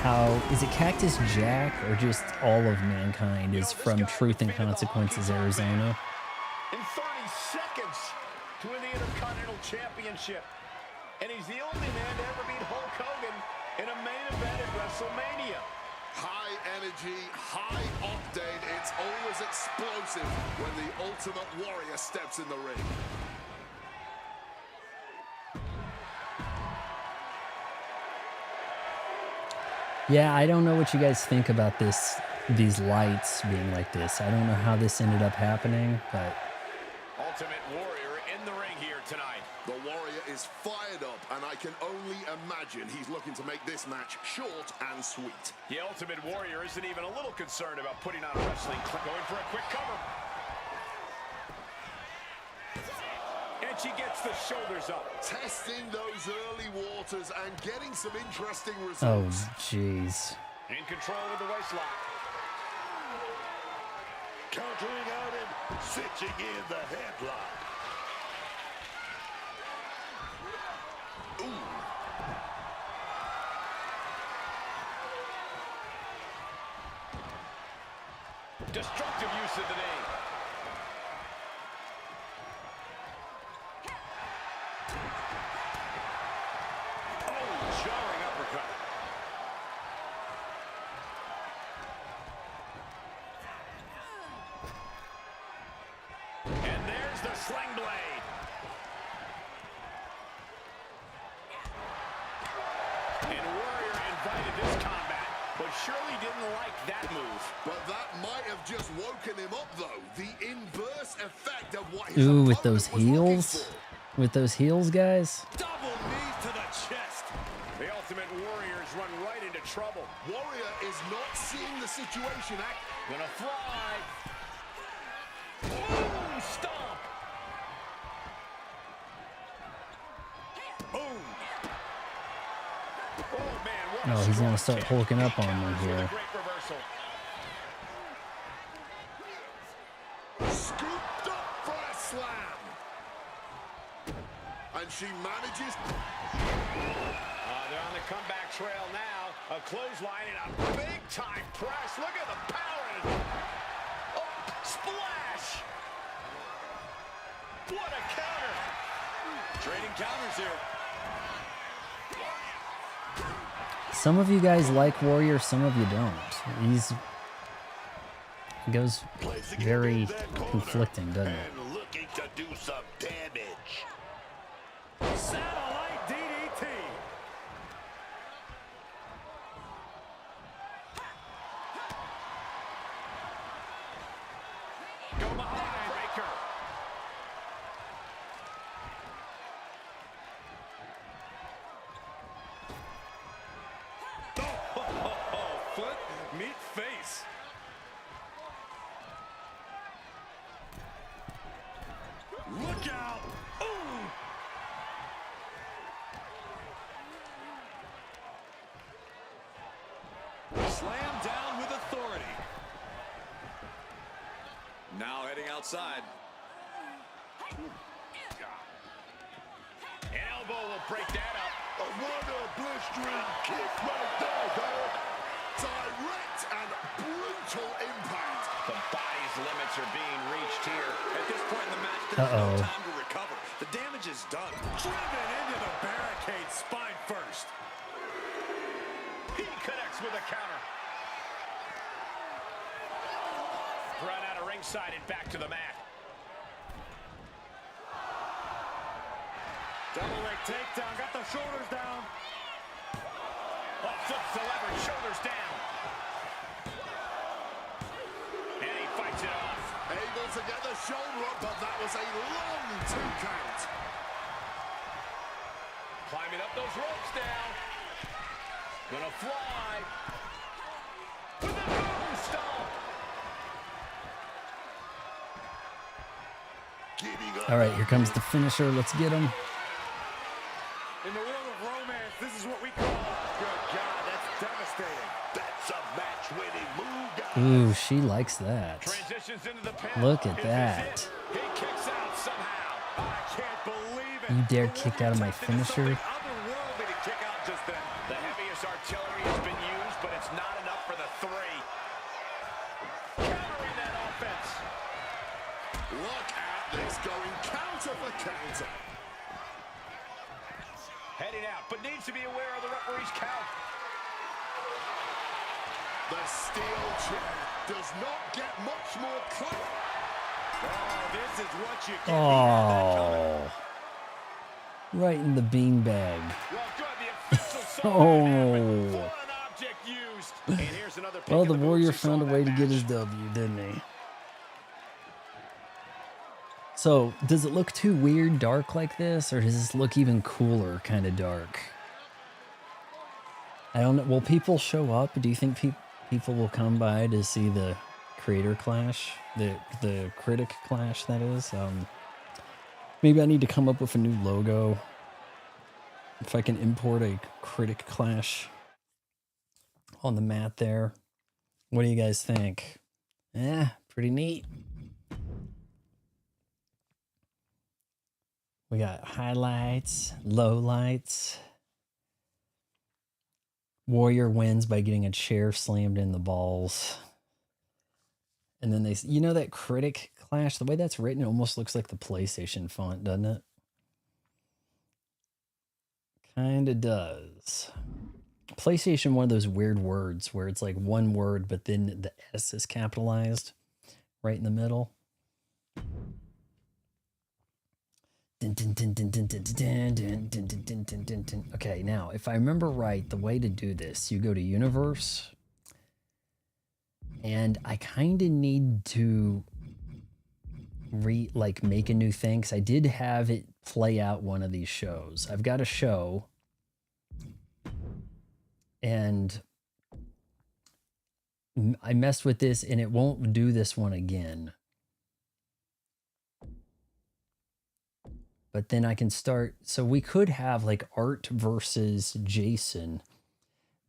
how, is it Cactus Jack or just all of Mankind is from Truth and Consequences, Arizona? In 30 seconds to win the Intercontinental Championship. And he's the only man to ever beat Hulk Hogan in a main event at WrestleMania. High energy, high octane. It's always explosive when the Ultimate Warrior steps in the ring. Yeah, I don't know what you guys think about these lights being like this. I don't know how this ended up happening, but Ultimate Warrior in the ring here tonight. The Warrior is fired up, and I can only imagine he's looking to make this match short and sweet. The Ultimate Warrior isn't even a little concerned about putting on a wrestling clip. Going for a quick cover. And she gets the shoulders up. Testing those early waters and getting some interesting oh results. jeez. In control with the waistlock. Countering out and cinching in the headlock. Ooh. Destructive use of the name. Oh, jarring uppercut. And there's the sling blade. And Warrior invited this combat, but surely didn't like that move. But that might have just woken him up, though. The inverse effect of what his Ooh, with opponent those was looking heels? for. With those heels, guys? Double knees to the chest. The Ultimate Warriors run right into trouble. Warrior is not seeing the situation act. Gonna fly. Boom, stomp. Boom. Oh, man, what No, a he's gonna strong start kick. hulking up He on me counters with a here. great reversal. Scooped up for a slam. And she manages. They're on the comeback trail now. A clothesline and a big-time press. Look at the power. Oh, splash. What a counter. Trading counters here. Some of you guys like Warrior, some of you don't. He goes very conflicting, doesn't it? And looking to do some damage. Satellite DDT. waiting outside. An elbow will break that up. What a blistering kick right there, dog. Direct and brutal impact. The body's limits are being reached here. At this point in the match, there's no time to recover. The damage is done. Driven into the barricade, spine first. He connects with a counter. Run out of ringside and back to the mat. Double leg takedown, got the shoulders down. Oh, flips the lever, shoulders down. And he fights it off. Able to get the shoulder up, but that was a long 2 count. Climbing up those ropes now. Gonna fly. With a boom stomp. All right, here comes the finisher. Let's get him. In the world of romance, this is what we call, good God, that's devastating. That's a match-winning move, guys. Ooh, she likes that. Transitions into the pin. Look at that. He kicks out somehow. I can't believe it. You dare kick out of my finisher? Otherworldly to kick out just then. The heaviest artillery has been used, but it's not enough for the 3. Countering that offense. Look at this, going counter for counter. Heading out, but needs to be aware of the referee's count. The steel chair does not get much more clear. Oh, this is what you get. Oh. Right in the beanbag. Well, good, the official Oh. object used. And here's another pick Well, of the boots. Warrior You saw found a that way to get match. his W, didn't he? So, does it look too weird dark like this, or does this look even cooler kind of dark? I don't know. Will people show up? Do you think people will come by to see the creator clash? The critic clash, that is? Maybe I need to come up with a new logo. If I can import a critic clash on the mat there. What do you guys think? Yeah, pretty neat. We got highlights, lowlights. Warrior wins by getting a chair slammed in the balls. And then you know that critic clash, the way that's written, it almost looks like the PlayStation font, doesn't it? Kinda does. PlayStation, one of those weird words where it's like one word, but then the S is capitalized right in the middle. Okay, now, if I remember right, the way to do this, you go to Universe, and I kind of need to make a new thing, because I did have it play out one of these shows. I've got a show, and I messed with this, and it won't do this one again. But then I can start, so we could have like Art versus Jason,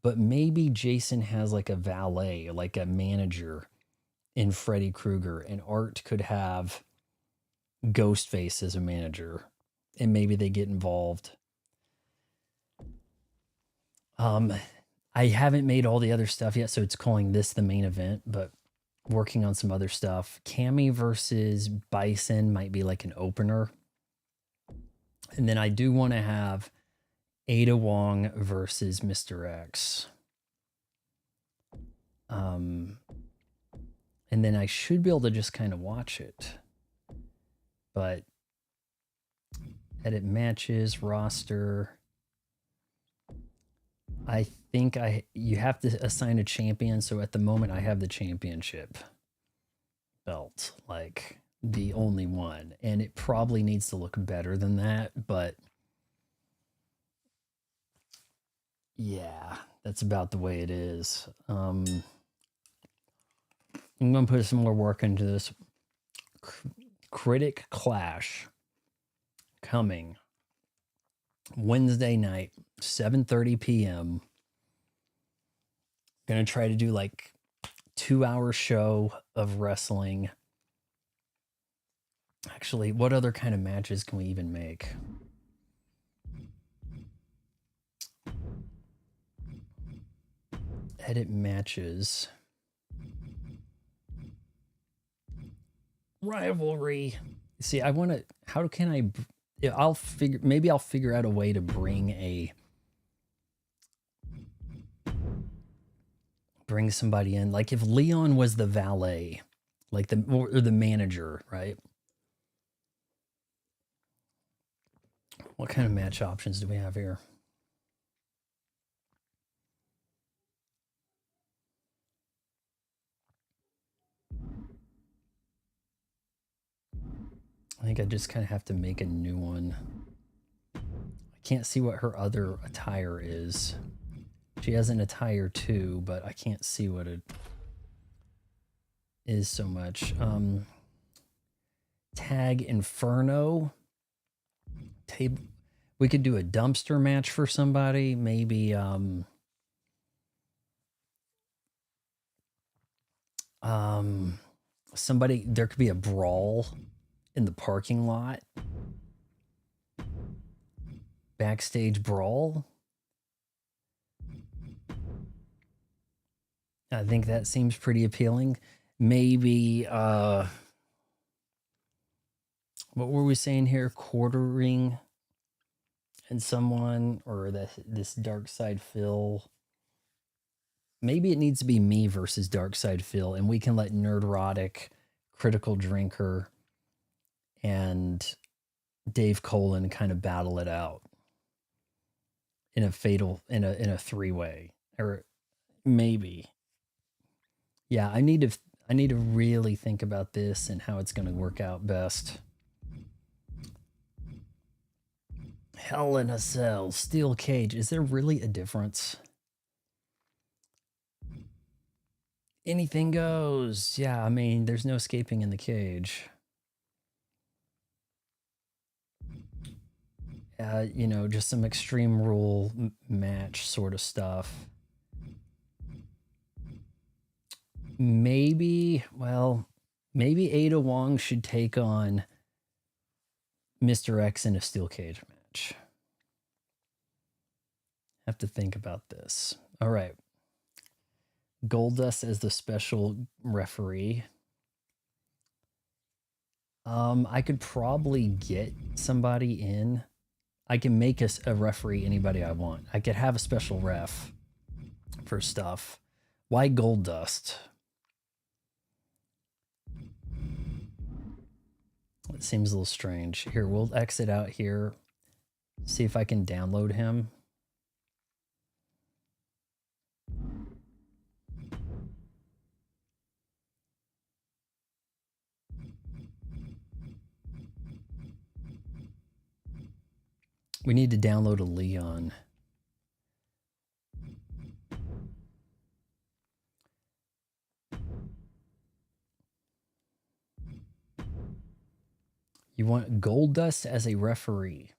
but maybe Jason has like a valet, like a manager in Freddy Krueger, and Art could have Ghostface as a manager, and maybe they get involved. I haven't made all the other stuff yet, so it's calling this the main event, but working on some other stuff. Cammy versus Bison might be like an opener. And then I do want to have Ada Wong versus Mr. X. And then I should be able to just kind of watch it. But edit matches, roster. I think you have to assign a champion. So at the moment I have the championship belt, like the only one, and it probably needs to look better than that, but yeah, that's about the way it is. I'm gonna put some more work into this. Critic Clash coming Wednesday night, 7:30 p.m. Gonna try to do like 2-hour show of wrestling. Actually, what other kind of matches can we even make? Edit matches. Rivalry. See, I want to. How can I? I'll figure. Maybe I'll figure out a way to bring somebody in. Like if Leon was the valet, like or the manager, right? What kind of match options do we have here? I think I just kind of have to make a new one. I can't see what her other attire is. She has an attire too, but I can't see what it is so much. Tag Inferno. We could do a dumpster match for somebody. Maybe somebody, there could be a brawl in the parking lot. Backstage brawl. I think that seems pretty appealing. Maybe what were we saying here? Quartering and someone, or this Dark Side Phil. Maybe it needs to be me versus Dark Side Phil, and we can let Nerdrotic, Critical Drinker, and Dave Colin kind of battle it out in a in a three-way, or maybe. Yeah, I need to really think about this and how it's going to work out best. Hell in a Cell, Steel Cage. Is there really a difference? Anything goes. Yeah, I mean, there's no escaping in the cage. You know, just some Extreme Rule match sort of stuff. Maybe, well, maybe Ada Wong should take on Mr. X in a steel cage match. Have to think about this. All right. Goldust as the special referee. I could probably get somebody in. I can make a referee anybody I want. I could have a special ref for stuff. Why Goldust? It seems a little strange. Here, we'll exit out here. See if I can download him. We need to download a Leon. You want Goldust as a referee.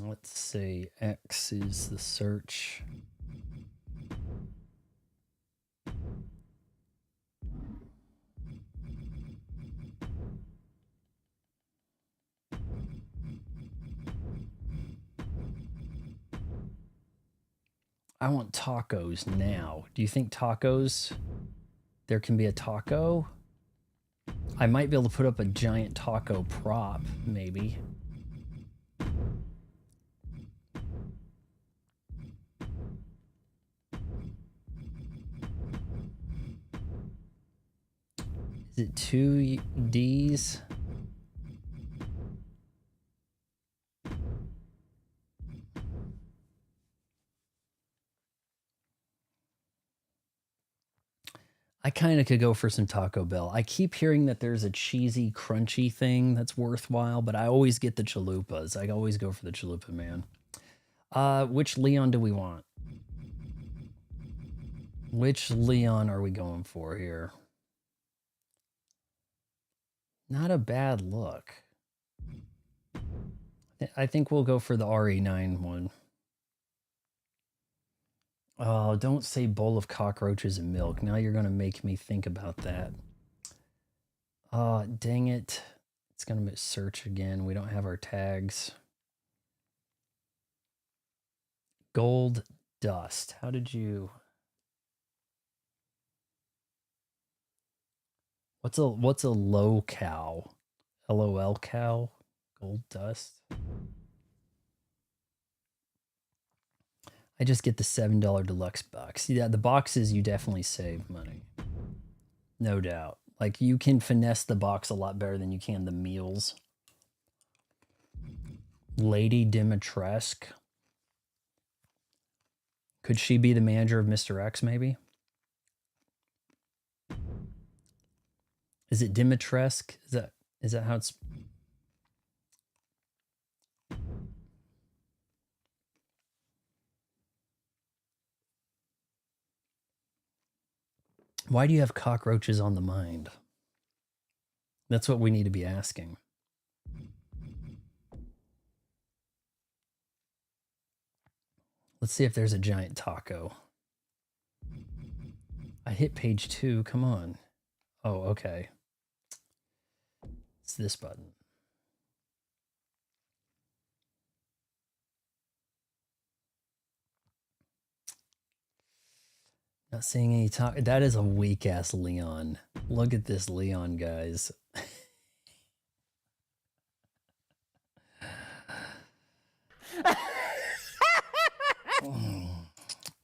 Let's see. X is the search. I want tacos now. Do you think tacos? There can be a taco? I might be able to put up a giant taco prop, maybe. Is it 2 Ds? I kind of could go for some Taco Bell. I keep hearing that there's a cheesy, crunchy thing that's worthwhile, but I always get the chalupas. I always go for the chalupa, man. Which Leon do we want? Which Leon are we going for here? Not a bad look. I think we'll go for the RE9 one. Oh, don't say bowl of cockroaches and milk. Now you're going to make me think about that. Oh, dang it. It's going to search again. We don't have our tags. Gold dust. How did you... What's a low cow? LOL cow? Gold dust? I just get the $7 deluxe box. Yeah, the boxes you definitely save money. No doubt. Like, you can finesse the box a lot better than you can the meals. Lady Dimitrescu. Could she be the manager of Mr. X, maybe? Is it Dimitrescu? Is that how it's... Why do you have cockroaches on the mind? That's what we need to be asking. Let's see if there's a giant taco. I hit page 2. Come on. Oh, okay. It's this button. Not seeing any taco. That is a weak ass Leon. Look at this Leon, guys.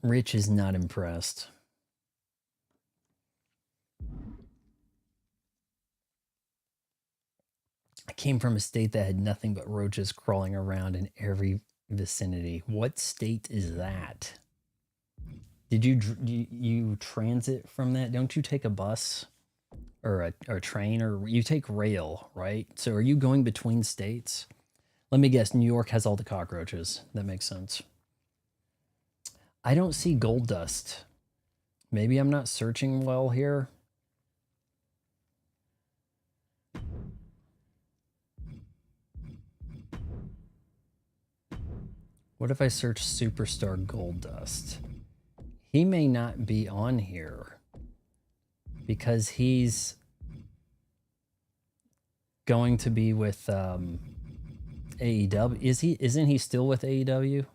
Rich is not impressed. I came from a state that had nothing but roaches crawling around in every vicinity. What state is that? Did you transit from that? Don't you take a bus or a train, or you take rail, right? So are you going between states? Let me guess, New York has all the cockroaches. That makes sense. I don't see gold dust. Maybe I'm not searching well here. What if I search Superstar Gold Dust? He may not be on here because he's going to be with AEW. Isn't he still with AEW?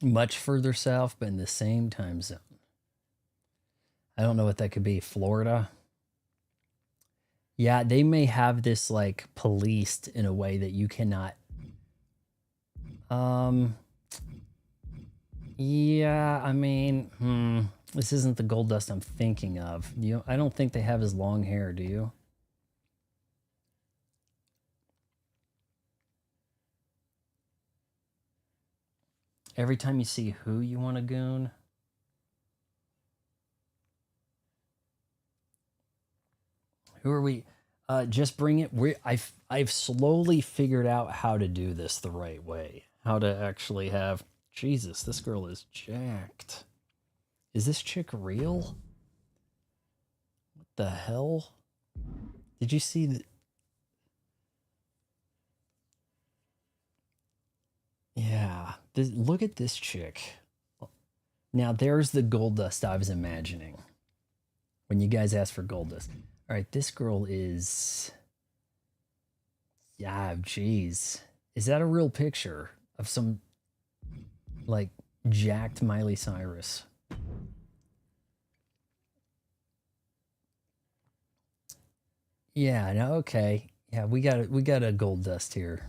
Much further south, but in the same time zone. I don't know what that could be. Florida? Yeah, they may have this like policed in a way that you cannot. Yeah, I mean, this isn't the gold dust I'm thinking of. I don't think they have his long hair, do you? Every time you see who you want to goon. Who are we? Just bring it. I've slowly figured out how to do this the right way. How to actually have... Jesus, this girl is jacked. Is this chick real? What the hell? Did you see the... Yeah. Look at this chick. Now, there's the gold dust I was imagining when you guys asked for gold dust. All right, this girl is... Yeah, geez. Is that a real picture of some, like, jacked Miley Cyrus? Yeah, no, okay. Yeah, we got a gold dust here.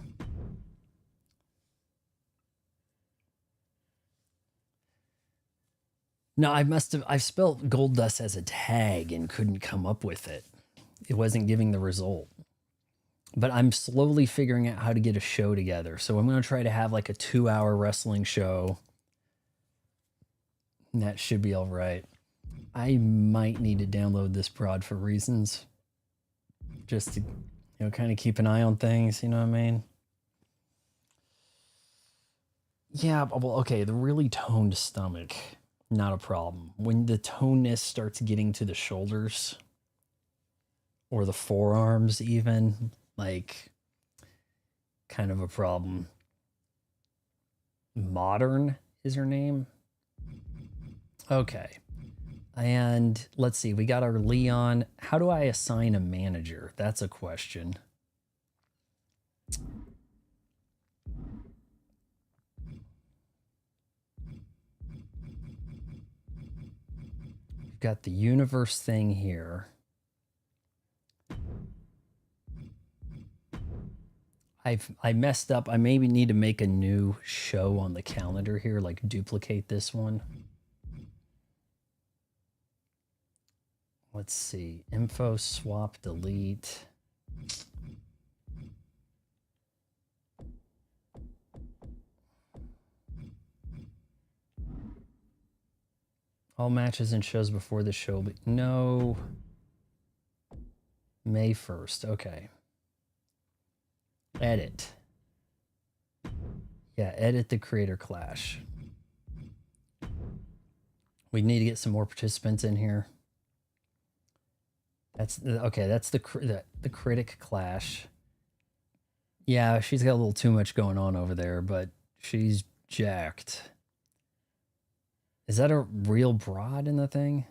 No, I've spelled gold dust as a tag and couldn't come up with it. It wasn't giving the result. But I'm slowly figuring out how to get a show together. So I'm going to try to have like a 2-hour wrestling show. And that should be all right. I might need to download this prod for reasons. Just to, kind of keep an eye on things, you know what I mean? Yeah, well, okay, the really toned stomach, not a problem. When the toneness starts getting to the shoulders, or the forearms even, like, kind of a problem. Modern is her name. Okay. And let's see, we got our Leon. How do I assign a manager? That's a question. We've got the universe thing here. I messed up. I maybe need to make a new show on the calendar here, like duplicate this one. Let's see. Info, swap, delete. All matches and shows before the show. But no. May 1st. Okay. Edit. Yeah, edit the creator clash. We need to get some more participants in here. That's okay. That's the critic clash. Yeah, she's got a little too much going on over there, but she's jacked. Is that a real broad in the thing?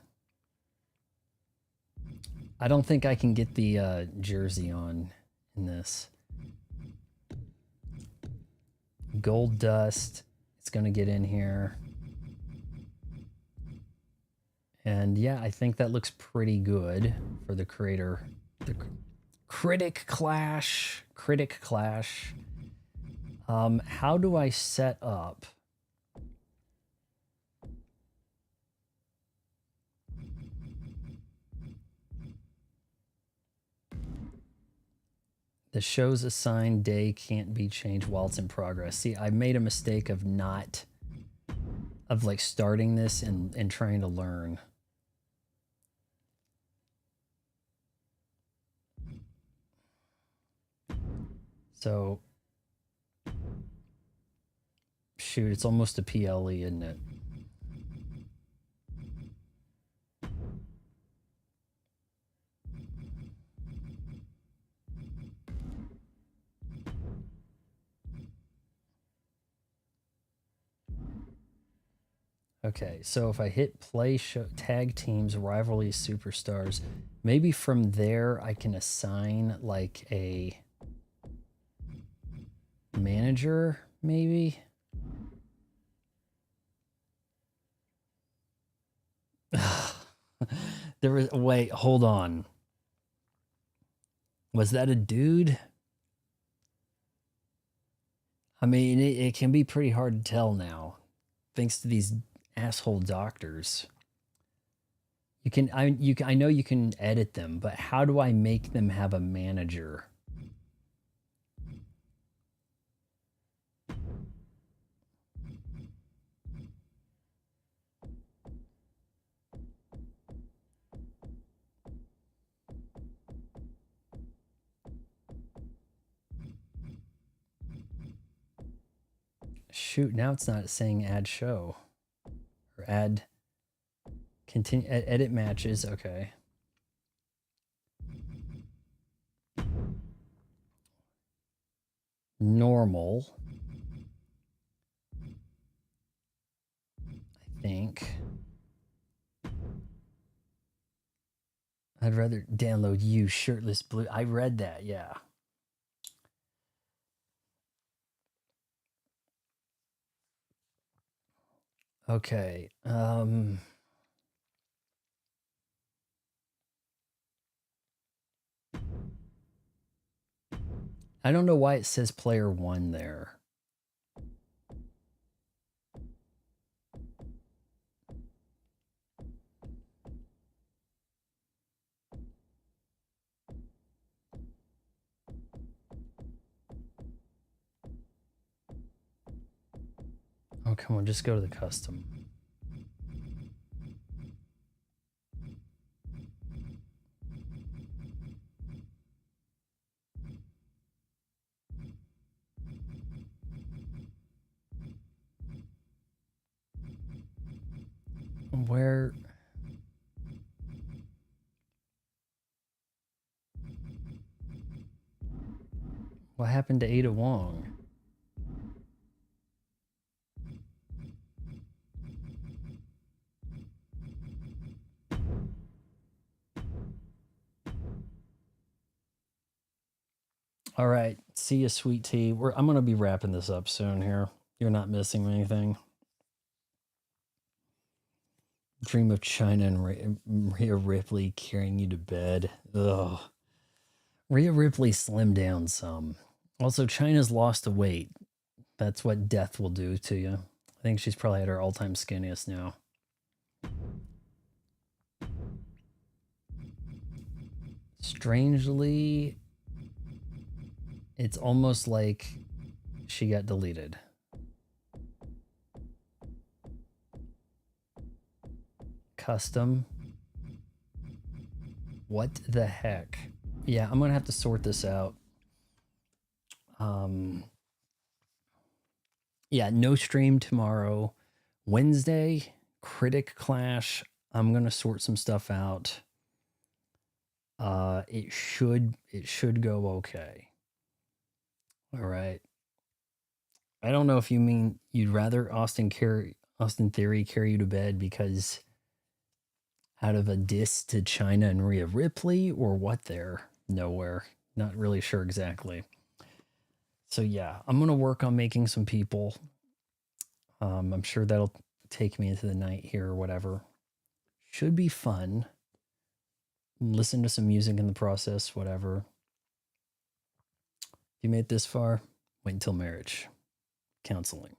I don't think I can get the jersey on in this. Gold Dust. It's going to get in here. And yeah, I think that looks pretty good for the creator. The critic clash. Critic clash. How do I set up? The show's assigned day can't be changed while it's in progress. See, I made a mistake of like starting this and trying to learn. So, shoot, it's almost a PLE, isn't it? Okay, so if I hit play show tag teams, rivalry superstars, maybe from there I can assign like a manager, maybe? There was, wait, hold on. Was that a dude? I mean, it can be pretty hard to tell now, thanks to these asshole doctors. I know you can edit them, but how do I make them have a manager? Shoot, now it's not saying add show or add continue edit matches. Okay. Normal. I think. I'd rather download you shirtless blue. I read that, yeah. Okay. I don't know why it says player 1 there. Oh, come on, just go to the custom. Where? What happened to Ada Wong? All right. See you, sweet tea. I'm going to be wrapping this up soon here. You're not missing anything. Dream of China and Rhea Ripley carrying you to bed. Ugh. Rhea Ripley slimmed down some. Also, China's lost the weight. That's what death will do to you. I think she's probably at her all-time skinniest now. Strangely, it's almost like she got deleted. Custom. What the heck? Yeah, I'm gonna have to sort this out. Yeah, no stream tomorrow. Wednesday, Critic Clash. I'm gonna sort some stuff out. It should go okay. All right. I don't know if you mean you'd rather Austin Theory carry you to bed because out of a diss to China and Rhea Ripley, or what there? Nowhere. Not really sure exactly. So yeah, I'm gonna work on making some people. I'm sure that'll take me into the night here or whatever. Should be fun. Listen to some music in the process, whatever. If you made it this far, wait until marriage. Counseling.